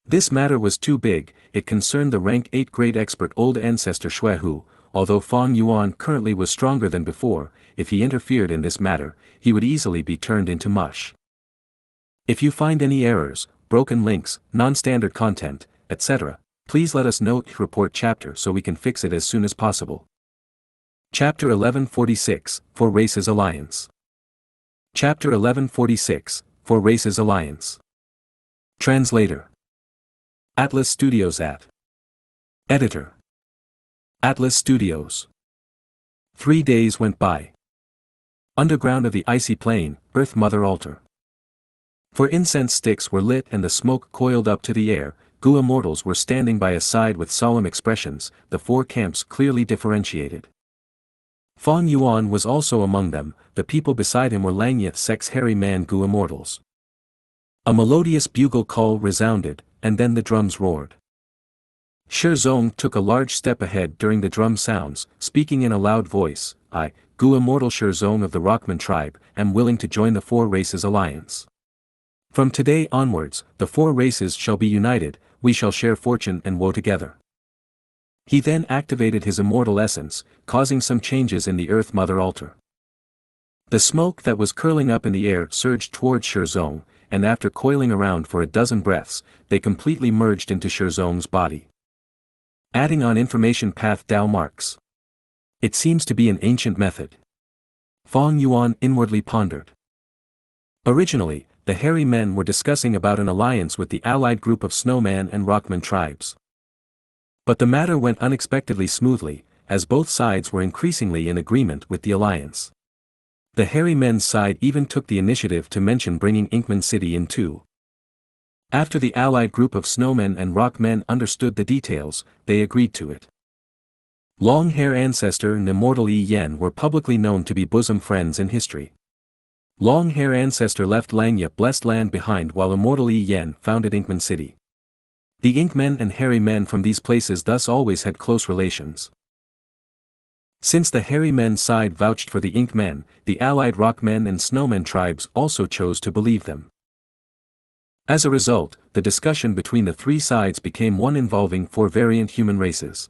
This matter was too big, it concerned the rank 8 great expert old ancestor Shui who, although Fong Yuan currently was stronger than before, if he interfered in this matter, he would easily be turned into mush. If you find any errors, broken links, non-standard content, etc., please let us know report chapter so we can fix it as soon as possible. Chapter 1146, For Races Alliance. Chapter 1146, For Races Alliance. Translator. Atlas Studios at. Editor. Atlas Studios. 3 days went by. Underground of the icy plain, Earth Mother Altar. For incense sticks were lit and the smoke coiled up to the air, Gu immortals were standing by a side with solemn expressions, the 4 camps clearly differentiated. Fong Yuan was also among them, the people beside him were Langya Sec's hairy man Gu immortals. A melodious bugle call resounded, and then the drums roared. Shizong took a large step ahead during the drum sounds, speaking in a loud voice, I, Gu immortal Shizong of the Rockman tribe, am willing to join the 4 Races Alliance. From today onwards, the 4 races shall be united, we shall share fortune and woe together. He then activated his immortal essence, causing some changes in the Earth Mother Altar. The smoke that was curling up in the air surged toward Shizong, and after coiling around for a dozen breaths, they completely merged into Shizong's body. Adding on information path Dao marks. It seems to be an ancient method. Fang Yuan inwardly pondered. Originally, the hairy men were discussing about an alliance with the allied group of snowman and rockman tribes. But the matter went unexpectedly smoothly, as both sides were increasingly in agreement with the alliance. The hairy men's side even took the initiative to mention bringing Inkman City in too. After the allied group of snowmen and rockmen understood the details, they agreed to it. Long-hair ancestor and immortal Yi Yen were publicly known to be bosom friends in history. Long-hair ancestor left Xianxia blessed land behind while immortal Yi Yen founded Inkman City. The Inkmen and hairy men from these places thus always had close relations. Since the hairy men's side vouched for the Inkmen, the allied rockmen and snowmen tribes also chose to believe them. As a result, the discussion between the three sides became one involving four variant human races.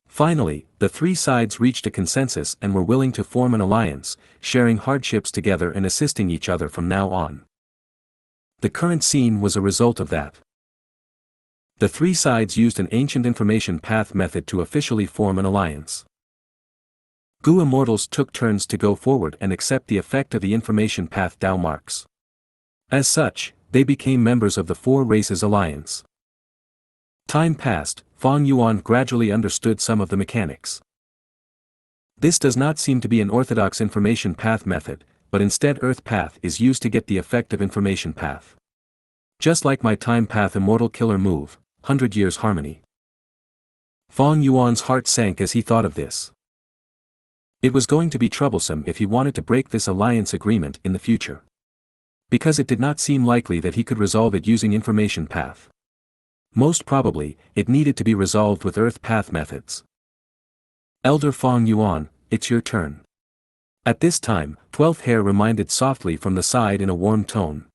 Finally, the three sides reached a consensus and were willing to form an alliance, sharing hardships together and assisting each other from now on. The current scene was a result of that. The three sides used an ancient information path method to officially form an alliance. Gu immortals took turns to go forward and accept the effect of the information path Dao marks. As such, they became members of the Four Races Alliance. Time passed, Fang Yuan gradually understood some of the mechanics. This does not seem to be an orthodox information path method, but instead Earth Path is used to get the effect of information path. Just like my Time Path Immortal Killer move, 100 Years Harmony. Fang Yuan's heart sank as he thought of this. It was going to be troublesome if he wanted to break this alliance agreement in the future. Because it did not seem likely that he could resolve it using information path. Most probably, it needed to be resolved with Earth Path methods. Elder Fang Yuan, it's your turn. At this time, 12th Hair reminded softly from the side in a warm tone.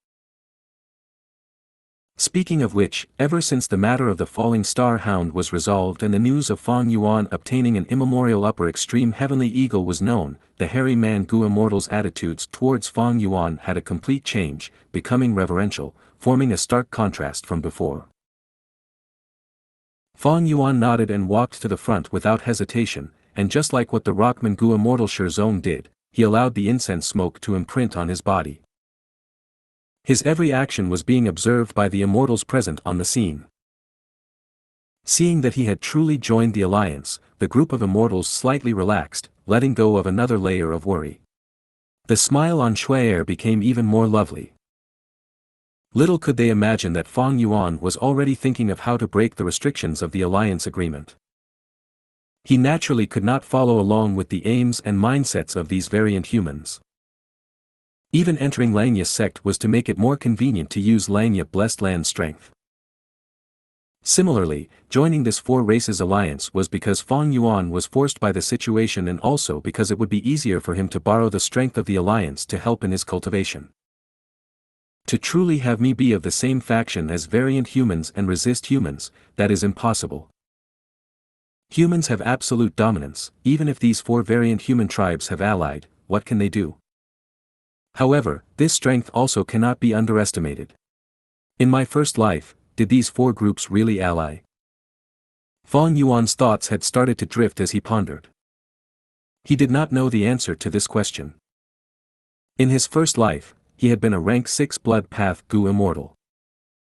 Speaking of which, ever since the matter of the falling star hound was resolved and the news of Fang Yuan obtaining an immemorial upper extreme heavenly eagle was known, the hairy man Gu Immortal's attitudes towards Fang Yuan had a complete change, becoming reverential, forming a stark contrast from before. Fang Yuan nodded and walked to the front without hesitation, and just like what the rockman Gu Immortal Shizong did, he allowed the incense smoke to imprint on his body. His every action was being observed by the immortals present on the scene. Seeing that he had truly joined the alliance, the group of immortals slightly relaxed, letting go of another layer of worry. The smile on Shui'er became even more lovely. Little could they imagine that Fang Yuan was already thinking of how to break the restrictions of the alliance agreement. He naturally could not follow along with the aims and mindsets of these variant humans. Even entering Xianxia's sect was to make it more convenient to use Xianxia blessed land strength. Similarly, joining this Four Races alliance was because Fang Yuan was forced by the situation and also because it would be easier for him to borrow the strength of the alliance to help in his cultivation. To truly have me be of the same faction as variant humans and resist humans, that is impossible. Humans have absolute dominance, even if these four variant human tribes have allied, what can they do? However, this strength also cannot be underestimated. In my first life, did these four groups really ally? Fang Yuan's thoughts had started to drift as he pondered. He did not know the answer to this question. In his first life, he had been a rank 6 blood path Gu Immortal.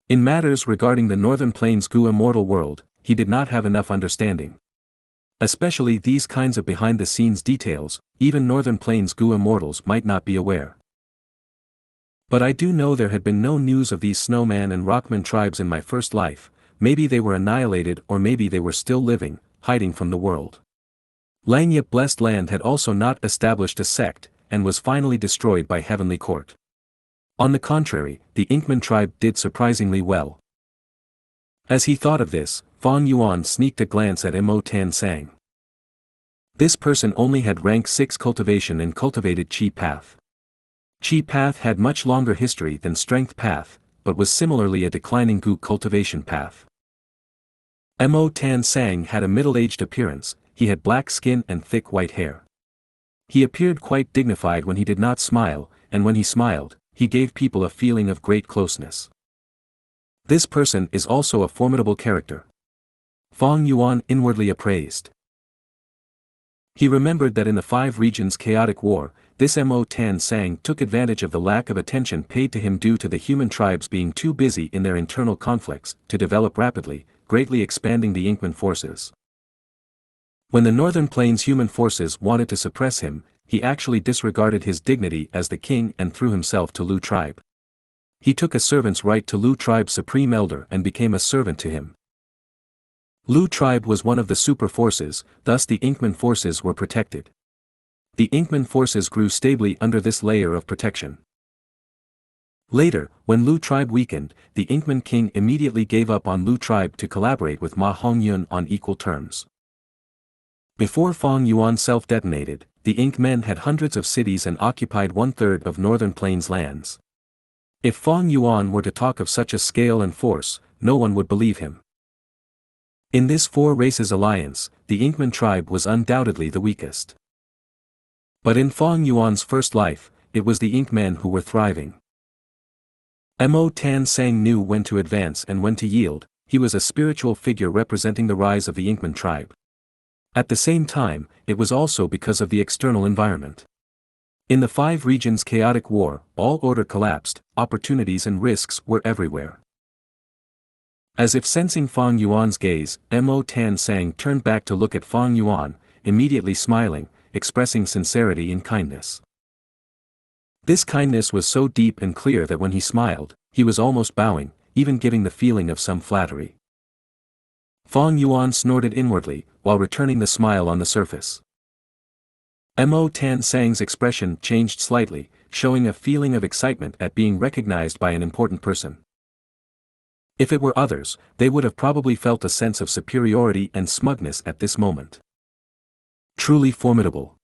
In matters regarding the Northern Plains Gu Immortal world, he did not have enough understanding. Especially these kinds of behind-the-scenes details, even Northern Plains Gu Immortals might not be aware. But I do know there had been no news of these snowman and rockman tribes in my first life, maybe they were annihilated or maybe they were still living, hiding from the world. Xianxia blessed land had also not established a sect, and was finally destroyed by Heavenly Court. On the contrary, the Inkman tribe did surprisingly well. As he thought of this, Fang Yuan sneaked a glance at Mo Tan Sang. This person only had rank 6 cultivation and cultivated Qi path. Qi path had much longer history than strength path, but was similarly a declining Gu cultivation path. Mo Tan Sang had a middle-aged appearance, he had black skin and thick white hair. He appeared quite dignified when he did not smile, and when he smiled, he gave people a feeling of great closeness. This person is also a formidable character. Fang Yuan inwardly appraised. He remembered that in the Five Regions' chaotic war, this Mo Tan Sang took advantage of the lack of attention paid to him due to the human tribes being too busy in their internal conflicts to develop rapidly, greatly expanding the Inkman forces. When the Northern Plains human forces wanted to suppress him, he actually disregarded his dignity as the king and threw himself to Lu tribe. He took a servant's right to Lu tribe's supreme elder and became a servant to him. Lu tribe was one of the super forces, thus the Inkman forces were protected. The Inkman forces grew stably under this layer of protection. Later, when Lu tribe weakened, the Inkman king immediately gave up on Lu tribe to collaborate with Ma Hongyun on equal terms. Before Fang Yuan self-detonated, the Ink men had hundreds of cities and occupied one-third of Northern Plains lands. If Fang Yuan were to talk of such a scale and force, no one would believe him. In this four races alliance, the Inkman tribe was undoubtedly the weakest. But in Fang Yuan's first life, it was the Ink men who were thriving. Mo Tan Sang knew when to advance and when to yield. He was a spiritual figure representing the rise of the Inkman tribe. At the same time, it was also because of the external environment. In the Five Regions' chaotic war, all order collapsed, opportunities and risks were everywhere. As if sensing Fang Yuan's gaze, Mo Tan Sang turned back to look at Fang Yuan, immediately smiling, expressing sincerity and kindness. This kindness was so deep and clear that when he smiled, he was almost bowing, even giving the feeling of some flattery. Fang Yuan snorted inwardly, while returning the smile on the surface. Mo Tan Sang's expression changed slightly, showing a feeling of excitement at being recognized by an important person. If it were others, they would have probably felt a sense of superiority and smugness at this moment. Truly formidable.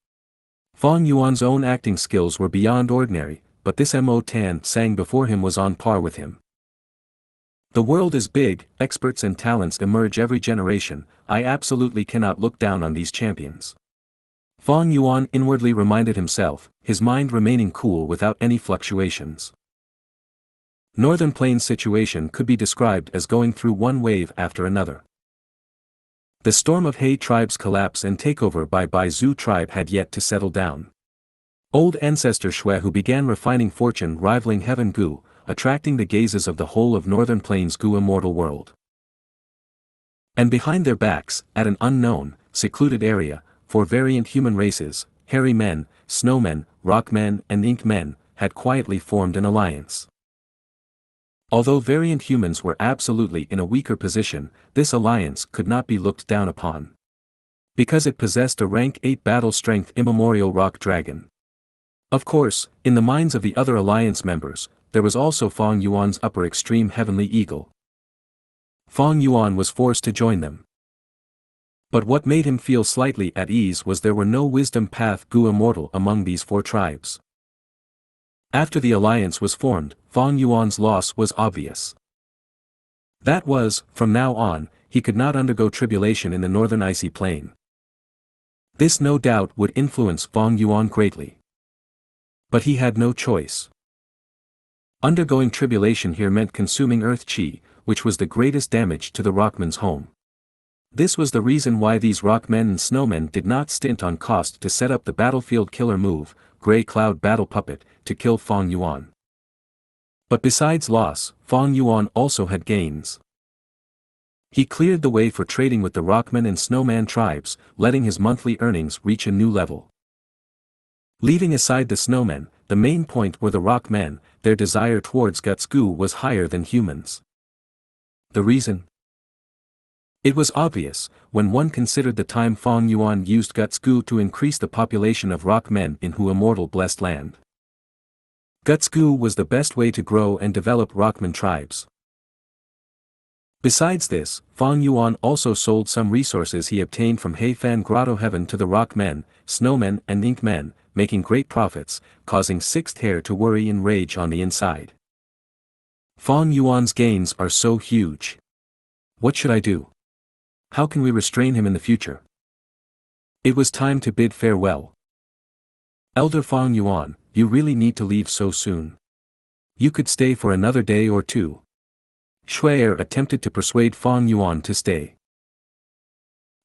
Fang Yuan's own acting skills were beyond ordinary, but this Mo Tan Sang before him was on par with him. The world is big, experts and talents emerge every generation. I absolutely cannot look down on these champions. Fang Yuan inwardly reminded himself, his mind remaining cool without any fluctuations. Northern Plains' situation could be described as going through one wave after another. The storm of He tribe's collapse and takeover by Bai Zhu tribe had yet to settle down. Old ancestor Shui who began refining fortune rivaling Heaven Gu, attracting the gazes of the whole of Northern Plains' Gu immortal world. And behind their backs, at an unknown, secluded area, four variant human races, hairy men, snowmen, rockmen and ink men, had quietly formed an alliance. Although variant humans were absolutely in a weaker position, this alliance could not be looked down upon. Because it possessed a rank 8 battle strength immemorial rock dragon. Of course, in the minds of the other alliance members, there was also Fang Yuan's upper extreme heavenly eagle. Fang Yuan was forced to join them. But what made him feel slightly at ease was there were no wisdom path Gu immortal among these four tribes. After the alliance was formed, Fang Yuan's loss was obvious. That was, from now on, he could not undergo tribulation in the northern icy plain. This no doubt would influence Fang Yuan greatly. But he had no choice. Undergoing tribulation here meant consuming earth chi, which was the greatest damage to the rockman's home. This was the reason why these rockmen and snowmen did not stint on cost to set up the battlefield killer move, Grey Cloud Battle Puppet, to kill Fang Yuan. But besides loss, Fang Yuan also had gains. He cleared the way for trading with the rockmen and snowman tribes, letting his monthly earnings reach a new level. Leaving aside the snowmen, the main point were the rockmen. Their desire towards Gu was higher than humans. The reason? It was obvious, when one considered the time Fang Yuan used Gu to increase the population of rock men in Hu immortal blessed land. Gu was the best way to grow and develop rockman tribes. Besides this, Fang Yuan also sold some resources he obtained from Heifan Grotto Heaven to the rock men, snowmen and ink men, making great profits, causing Sixth Hair to worry and rage on the inside. Fang Yuan's gains are so huge. What should I do? How can we restrain him in the future? It was time to bid farewell. Elder Fang Yuan, you really need to leave so soon. You could stay for another day or two. Shui'er attempted to persuade Fang Yuan to stay.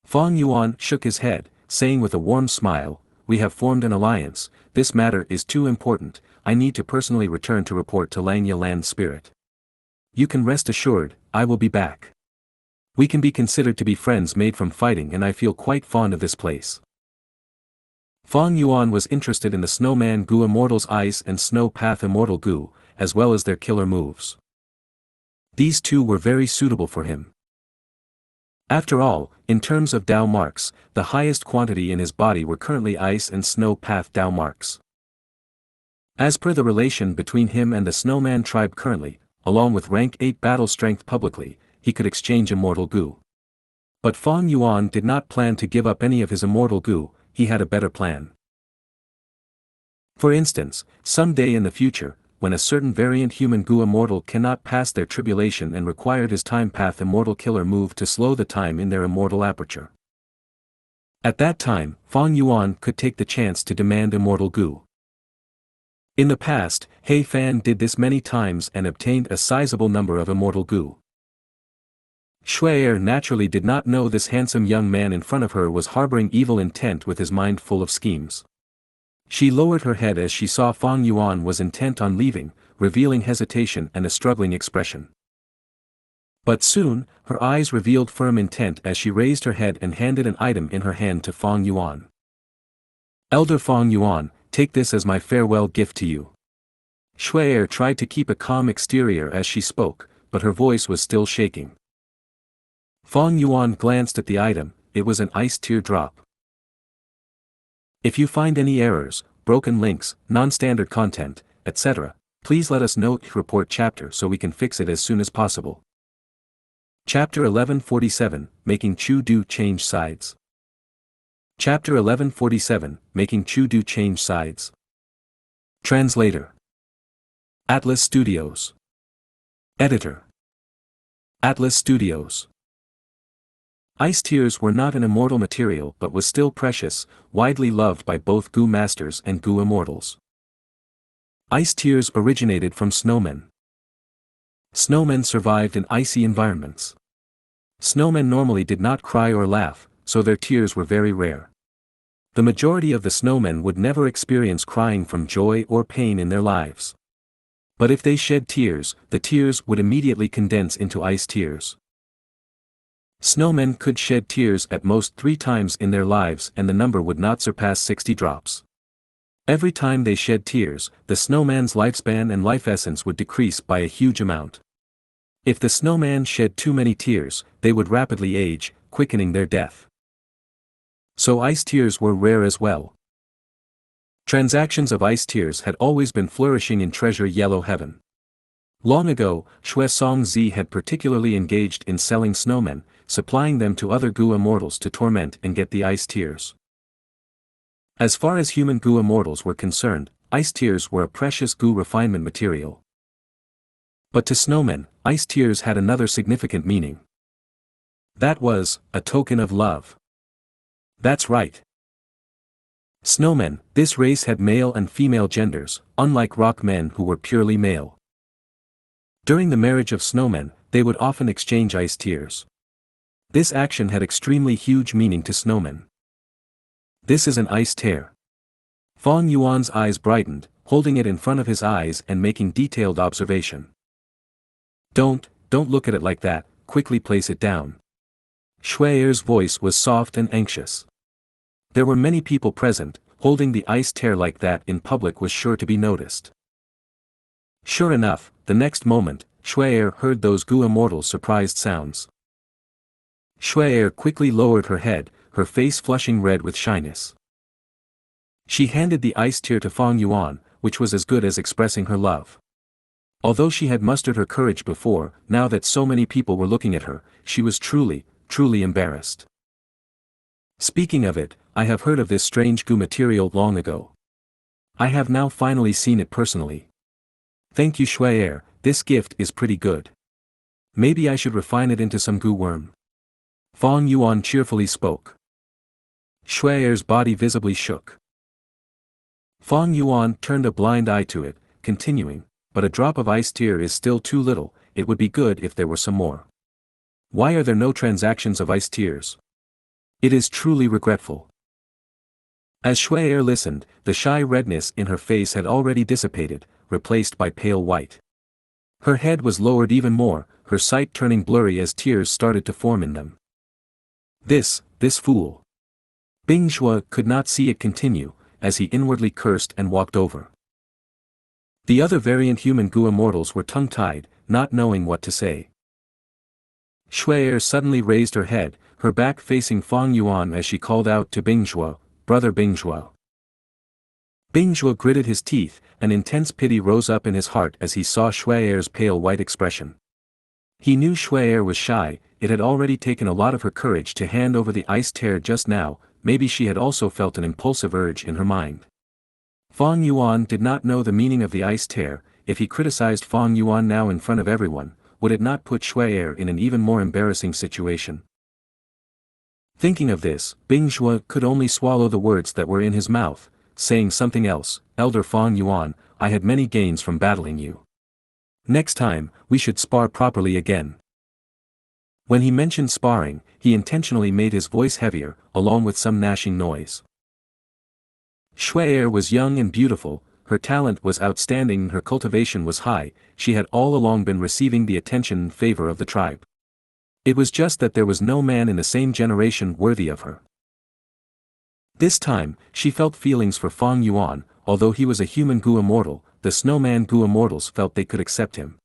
Fang Yuan shook his head, saying with a warm smile, "We have formed an alliance. This matter is too important. I need to personally return to report to Langya Land Spirit. You can rest assured, I will be back. We can be considered to be friends made from fighting, and I feel quite fond of this place." Fang Yuan was interested in the Snowman Gu Immortal's Ice and Snow Path Immortal Gu, as well as their killer moves. These two were very suitable for him. After all, in terms of Dao marks, the highest quantity in his body were currently Ice and Snow Path Dao marks. As per the relation between him and the Snowman tribe currently, along with rank 8 battle strength publicly, he could exchange Immortal Gu. But Fang Yuan did not plan to give up any of his Immortal Gu. He had a better plan. For instance, some day in the future, when a certain variant human Gu Immortal cannot pass their tribulation and required his Time Path Immortal Killer move to slow the time in their immortal aperture. At that time, Fang Yuan could take the chance to demand Immortal Gu. In the past, He Fan did this many times and obtained a sizable number of Immortal Gu. Shui'er naturally did not know this handsome young man in front of her was harboring evil intent with his mind full of schemes. She lowered her head as she saw Fang Yuan was intent on leaving, revealing hesitation and a struggling expression. But soon, her eyes revealed firm intent as she raised her head and handed an item in her hand to Fang Yuan. "Elder Fang Yuan, take this as my farewell gift to you." Shui'er tried to keep a calm exterior as she spoke, but her voice was still shaking. Fang Yuan glanced at the item. It was an ice teardrop. "If you find any errors, broken links, non-standard content, etc., please let us know. Report chapter so we can fix it as soon as possible." Chapter 1147, Making Chu Du Change Sides. Chapter 1147, Making Chu Du Change Sides. Translator. Atlas Studios. Editor. Atlas Studios. Ice tears were not an immortal material but was still precious, widely loved by both Gu masters and Gu immortals. Ice tears originated from snowmen. Snowmen survived in icy environments. Snowmen normally did not cry or laugh, so their tears were very rare. The majority of the snowmen would never experience crying from joy or pain in their lives. But if they shed tears, the tears would immediately condense into ice tears. Snowmen could shed tears at most 3 times in their lives, and the number would not surpass 60 drops. Every time they shed tears, the snowman's lifespan and life essence would decrease by a huge amount. If the snowman shed too many tears, they would rapidly age, quickening their death. So ice tears were rare as well. Transactions of ice tears had always been flourishing in Treasure Yellow Heaven. Long ago, Shui Songzi had particularly engaged in selling snowmen, supplying them to other Gu immortals to torment and get the ice tears. As far as human Gu immortals were concerned, ice tears were a precious Gu refinement material. But to snowmen, ice tears had another significant meaning. That was, a token of love. That's right. Snowmen, this race had male and female genders, unlike rock men who were purely male. During the marriage of snowmen, they would often exchange ice tears. This action had extremely huge meaning to snowmen. This is an ice tear. Fang Yuan's eyes brightened, holding it in front of his eyes and making detailed observation. Don't look at it like that, quickly place it down. Shui'er's voice was soft and anxious. There were many people present, holding the ice tear like that in public was sure to be noticed. Sure enough, the next moment, Shui'er heard those Gu immortals' surprised sounds. Shui'er quickly lowered her head, her face flushing red with shyness. She handed the ice tear to Fang Yuan, which was as good as expressing her love. Although she had mustered her courage before, now that so many people were looking at her, she was truly embarrassed. Speaking of it, I have heard of this strange Gu material long ago. I have now finally seen it personally. Thank you Shui'er, this gift is pretty good. Maybe I should refine it into some Gu worm. Fang Yuan cheerfully spoke. Shui'er's body visibly shook. Fang Yuan turned a blind eye to it, continuing, but a drop of ice tear is still too little, it would be good if there were some more. Why are there no transactions of ice tears? It is truly regretful. As Xianxia listened, the shy redness in her face had already dissipated, replaced by pale white. Her head was lowered even more, her sight turning blurry as tears started to form in them. This fool. Bingzhou could not see it continue, as he inwardly cursed and walked over. The other variant human Gu immortals were tongue-tied, not knowing what to say. Xianxia suddenly raised her head, her back facing Fang Yuan as she called out to Bingzhou, "Brother Bingzhou." Bingzhou gritted his teeth, an intense pity rose up in his heart as he saw Xianxia's pale white expression. He knew Xianxia was shy, it had already taken a lot of her courage to hand over the ice tear just now, maybe she had also felt an impulsive urge in her mind. Fang Yuan did not know the meaning of the ice tear. If he criticized Fang Yuan now in front of everyone, would it not put Xianxia in an even more embarrassing situation? Thinking of this, Bingzhou could only swallow the words that were in his mouth, saying something else. "Elder Fang Yuan, I had many gains from battling you. Next time, we should spar properly again." When he mentioned sparring, he intentionally made his voice heavier, along with some gnashing noise. Xianxia was young and beautiful, her talent was outstanding and her cultivation was high, she had all along been receiving the attention and favor of the tribe. It was just that there was no man in the same generation worthy of her. This time, she felt feelings for Fang Yuan, although he was a human Gu immortal, the snowman Gu immortals felt they could accept him.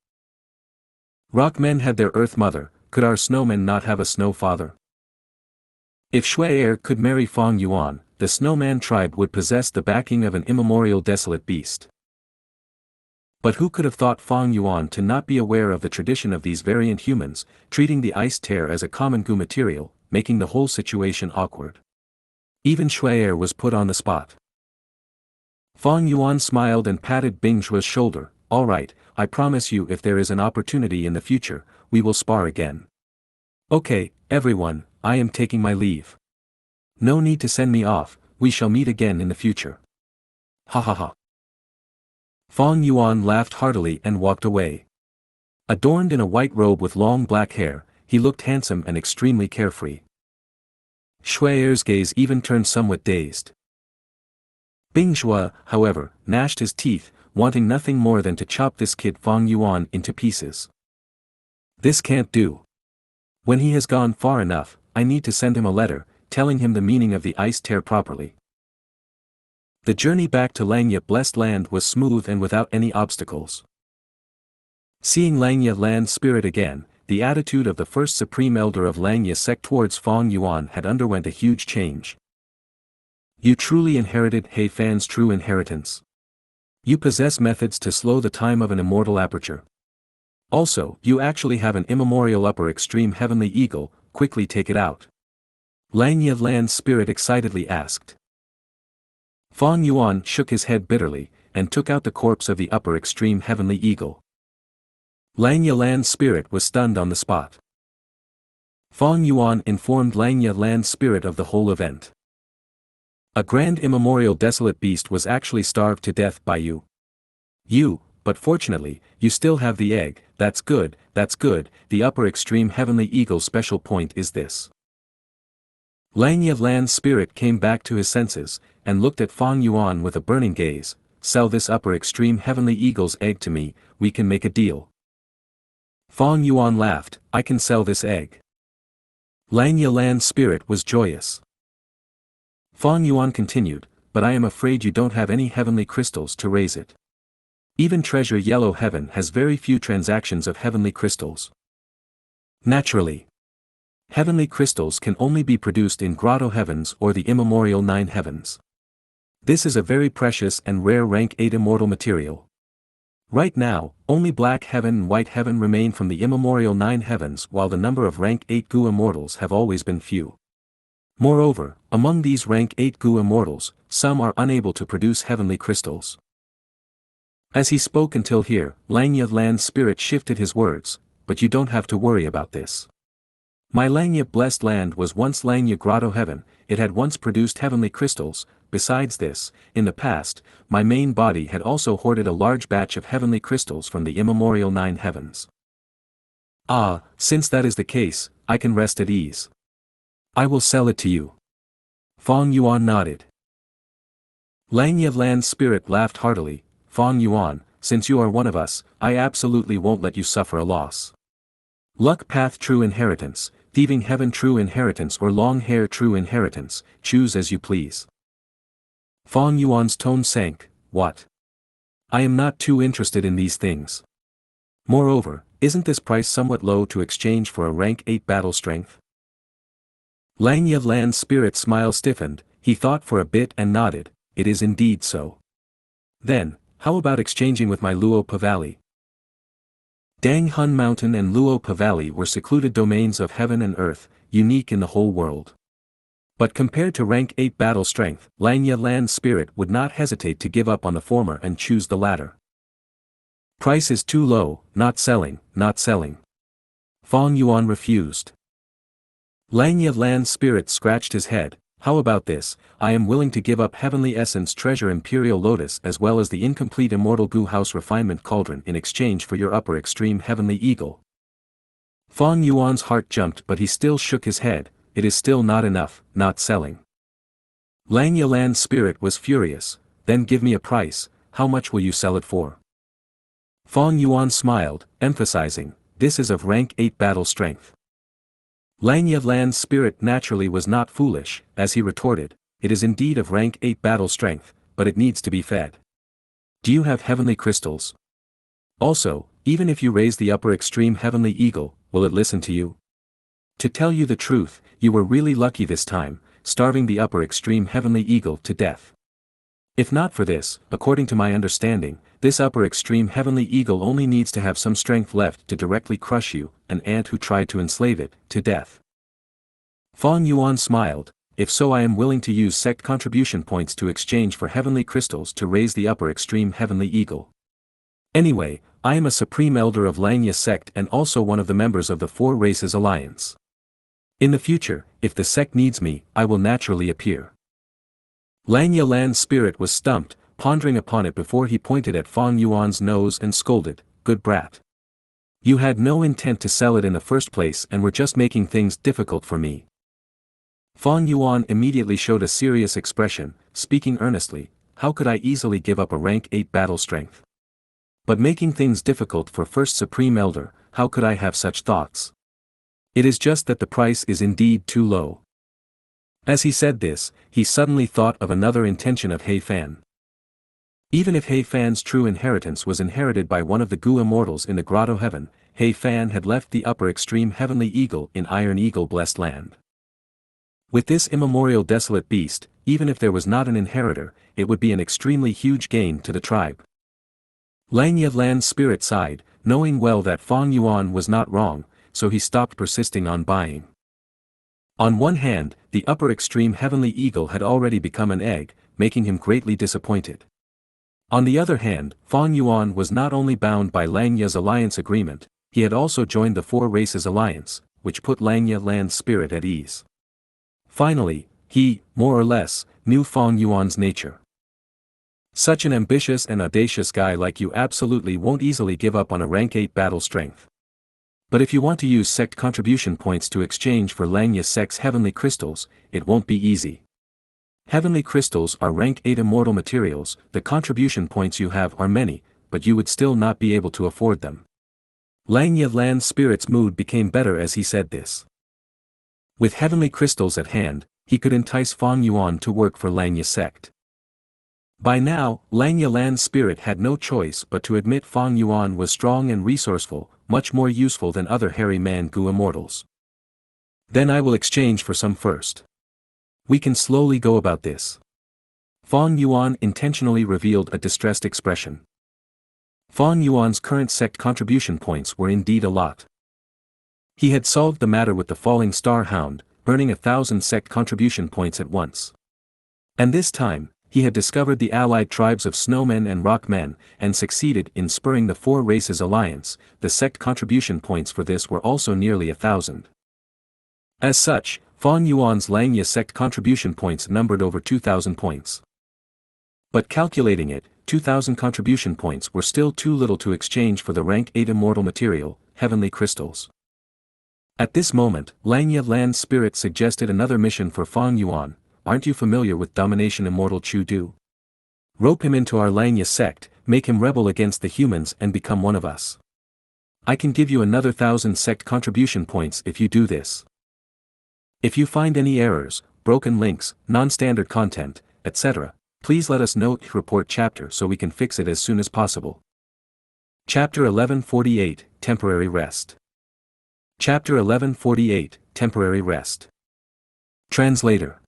Rockmen had their earth mother, could our snowmen not have a snow father? If Xianxia could marry Fang Yuan, the snowman tribe would possess the backing of an immemorial desolate beast. But who could have thought Fang Yuan to not be aware of the tradition of these variant humans, treating the ice tear as a common Gu material, making the whole situation awkward. Even Xianxia was put on the spot. Fang Yuan smiled and patted Bingzhuo's shoulder. "All right, I promise you if there is an opportunity in the future, we will spar again. Okay, everyone, I am taking my leave. No need to send me off, we shall meet again in the future." Ha ha ha. Fang Yuan laughed heartily and walked away. Adorned in a white robe with long black hair, he looked handsome and extremely carefree. Xianxia's gaze even turned somewhat dazed. Bingzhou, however, gnashed his teeth, wanting nothing more than to chop this kid Fang Yuan into pieces. This can't do. When he has gone far enough, I need to send him a letter, telling him the meaning of the ice tear properly. The journey back to Xianxia blessed land was smooth and without any obstacles. Seeing Xianxia land spirit again, the attitude of the first supreme elder of Xianxia sect towards Fang Yuan had underwent a huge change. You truly inherited He Fan's true inheritance. You possess methods to slow the time of an immortal aperture. Also, you actually have an immemorial upper extreme heavenly eagle, quickly take it out. Xianxia land spirit excitedly asked. Fang Yuan shook his head bitterly, and took out the corpse of the upper extreme heavenly eagle. Xianxia land spirit was stunned on the spot. Fang Yuan informed Xianxia land spirit of the whole event. A grand immemorial desolate beast was actually starved to death by you. But fortunately, you still have the egg. That's good, the upper extreme heavenly eagle's special point is this. Xianxia land spirit came back to his senses, and looked at Fang Yuan with a burning gaze. Sell this upper extreme heavenly eagle's egg to me, we can make a deal. Fang Yuan laughed, I can sell this egg. Xianxia land spirit was joyous. Fang Yuan continued, but I am afraid you don't have any heavenly crystals to raise it. Even treasure yellow heaven has very few transactions of heavenly crystals. Naturally. Heavenly crystals can only be produced in grotto heavens or the immemorial 9 heavens. This is a very precious and rare rank 8 immortal material. Right now, only black heaven and white heaven remain from the immemorial 9 heavens while the number of rank 8 Gu immortals have always been few. Moreover, among these rank 8 Gu immortals, some are unable to produce heavenly crystals. As he spoke until here, Xianxia land spirit shifted his words, but you don't have to worry about this. My Xianxia blessed land was once Xianxia grotto heaven, it had once produced heavenly crystals, besides this, in the past, my main body had also hoarded a large batch of heavenly crystals from the immemorial 9 heavens. Ah, since that is the case, I can rest at ease. I will sell it to you. Fong Yuan nodded. Langya Lan's spirit laughed heartily. Fong Yuan, since you are one of us, I absolutely won't let you suffer a loss. Luck path true inheritance, thieving heaven true inheritance or long hair true inheritance, choose as you please. Fong Yuan's tone sank. What? I am not too interested in these things. Moreover, isn't this price somewhat low to exchange for a rank 8 battle strength? Langya Lan's spirit smile stiffened, he thought for a bit and nodded, it is indeed so. Then, how about exchanging with my Luo Pa Valley? Dang Hun Mountain and Luo Pa Valley were secluded domains of heaven and earth, unique in the whole world. But compared to rank 8 battle strength, Langya Lan's spirit would not hesitate to give up on the former and choose the latter. Price is too low, not selling, not selling. Fong Yuan refused. Langya Lan's spirit scratched his head, how about this, I am willing to give up Heavenly Essence Treasure Imperial Lotus as well as the incomplete Immortal Gu House Refinement Cauldron in exchange for your upper extreme Heavenly Eagle. Fong Yuan's heart jumped but he still shook his head, it is still not enough, not selling. Langya Lan's spirit was furious, then give me a price, how much will you sell it for? Fong Yuan smiled, emphasizing, this is of rank 8 battle strength. Langya Lan's spirit naturally was not foolish, as he retorted, it is indeed of rank 8 battle strength, but it needs to be fed. Do you have heavenly crystals? Also, even if you raise the upper extreme Heavenly Eagle, will it listen to you? To tell you the truth, you were really lucky this time, starving the upper extreme Heavenly Eagle to death. If not for this, according to my understanding, this upper extreme Heavenly Eagle only needs to have some strength left to directly crush you, an ant who tried to enslave it, to death. Fong Yuan smiled, if so I am willing to use sect contribution points to exchange for heavenly crystals to raise the upper extreme Heavenly Eagle. Anyway, I am a supreme elder of Langya sect and also one of the members of the 4 Races Alliance. In the future, if the sect needs me, I will naturally appear. Langya Lan's spirit was stumped, pondering upon it before he pointed at Fong Yuan's nose and scolded, good brat. You had no intent to sell it in the first place and were just making things difficult for me. Fong Yuan immediately showed a serious expression, speaking earnestly, how could I easily give up a rank 8 battle strength? But making things difficult for First Supreme Elder, how could I have such thoughts? It is just that the price is indeed too low. As he said this, he suddenly thought of another intention of He Fan. Even if He Fan's true inheritance was inherited by one of the Gu immortals in the Grotto Heaven, He Fan had left the upper extreme Heavenly Eagle in Iron Eagle Blessed Land. With this immemorial desolate beast, even if there was not an inheritor, it would be an extremely huge gain to the tribe. Langya Lan's spirit sighed, knowing well that Fong Yuan was not wrong, so he stopped persisting on buying. On one hand, the upper extreme Heavenly Eagle had already become an egg, making him greatly disappointed. On the other hand, Fong Yuan was not only bound by Langya's alliance agreement, he had also joined the 4 Races Alliance, which put Langya Lan's spirit at ease. Finally, he, more or less, knew Fong Yuan's nature. Such an ambitious and audacious guy like you absolutely won't easily give up on a rank 8 battle strength. But if you want to use sect contribution points to exchange for Langya sect's heavenly crystals, it won't be easy. Heavenly crystals are rank 8 immortal materials, the contribution points you have are many, but you would still not be able to afford them. Langya Lan's spirit's mood became better as he said this. With heavenly crystals at hand, he could entice Fong Yuan to work for Langya sect. By now, Langya Lan's spirit had no choice but to admit Fong Yuan was strong and resourceful, much more useful than other hairy man Gu immortals. Then I will exchange for some first. We can slowly go about this. Fong Yuan intentionally revealed a distressed expression. Fong Yuan's current sect contribution points were indeed a lot. He had solved the matter with the falling star hound, burning 1,000 sect contribution points at once. And this time, he had discovered the allied tribes of snowmen and rockmen, and succeeded in spurring the 4 Races Alliance. The sect contribution points for this were also nearly 1,000. As such, Fang Yuan's Xianxia sect contribution points numbered over 2,000 points. But calculating it, 2,000 contribution points were still too little to exchange for the rank 8 immortal material, heavenly crystals. At this moment, Xianxia Land Spirit suggested another mission for Fang Yuan. Aren't you familiar with domination immortal Chu Du? Rope him into our Xianxia sect, make him rebel against the humans and become one of us. I can give you another 1,000 sect contribution points if you do this. If you find any errors, broken links, non-standard content, etc., please let us know. Report chapter so we can fix it as soon as possible. Chapter 1148, Temporary Rest. Chapter 1148, Temporary Rest. Translator.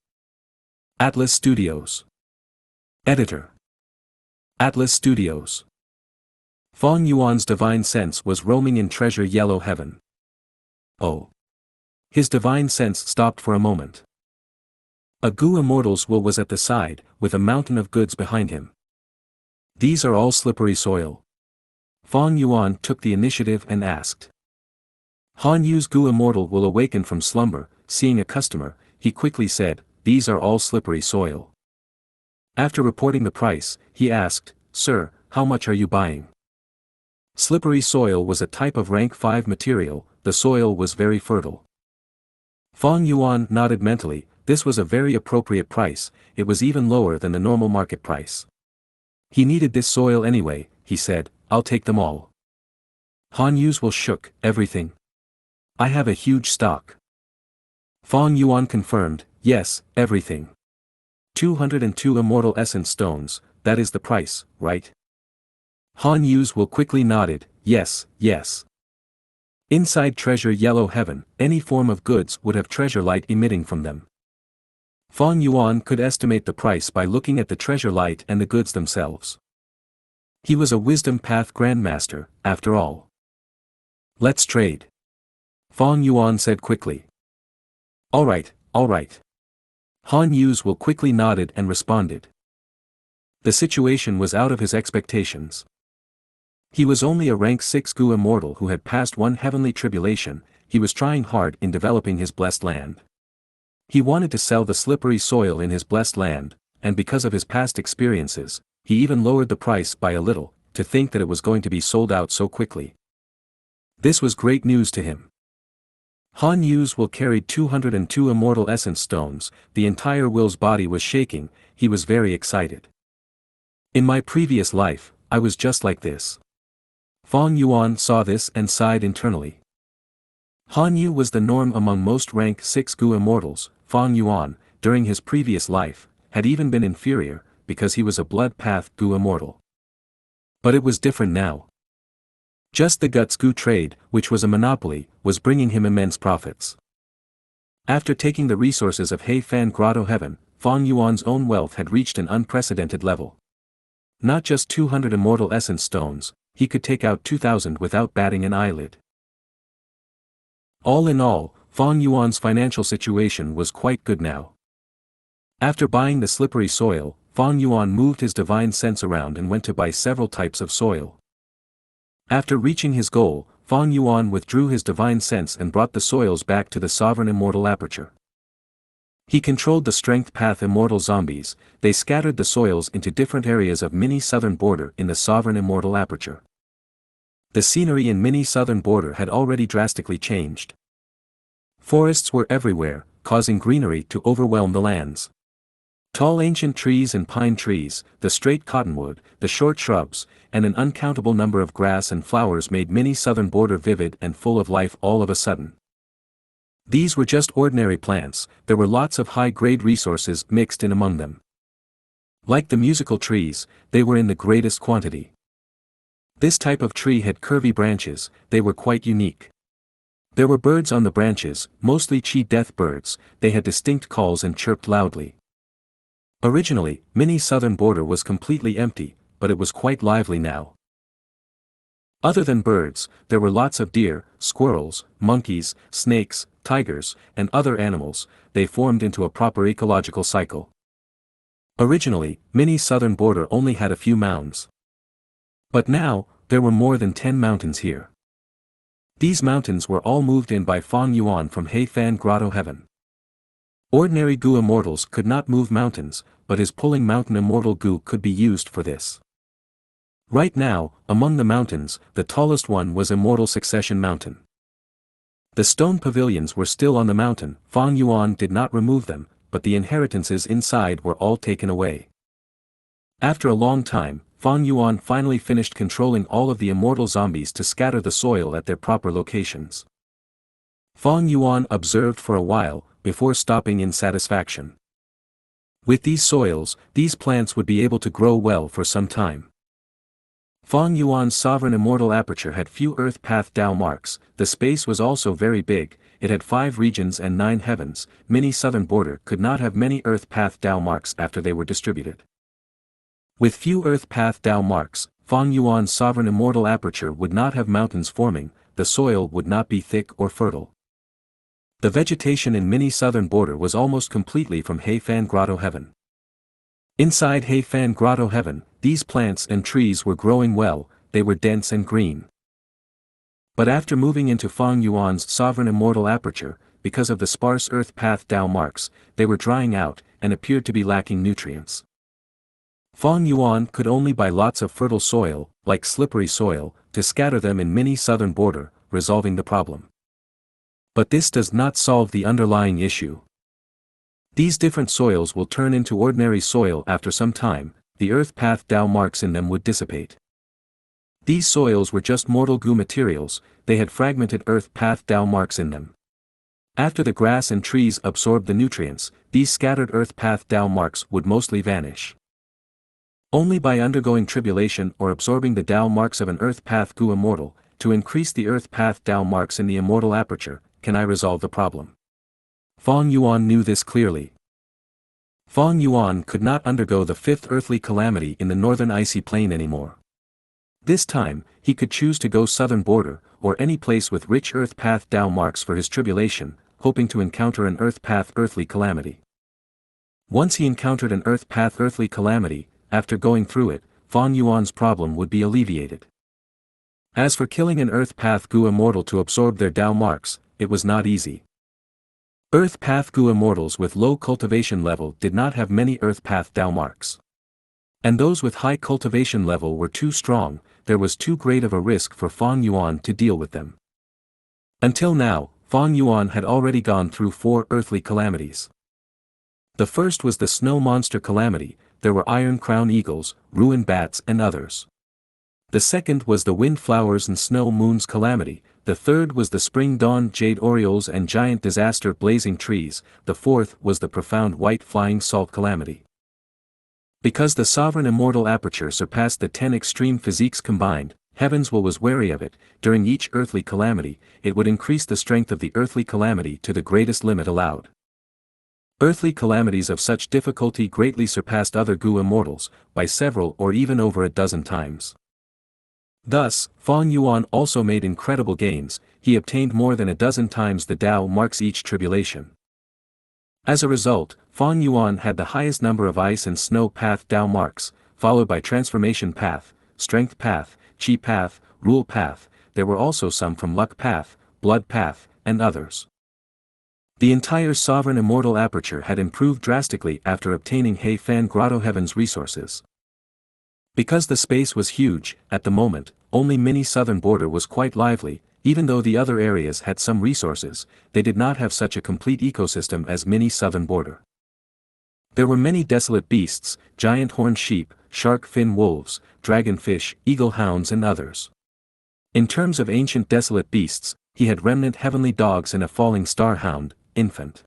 Atlas Studios. Editor. Atlas Studios. Fang Yuan's divine sense was roaming in treasure yellow heaven. Oh. His divine sense stopped for a moment. A Gu Immortal's will was at the side, with a mountain of goods behind him. These are all slippery soil. Fang Yuan took the initiative and asked. Han Yu's Gu Immortal will awaken from slumber, seeing a customer, he quickly said, these are all slippery soil. After reporting the price, he asked, Sir, how much are you buying? Slippery soil was a type of rank 5 material, the soil was very fertile. Fang Yuan nodded mentally, this was a very appropriate price, it was even lower than the normal market price. He needed this soil anyway, he said, I'll take them all. Han Yu's will shook, everything. I have a huge stock. Fang Yuan confirmed, yes, everything. 202 immortal essence stones, that is the price, right? Han Yu's will quickly nodded, yes, yes. Inside treasure yellow heaven, any form of goods would have treasure light emitting from them. Fang Yuan could estimate the price by looking at the treasure light and the goods themselves. He was a wisdom path grandmaster, after all. Let's trade. Fang Yuan said quickly. Alright, alright. Han Yu's will quickly nodded and responded. The situation was out of his expectations. He was only a rank 6 Gu immortal who had passed one heavenly tribulation, he was trying hard in developing his blessed land. He wanted to sell the slippery soil in his blessed land, and because of his past experiences, he even lowered the price by a little, to think that it was going to be sold out so quickly. This was great news to him. Han Yu's will carried 202 immortal essence stones, the entire will's body was shaking, he was very excited. In my previous life, I was just like this. Fang Yuan saw this and sighed internally. Han Yu was the norm among most rank 6 Gu immortals. Fang Yuan, during his previous life, had even been inferior, because he was a blood path Gu immortal. But it was different now. Just the Guts Gu trade, which was a monopoly, was bringing him immense profits. After taking the resources of He Fan Grotto Heaven, Fang Yuan's own wealth had reached an unprecedented level. Not just 200 immortal essence stones, he could take out 2,000 without batting an eyelid. All in all, Fang Yuan's financial situation was quite good now. After buying the slippery soil, Fang Yuan moved his divine sense around and went to buy several types of soil. After reaching his goal, Fang Yuan withdrew his divine sense and brought the soils back to the sovereign immortal aperture. He controlled the strength path immortal zombies, they scattered the soils into different areas of mini southern border in the sovereign immortal aperture. The scenery in mini southern border had already drastically changed. Forests were everywhere, causing greenery to overwhelm the lands. Tall ancient trees and pine trees, the straight cottonwood, the short shrubs, and an uncountable number of grass and flowers made mini southern border vivid and full of life all of a sudden. These were just ordinary plants, there were lots of high-grade resources mixed in among them. Like the musical trees, they were in the greatest quantity. This type of tree had curvy branches, they were quite unique. There were birds on the branches, mostly chi-death birds, they had distinct calls and chirped loudly. Originally, mini southern border was completely empty, but it was quite lively now. Other than birds, there were lots of deer, squirrels, monkeys, snakes, tigers, and other animals, they formed into a proper ecological cycle. Originally, mini southern border only had a few mounds. But now, there were more than 10 mountains here. These mountains were all moved in by Fang Yuan from He Fan Grotto Heaven. Ordinary Gu immortals could not move mountains, but his pulling mountain immortal Gu could be used for this. Right now, among the mountains, the tallest one was Immortal Succession Mountain. The stone pavilions were still on the mountain. Fang Yuan did not remove them, but the inheritances inside were all taken away. After a long time, Fang Yuan finally finished controlling all of the immortal zombies to scatter the soil at their proper locations. Fang Yuan observed for a while, before stopping in satisfaction. With these soils, these plants would be able to grow well for some time. Fang Yuan's sovereign immortal aperture had few earth path Dao marks. The space was also very big. It had 5 regions and 9 heavens. Mini southern border could not have many earth path Dao marks after they were distributed. With few earth path Dao marks, Fang Yuan's sovereign immortal aperture would not have mountains forming, the soil would not be thick or fertile. The vegetation in mini southern border was almost completely from Heifan Grotto Heaven. Inside Heifan Grotto Heaven, these plants and trees were growing well, they were dense and green. But after moving into Fang Yuan's sovereign immortal aperture, because of the sparse earth path Dao marks, they were drying out, and appeared to be lacking nutrients. Fang Yuan could only buy lots of fertile soil, like slippery soil, to scatter them in mini southern border, resolving the problem. But this does not solve the underlying issue. These different soils will turn into ordinary soil after some time. The earth path Dao marks in them would dissipate. These soils were just mortal Gu materials, they had fragmented earth path Dao marks in them. After the grass and trees absorbed the nutrients, these scattered earth path Dao marks would mostly vanish. Only by undergoing tribulation or absorbing the Dao marks of an earth path Gu immortal, to increase the earth path Dao marks in the immortal aperture, can I resolve the problem. Fang Yuan knew this clearly. Fang Yuan could not undergo the 5th earthly calamity in the northern icy plain anymore. This time, he could choose to go southern border, or any place with rich earth path Dao marks for his tribulation, hoping to encounter an earth path earthly calamity. Once he encountered an earth path earthly calamity, after going through it, Fang Yuan's problem would be alleviated. As for killing an earth path Gu immortal to absorb their Dao marks, it was not easy. Earth path Gu immortals with low cultivation level did not have many earth path Dao marks. And those with high cultivation level were too strong, there was too great of a risk for Fang Yuan to deal with them. Until now, Fang Yuan had already gone through 4 earthly calamities. The first was the snow monster calamity. There were iron crown eagles, ruin bats and others. The second was the wind flowers and snow moons calamity. The third was the spring dawn jade orioles and giant disaster blazing trees. The fourth was the profound white flying salt calamity. Because the sovereign immortal aperture surpassed the 10 extreme physiques combined, Heavens was wary of it. During each earthly calamity, it would increase the strength of the earthly calamity to the greatest limit allowed. Earthly calamities of such difficulty greatly surpassed other Gu immortals, by several or even over a dozen times. Thus, Fang Yuan also made incredible gains. He obtained more than a dozen times the Dao marks each tribulation. As a result, Fang Yuan had the highest number of ice and snow path Dao marks, followed by transformation path, strength path, chi path, rule path. There were also some from luck path, blood path, and others. The entire sovereign immortal aperture had improved drastically after obtaining Heifan Grotto Heaven's resources. Because the space was huge, at the moment, only mini southern border was quite lively. Even though the other areas had some resources, they did not have such a complete ecosystem as mini southern border. There were many desolate beasts, giant horned sheep, shark fin wolves, dragonfish, eagle hounds and others. In terms of ancient desolate beasts, he had remnant heavenly dogs and a falling star hound, infant.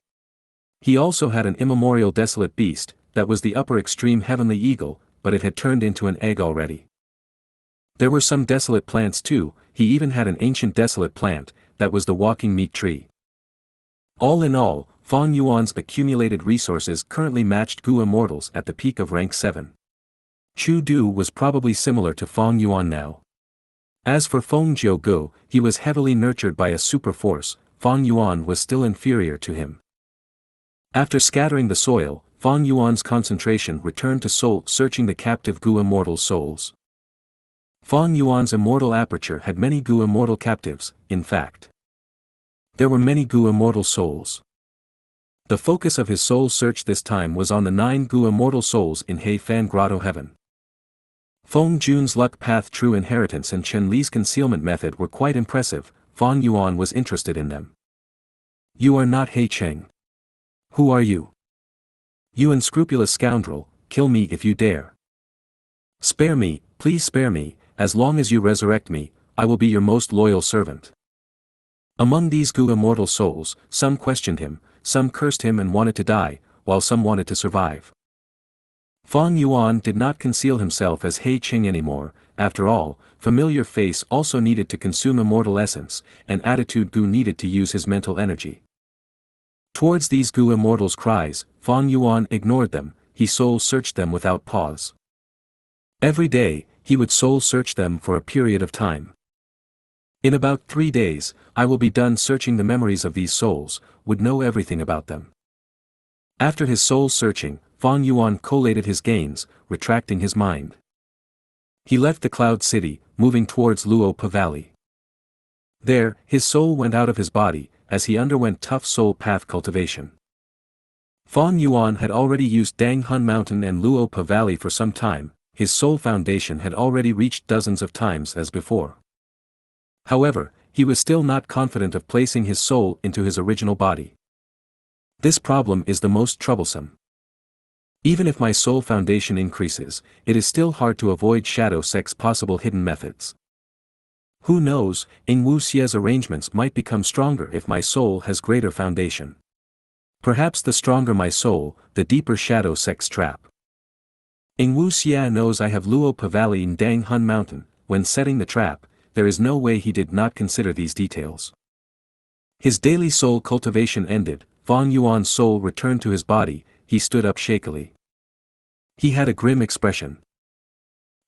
He also had an immemorial desolate beast, that was the upper extreme heavenly eagle, but it had turned into an egg already. There were some desolate plants too. He even had an ancient desolate plant, that was the walking meat tree. All in all, Fang Yuan's accumulated resources currently matched Gu immortals at the peak of rank 7. Chu Du was probably similar to Fang Yuan now. As for Feng Jiu Gu, he was heavily nurtured by a super force. Fang Yuan was still inferior to him. After scattering the soil, Fang Yuan's concentration returned to soul searching the captive Gu immortal souls. Fang Yuan's immortal aperture had many Gu immortal captives, in fact. There were many Gu immortal souls. The focus of his soul search this time was on the 9 Gu immortal souls in Hei Fan Grotto Heaven. Feng Jun's luck path, true inheritance, and Chen Li's concealment method were quite impressive. Fang Yuan was interested in them. You are not He Cheng. Who are you? You unscrupulous scoundrel, kill me if you dare. Spare me, please spare me, as long as you resurrect me, I will be your most loyal servant. Among these Gu immortal souls, some questioned him, some cursed him and wanted to die, while some wanted to survive. Fang Yuan did not conceal himself as He Cheng anymore. After all, familiar face also needed to consume immortal essence, and attitude Gu needed to use his mental energy. Towards these Gu immortals' cries, Fang Yuan ignored them, he soul searched them without pause. Every day, he would soul search them for a period of time. In about 3 days, I will be done searching the memories of these souls, would know everything about them. After his soul searching, Fang Yuan collated his gains, retracting his mind. He left the Cloud City, moving towards Luopa Valley. There, his soul went out of his body, as he underwent tough soul path cultivation. Fang Yuan had already used Dang Hun Mountain and Luopa Valley for some time, his soul foundation had already reached dozens of times as before. However, he was still not confident of placing his soul into his original body. This problem is the most troublesome. Even if my soul foundation increases, it is still hard to avoid shadow sect's possible hidden methods. Who knows, Wu Xie's arrangements might become stronger if my soul has greater foundation. Perhaps the stronger my soul, the deeper shadow sect's trap. Wu Xie knows I have Luopa Valley in Dang Hun Mountain. When setting the trap, there is no way he did not consider these details. His daily soul cultivation ended, Fang Yuan's soul returned to his body, he stood up shakily. He had a grim expression.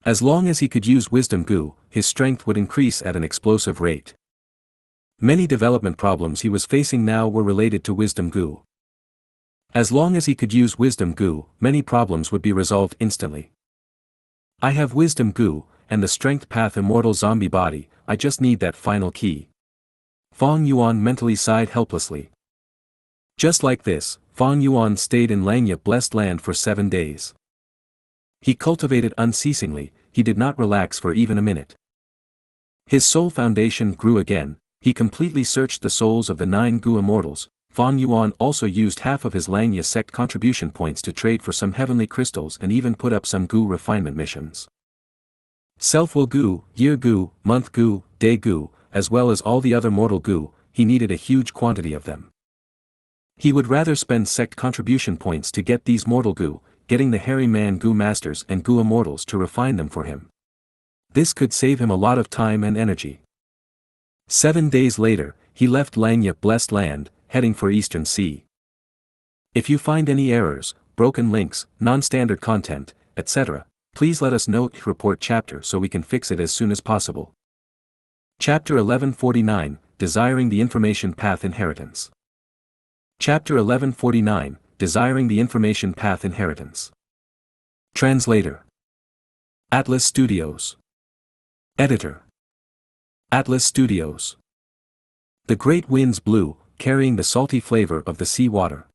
As long as he could use Wisdom Gu, his strength would increase at an explosive rate. Many development problems he was facing now were related to Wisdom Gu. As long as he could use Wisdom Gu, many problems would be resolved instantly. I have Wisdom Gu, and the Strength Path immortal zombie body, I just need that final key. Fang Yuan mentally sighed helplessly. Just like this, Fang Yuan stayed in Langya blessed land for 7 days. He cultivated unceasingly, he did not relax for even a minute. His soul foundation grew again, he completely searched the souls of the 9 Gu immortals. Fang Yuan also used half of his Langya sect contribution points to trade for some heavenly crystals and even put up some Gu refinement missions. Self-will Gu, year Gu, month Gu, day Gu, as well as all the other mortal Gu, he needed a huge quantity of them. He would rather spend sect contribution points to get these mortal Gu, getting the hairy man Gu masters and Gu immortals to refine them for him. This could save him a lot of time and energy. 7 days later, he left Langya blessed land, heading for Eastern Sea. If you find any errors, broken links, non-standard content, etc., please let us know. Report chapter so we can fix it as soon as possible. Chapter 1149, Desiring the Information Path Inheritance. Chapter 1149, Desiring the Information Path Inheritance. Translator. Atlas Studios. Editor. Atlas Studios. The great winds blew, carrying the salty flavor of the sea water.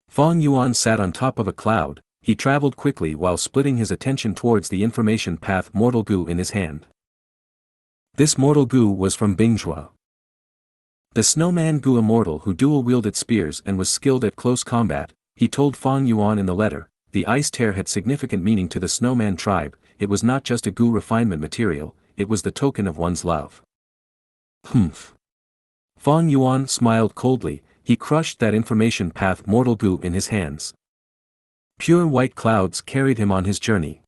Fang Yuan sat on top of a cloud, he traveled quickly while splitting his attention towards the information path Mortal Gu in his hand. This Mortal Gu was from Bingzhua. The snowman Gu immortal who dual-wielded spears and was skilled at close combat, he told Fang Yuan in the letter, the ice tear had significant meaning to the snowman tribe, it was not just a Gu refinement material, it was the token of one's love. Humph. Fang Yuan smiled coldly, he crushed that information path Mortal Gu in his hands. Pure white clouds carried him on his journey.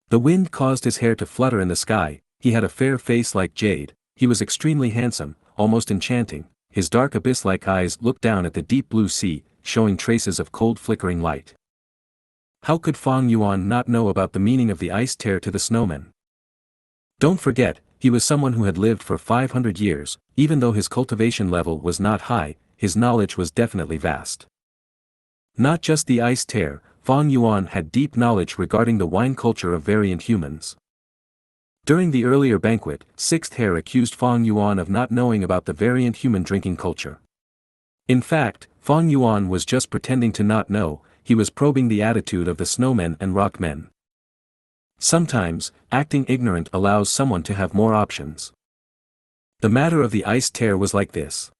The wind caused his hair to flutter in the sky, he had a fair face like jade, he was extremely handsome, almost enchanting, his dark abyss-like eyes looked down at the deep blue sea, showing traces of cold flickering light. How could Fang Yuan not know about the meaning of the ice tear to the snowman? Don't forget, he was someone who had lived for 500 years, even though his cultivation level was not high, his knowledge was definitely vast. Not just the ice tear, Fang Yuan had deep knowledge regarding the wine culture of variant humans. During the earlier banquet, Sixth Hair accused Fang Yuan of not knowing about the variant human drinking culture. In fact, Fang Yuan was just pretending to not know, he was probing the attitude of the snowmen and rockmen. Sometimes, acting ignorant allows someone to have more options. The matter of the ice tear was like this.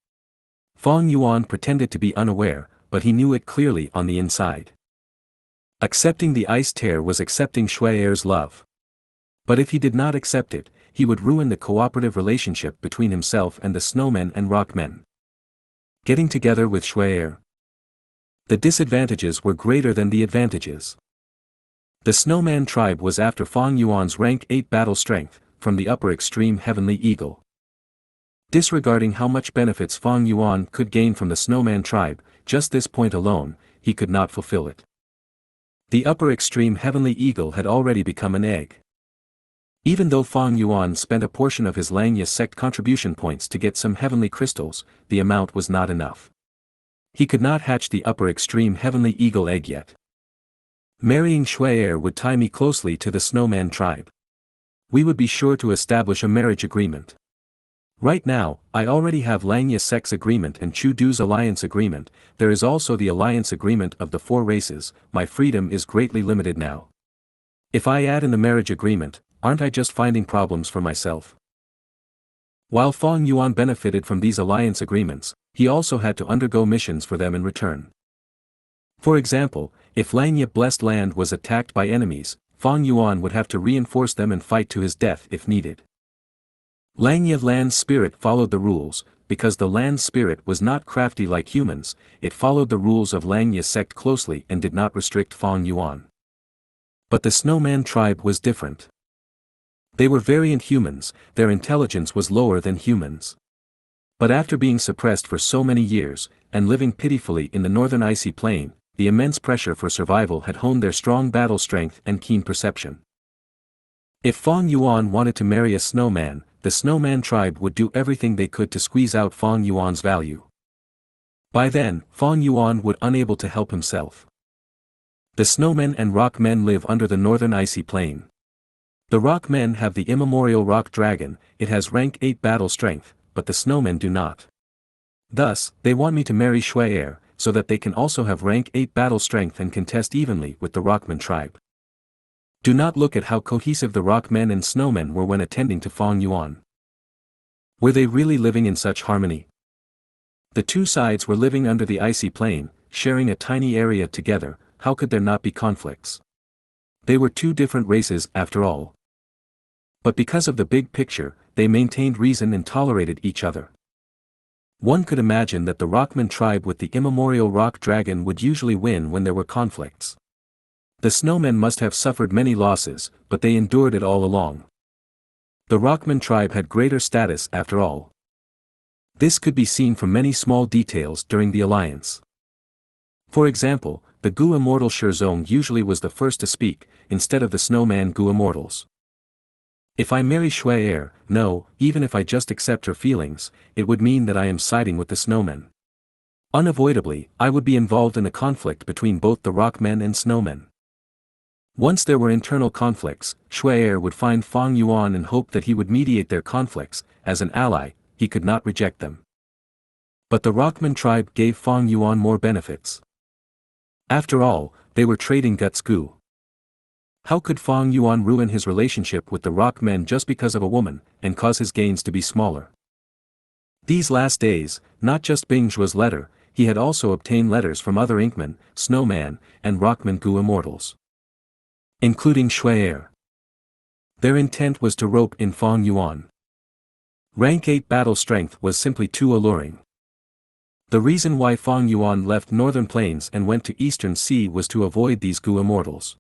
Fang Yuan pretended to be unaware, but he knew it clearly on the inside. Accepting the ice tear was accepting Shuai'er's love. But if he did not accept it, he would ruin the cooperative relationship between himself and the snowmen and rockmen. Getting together with Shuai'er. The disadvantages were greater than the advantages. The snowman tribe was after Fang Yuan's rank 8 battle strength, from the upper extreme heavenly eagle. Disregarding how much benefits Fang Yuan could gain from the snowman tribe, just this point alone, he could not fulfill it. The upper extreme heavenly eagle had already become an egg. Even though Fang Yuan spent a portion of his Xianxia sect contribution points to get some heavenly crystals, the amount was not enough. He could not hatch the upper extreme heavenly eagle egg yet. Marrying Shuai'er would tie me closely to the snowman tribe. We would be sure to establish a marriage agreement. Right now, I already have Xianxia sect's agreement and Chu Du's alliance agreement. There is also the alliance agreement of the 4 races. My freedom is greatly limited now. If I add in the marriage agreement, aren't I just finding problems for myself? While Fang Yuan benefited from these alliance agreements, he also had to undergo missions for them in return. For example, if Xianxia blessed land was attacked by enemies, Fang Yuan would have to reinforce them and fight to his death if needed. Xianxia land spirit followed the rules, because the land spirit was not crafty like humans, it followed the rules of Xianxia sect closely and did not restrict Fang Yuan. But the snowman tribe was different. They were variant humans, their intelligence was lower than humans. But after being suppressed for so many years, and living pitifully in the northern icy plain, the immense pressure for survival had honed their strong battle strength and keen perception. If Fang Yuan wanted to marry a snowman, the snowman tribe would do everything they could to squeeze out Fang Yuan's value. By then, Fang Yuan would unable to help himself. The snowmen and rockmen live under the northern icy plain. The rockmen have the immemorial rock dragon, it has rank 8 battle strength, but the snowmen do not. Thus, they want me to marry Shuai'er, so that they can also have rank 8 battle strength and contest evenly with the rockman tribe. Do not look at how cohesive the rockmen and snowmen were when attending to Fang Yuan. Were they really living in such harmony? The two sides were living under the icy plain, sharing a tiny area together, how could there not be conflicts? They were two different races after all. But because of the big picture, they maintained reason and tolerated each other. One could imagine that the rockman tribe with the immemorial rock dragon would usually win when there were conflicts. The snowmen must have suffered many losses, but they endured it all along. The rockman tribe had greater status after all. This could be seen from many small details during the alliance. For example, the Gu immortal Shizong usually was the first to speak, instead of the snowman Gu immortals. If I marry Shuai'er, no, even if I just accept her feelings, it would mean that I am siding with the snowmen. Unavoidably, I would be involved in a conflict between both the rockmen and snowmen. Once there were internal conflicts, Shuai'er would find Fang Yuan and hope that he would mediate their conflicts. As an ally, he could not reject them. But the rockman tribe gave Fang Yuan more benefits. After all, they were trading Daoist Gu. How could Fang Yuan ruin his relationship with the rockmen just because of a woman, and cause his gains to be smaller? These last days, not just Bingzhua's letter, he had also obtained letters from other Inkmen, Snowman, and Rockman Gu immortals. Including Shuai'er. Their intent was to rope in Fang Yuan. Rank 8 battle strength was simply too alluring. The reason why Fang Yuan left northern plains and went to eastern sea was to avoid these Gu immortals.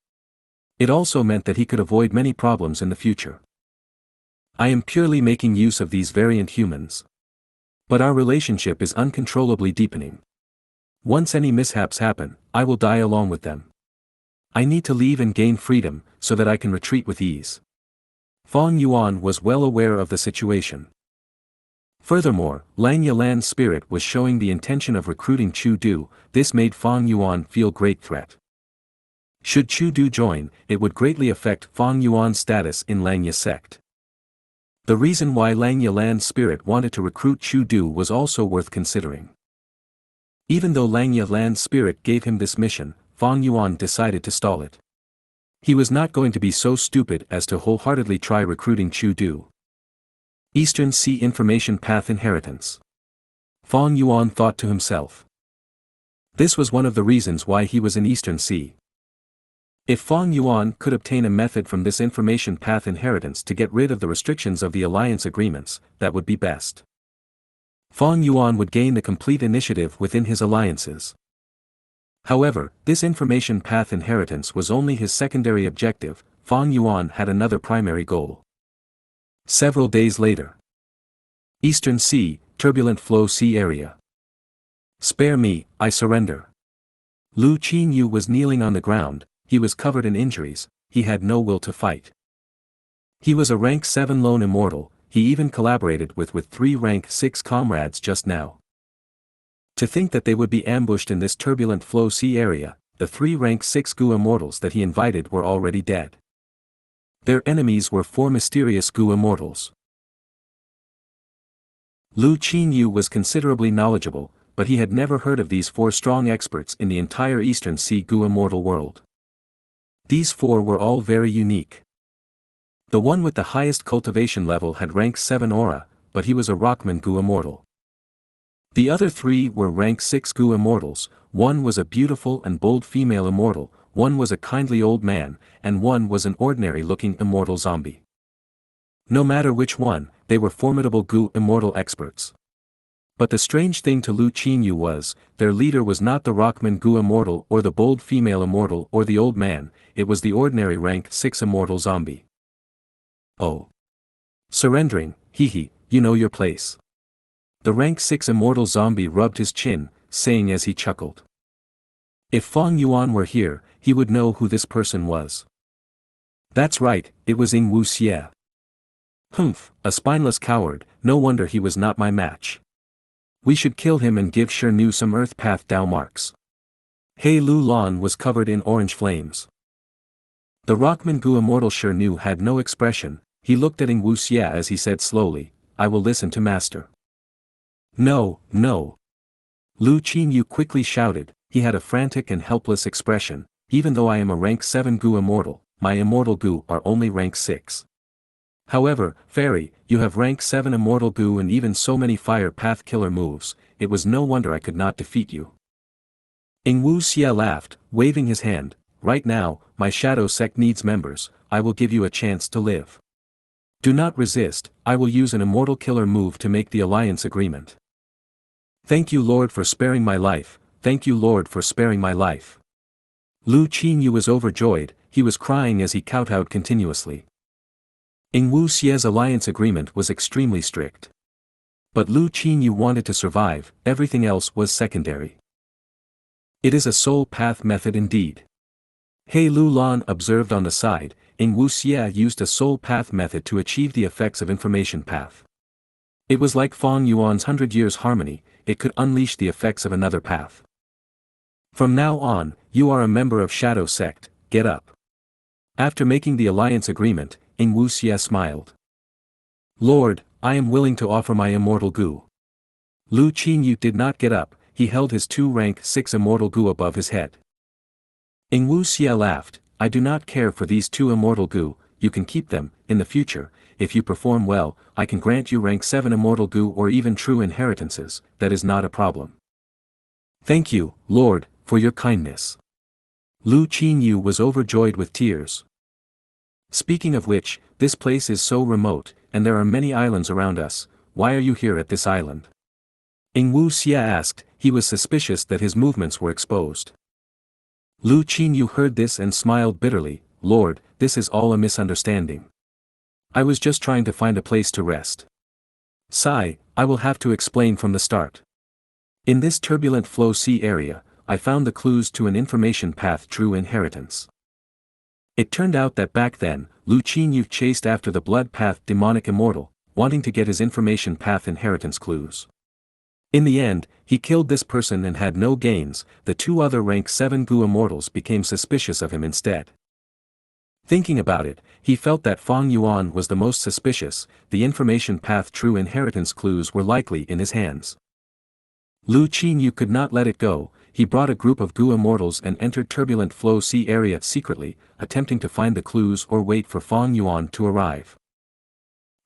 It also meant that he could avoid many problems in the future. I am purely making use of these variant humans. But our relationship is uncontrollably deepening. Once any mishaps happen, I will die along with them. I need to leave and gain freedom, so that I can retreat with ease. Fang Yuan was well aware of the situation. Furthermore, Xianxia land spirit was showing the intention of recruiting Chu Du. This made Fang Yuan feel great threat. Should Chu Du join, it would greatly affect Fang Yuan's status in Xianxia sect. The reason why Xianxia land spirit wanted to recruit Chu Du was also worth considering. Even though Langya Land's spirit gave him this mission, Fang Yuan decided to stall it. He was not going to be so stupid as to wholeheartedly try recruiting Chu Du. Eastern Sea Information Path Inheritance. Fang Yuan thought to himself. This was one of the reasons why he was in Eastern Sea. If Fang Yuan could obtain a method from this information path inheritance to get rid of the restrictions of the alliance agreements, that would be best. Fang Yuan would gain the complete initiative within his alliances. However, this information path inheritance was only his secondary objective. Fang Yuan had another primary goal. Several days later. Eastern Sea, Turbulent Flow Sea Area. Spare me, I surrender. Lu Qinyu was kneeling on the ground. He was covered in injuries, he had no will to fight. He was a rank 7 lone immortal, he even collaborated with 3 rank 6 comrades just now. To think that they would be ambushed in this turbulent flow sea area, the 3 rank 6 Gu immortals that he invited were already dead. Their enemies were 4 mysterious Gu immortals. Lu Qinyu was considerably knowledgeable, but he had never heard of these 4 strong experts in the entire Eastern Sea Gu immortal world. These 4 were all very unique. The one with the highest cultivation level had rank 7 aura, but he was a Rockman Gu immortal. The other 3 were rank 6 Gu immortals, one was a beautiful and bold female immortal, one was a kindly old man, and one was an ordinary-looking immortal zombie. No matter which one, they were formidable Gu immortal experts. But the strange thing to Lu Qinyu was, their leader was not the Rockman Gu immortal or the bold female immortal or the old man, it was the ordinary rank 6 immortal zombie. Oh. Surrendering, hee, you know your place. The rank 6 immortal zombie rubbed his chin, saying as he chuckled. If Fang Yuan were here, he would know who this person was. That's right, it was Xianxia. Humph, a spineless coward, no wonder he was not my match. We should kill him and give Xianxia some Earth Path Dao marks. He Lu Lan was covered in orange flames. The Rockman Gu immortal Xianxia had no expression, he looked at Xianxia as he said slowly, I will listen to master. No, no. Lu Qinyu quickly shouted, he had a frantic and helpless expression, even though I am a rank 7 Gu immortal, my immortal Gu are only rank 6. However, Fairy, you have rank 7 immortal Gu and even so many fire path killer moves, it was no wonder I could not defeat you. Xianxia laughed, waving his hand, right now, my shadow sect needs members, I will give you a chance to live. Do not resist, I will use an immortal killer move to make the alliance agreement. Thank you Lord for sparing my life, thank you Lord for sparing my life. Lu Qinyu was overjoyed, he was crying as he kowtowed continuously. Xianxia's alliance agreement was extremely strict. But Lu Qinyu wanted to survive, everything else was secondary. It is a soul path method indeed. He Lu Lan observed on the side, Xianxia used a soul path method to achieve the effects of information path. It was like Fang Yuan's 100 years harmony, it could unleash the effects of another path. From now on, you are a member of Shadow Sect, get up. After making the alliance agreement, Xianxia smiled. Lord, I am willing to offer my immortal Gu. Lu Qinyu did not get up, he held his 2 rank 6 immortal Gu above his head. Xianxia laughed, I do not care for these 2 immortal Gu, you can keep them, in the future, if you perform well, I can grant you rank 7 immortal Gu or even true inheritances, that is not a problem. Thank you, Lord, for your kindness. Lu Qinyu was overjoyed with tears. Speaking of which, this place is so remote, and there are many islands around us, why are you here at this island? Xianxia asked, he was suspicious that his movements were exposed. Lu Qinyu heard this and smiled bitterly, Lord, this is all a misunderstanding. I was just trying to find a place to rest. Sigh, I will have to explain from the start. In this turbulent flow sea area, I found the clues to an information path true inheritance. It turned out that back then, Lu Qinyu chased after the blood path demonic immortal, wanting to get his information path inheritance clues. In the end, he killed this person and had no gains, the 2 other rank 7 Gu immortals became suspicious of him instead. Thinking about it, he felt that Fang Yuan was the most suspicious, the information path true inheritance clues were likely in his hands. Lu Qinyu could not let it go. He brought a group of Gu immortals and entered turbulent flow sea area secretly, attempting to find the clues or wait for Fang Yuan to arrive.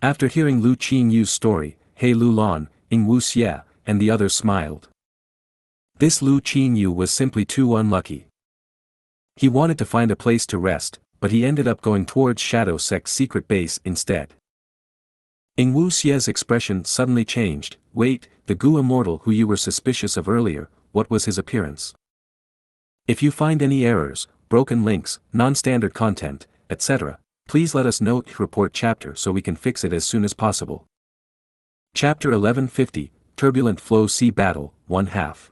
After hearing Lu Qinyu's story, He Lulan, Ing Wu Xie, and the others smiled. This Lu Qinyu was simply too unlucky. He wanted to find a place to rest, but he ended up going towards Shadow Sect's secret base instead. Ing Wu Xie's expression suddenly changed. Wait, the Gu immortal who you were suspicious of earlier, what was his appearance? If you find any errors, broken links, non-standard content, etc., please let us know. Report chapter so we can fix it as soon as possible. Chapter 1150, Turbulent Flow Sea Battle, 1/2.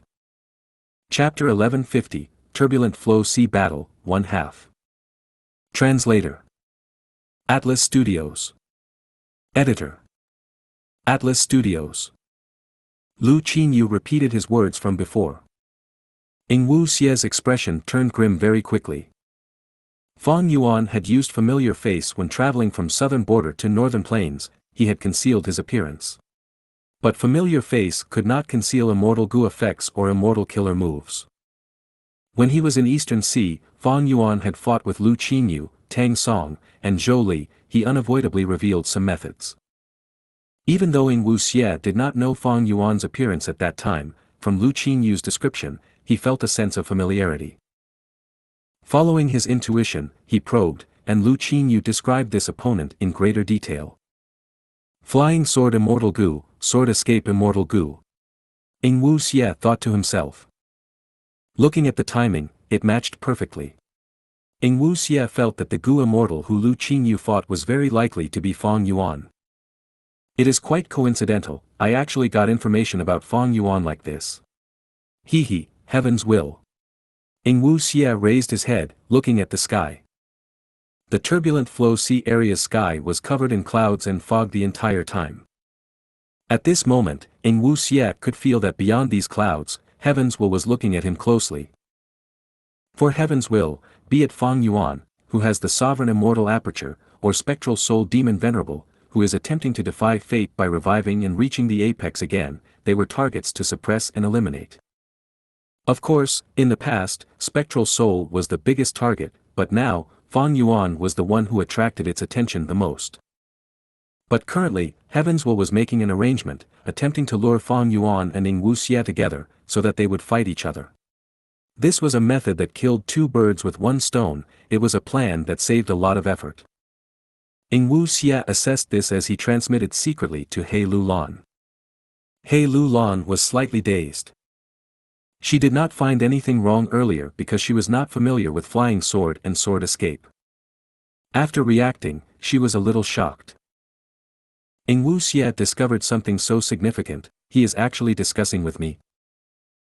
Chapter 1150, Turbulent Flow Sea Battle, 1/2. Translator. Atlas Studios. Editor. Atlas Studios. Lu Qinyu repeated his words from before. Ing Wu Xie's expression turned grim very quickly. Fang Yuan had used familiar face when traveling from southern border to northern plains. He had concealed his appearance. But familiar face could not conceal immortal Gu effects or immortal killer moves. When he was in Eastern Sea, Fang Yuan had fought with Lu Qinyu, Tang Song, and Zhou Li. He unavoidably revealed some methods. Even though Ing Wu Xie did not know Fang Yuan's appearance at that time, from Lu Qinyu's description, he felt a sense of familiarity. Following his intuition, he probed, and Lu Qinyu described this opponent in greater detail. Flying Sword Immortal Gu, Sword Escape Immortal Gu. Ing Wu Xie thought to himself. Looking at the timing, it matched perfectly. Ing Wu Xie felt that the Gu immortal who Lu Qinyu fought was very likely to be Fang Yuan. It is quite coincidental, I actually got information about Fang Yuan like this. He, heaven's will. Ing Wu Xie raised his head, looking at the sky. The turbulent flow sea area's sky was covered in clouds and fog the entire time. At this moment, Ing Wu Xie could feel that beyond these clouds, heaven's will was looking at him closely. For heaven's will, be it Fang Yuan, who has the sovereign immortal aperture, or spectral soul demon venerable, who is attempting to defy fate by reviving and reaching the apex again, they were targets to suppress and eliminate. Of course, in the past, spectral soul was the biggest target, but now, Fang Yuan was the one who attracted its attention the most. But currently, heaven's will was making an arrangement, attempting to lure Fang Yuan and Ing Wu Xie together, so that they would fight each other. This was a method that killed two birds with one stone. It was a plan that saved a lot of effort. Ing Wu Xie assessed this as he transmitted secretly to He Lulan. He Lulan was slightly dazed. She did not find anything wrong earlier because she was not familiar with flying sword and sword escape. After reacting, she was a little shocked. Ing Wu Xie discovered something so significant, he is actually discussing with me.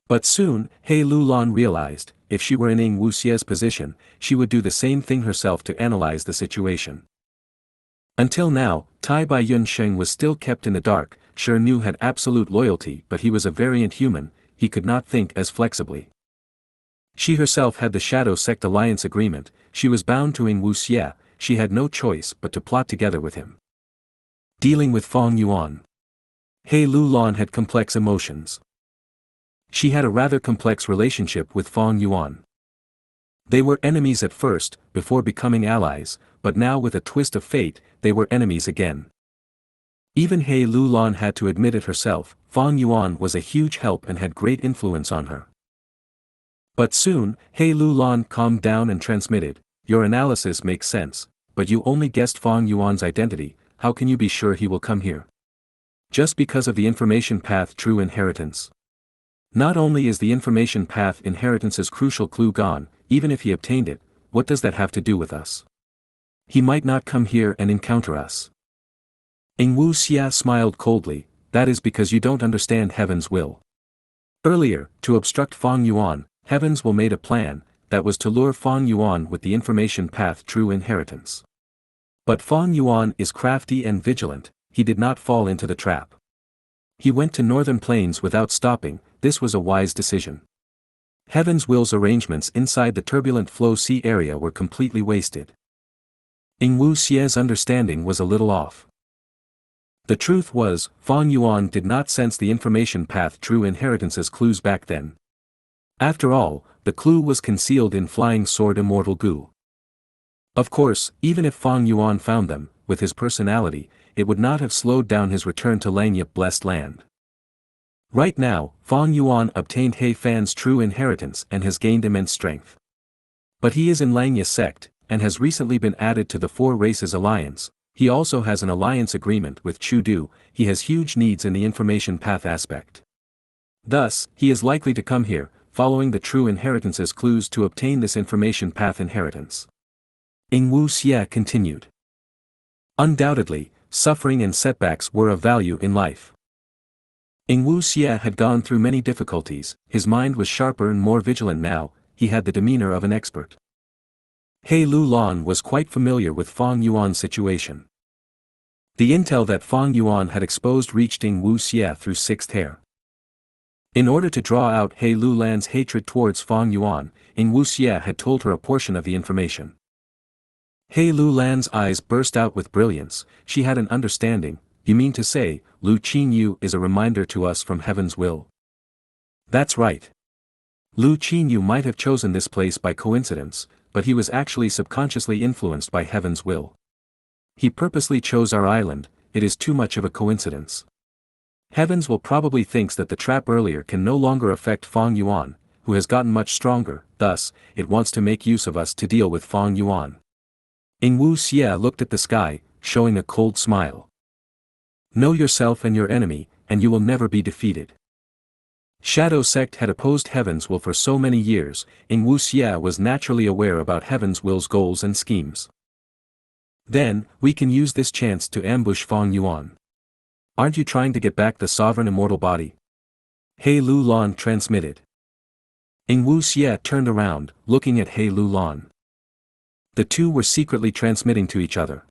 But soon, He Lulan realized, if she were in Ing Wu Xie's position, she would do the same thing herself to analyze the situation. Until now, Tai Bai Yun Sheng was still kept in the dark. Shi Nu had absolute loyalty, but he was a variant human, he could not think as flexibly. She herself had the Shadow Sect alliance agreement, she was bound to Ing Wu Xie, she had no choice but to plot together with him. Dealing with Fang Yuan. He Lulan had complex emotions. She had a rather complex relationship with Fang Yuan. They were enemies at first, before becoming allies, but now with a twist of fate, they were enemies again. Even He Lulan had to admit it herself, Fang Yuan was a huge help and had great influence on her. But soon, He Lulan calmed down and transmitted, your analysis makes sense, but you only guessed Fang Yuan's identity, how can you be sure he will come here? Just because of the information path true inheritance. Not only is the information path inheritance's crucial clue gone, even if he obtained it, what does that have to do with us? He might not come here and encounter us. Ing Wu Xie smiled coldly, that is because you don't understand heaven's will. Earlier, to obstruct Fang Yuan, heaven's will made a plan, that was to lure Fang Yuan with the information path true inheritance. But Fang Yuan is crafty and vigilant, he did not fall into the trap. He went to northern plains without stopping, this was a wise decision. Heaven's will's arrangements inside the turbulent flow sea area were completely wasted. Ing Wu Xie's understanding was a little off. The truth was, Fang Yuan did not sense the information path true inheritance's clues back then. After all, the clue was concealed in Flying Sword Immortal Gu. Of course, even if Fang Yuan found them, with his personality, it would not have slowed down his return to Langyup Blessed Land. Right now, Fang Yuan obtained He Fan's true inheritance and has gained immense strength. But he is in Langyup sect, and has recently been added to the Four Races Alliance. He also has an alliance agreement with Chu Du. He has huge needs in the information path aspect. Thus, he is likely to come here, following the true inheritance's clues to obtain this information path inheritance. Wu Xie continued. Undoubtedly, suffering and setbacks were of value in life. Wu Xie had gone through many difficulties, his mind was sharper and more vigilant now, he had the demeanor of an expert. He Lu Lan was quite familiar with Fang Yuan's situation. The intel that Fang Yuan had exposed reached Wu Xie through Sixth Hair. In order to draw out He Lu Lan's hatred towards Fang Yuan, Wu Xie had told her a portion of the information. He Lu Lan's eyes burst out with brilliance, she had an understanding. You mean to say, Lu Qinyu is a reminder to us from heaven's will? That's right. Lu Qinyu might have chosen this place by coincidence, but he was actually subconsciously influenced by heaven's will. He purposely chose our island, it is too much of a coincidence. Heavens will probably thinks that the trap earlier can no longer affect Fang Yuan, who has gotten much stronger, thus, it wants to make use of us to deal with Fang Yuan. Wu Xie looked at the sky, showing a cold smile. Know yourself and your enemy, and you will never be defeated. Shadow sect had opposed heaven's will for so many years, Wu Xie was naturally aware about heaven's will's goals and schemes. Then, we can use this chance to ambush Fang Yuan. Aren't you trying to get back the sovereign immortal body? He Lu Lan transmitted. Wu Xie turned around, looking at He Lu Lan. The two were secretly transmitting to each other.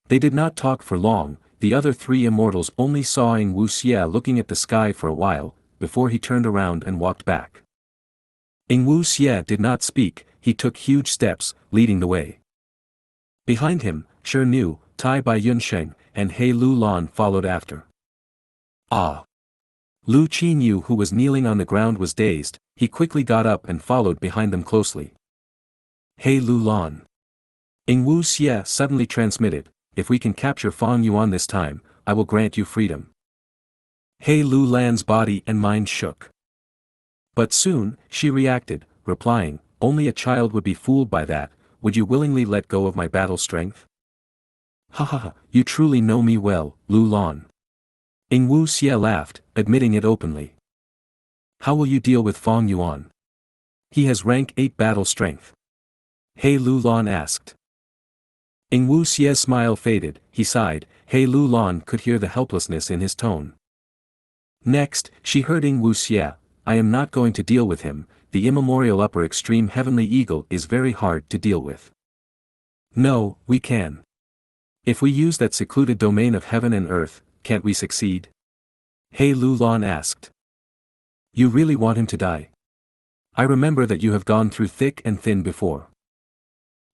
They did not talk for long, the other three immortals only saw Wu Xie looking at the sky for a while, before he turned around and walked back. Wu Xie did not speak, he took huge steps, leading the way. Behind him, Shi Nu, Tai Bai Yunsheng, and He Lu Lan followed after. Ah! Lu Qinyu, who was kneeling on the ground, was dazed, he quickly got up and followed behind them closely. He Lu Lan. Wu Xie suddenly transmitted, if we can capture Fang Yuan this time, I will grant you freedom. He Lu Lan's body and mind shook. But soon, she reacted, replying, only a child would be fooled by that, would you willingly let go of my battle strength? Ha ha ha, you truly know me well, Lu Lan. Wu Xie laughed, admitting it openly. How will you deal with Fang Yuan? He has rank 8 battle strength. He Lu Lan asked. Wu Xie's smile faded, he sighed, He Lu Lan could hear the helplessness in his tone. Next, she heard Wu Xie, I am not going to deal with him, the immemorial upper extreme heavenly eagle is very hard to deal with. No, we can. If we use that secluded domain of heaven and earth, can't we succeed? He Lu Lan asked. You really want him to die? I remember that you have gone through thick and thin before.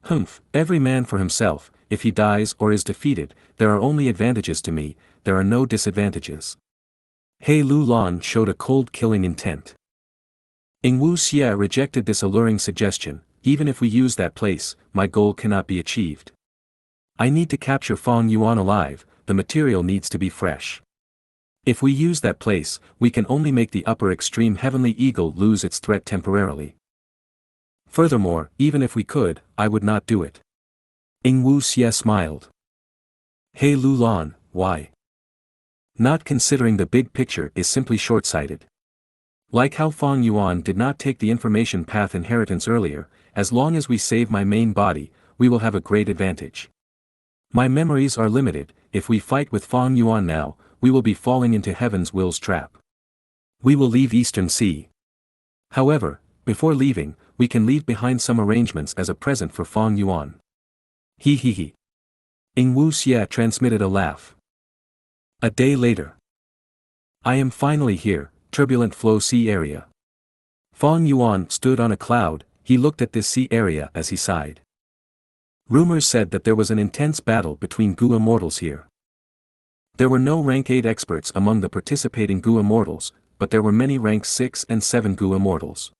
Humph, every man for himself, if he dies or is defeated, there are only advantages to me, there are no disadvantages. He Lu Lan showed a cold killing intent. Wu Xie rejected this alluring suggestion, even if we use that place, my goal cannot be achieved. I need to capture Fang Yuan alive, the material needs to be fresh. If we use that place, we can only make the upper extreme heavenly eagle lose its threat temporarily. Furthermore, even if we could, I would not do it. Wu Xie smiled. He Lu Lan, why? Not considering the big picture is simply short-sighted. Like how Fang Yuan did not take the information path inheritance earlier, as long as we save my main body, we will have a great advantage. My memories are limited, if we fight with Fang Yuan now, we will be falling into heaven's will's trap. We will leave Eastern Sea. However, before leaving, we can leave behind some arrangements as a present for Fang Yuan. He. Wu Xie transmitted a laugh. A day later. I am finally here, turbulent flow sea area. Fang Yuan stood on a cloud, he looked at this sea area as he sighed. Rumors said that there was an intense battle between Gu immortals here. There were no rank 8 experts among the participating Gu immortals, but there were many rank 6 and 7 Gu immortals.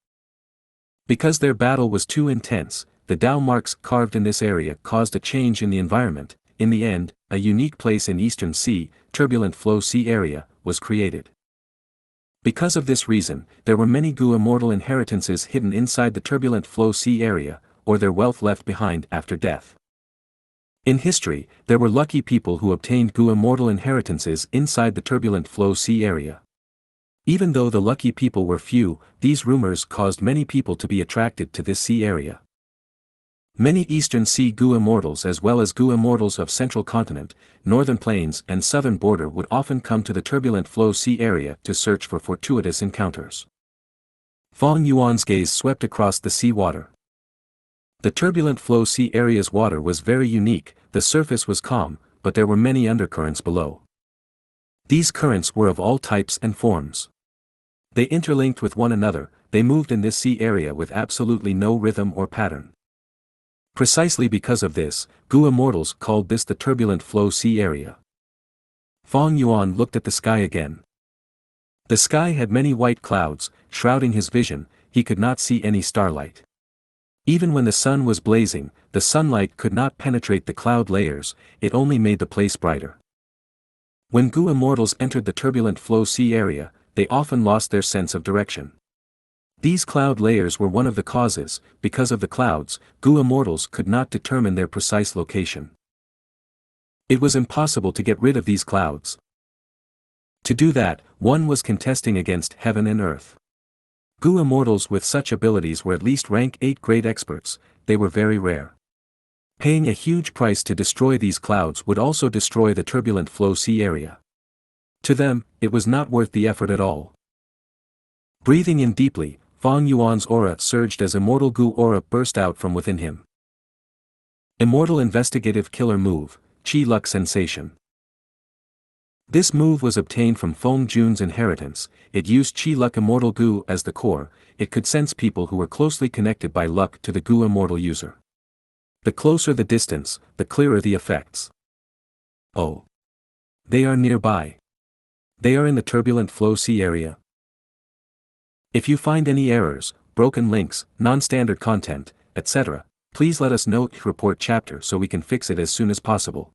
Because their battle was too intense, the Dao marks carved in this area caused a change in the environment. In the end, a unique place in Eastern Sea, Turbulent Flow Sea area, was created. Because of this reason, there were many Gu immortal inheritances hidden inside the Turbulent Flow Sea area, or their wealth left behind after death. In history, there were lucky people who obtained Gu immortal inheritances inside the Turbulent Flow Sea area. Even though the lucky people were few, these rumors caused many people to be attracted to this sea area. Many Eastern Sea Gu immortals as well as Gu immortals of Central Continent, Northern Plains and Southern Border would often come to the Turbulent Flow Sea area to search for fortuitous encounters. Fang Yuan's gaze swept across the sea water. The Turbulent Flow Sea area's water was very unique, the surface was calm, but there were many undercurrents below. These currents were of all types and forms. They interlinked with one another, they moved in this sea area with absolutely no rhythm or pattern. Precisely because of this, Gu immortals called this the Turbulent Flow Sea area. Fang Yuan looked at the sky again. The sky had many white clouds, shrouding his vision, he could not see any starlight. Even when the sun was blazing, the sunlight could not penetrate the cloud layers, it only made the place brighter. When Gu immortals entered the Turbulent Flow Sea area, they often lost their sense of direction. These cloud layers were one of the causes. Because of the clouds, Gu immortals could not determine their precise location. It was impossible to get rid of these clouds. To do that, one was contesting against heaven and earth. Gu immortals with such abilities were at least rank 8 great experts, they were very rare. Paying a huge price to destroy these clouds would also destroy the Turbulent Flow Sea area. To them, it was not worth the effort at all. Breathing in deeply, Fang Yuan's aura surged as Immortal Gu aura burst out from within him. Immortal Investigative Killer Move, Qi Luck Sensation. This move was obtained from Feng Jun's inheritance, it used Qi Luck Immortal Gu as the core, it could sense people who were closely connected by luck to the Gu immortal user. The closer the distance, the clearer the effects. Oh. They are nearby. They are in the Turbulent Flow Sea area. If you find any errors, broken links, non-standard content, etc., please let us know. Report chapter so we can fix it as soon as possible.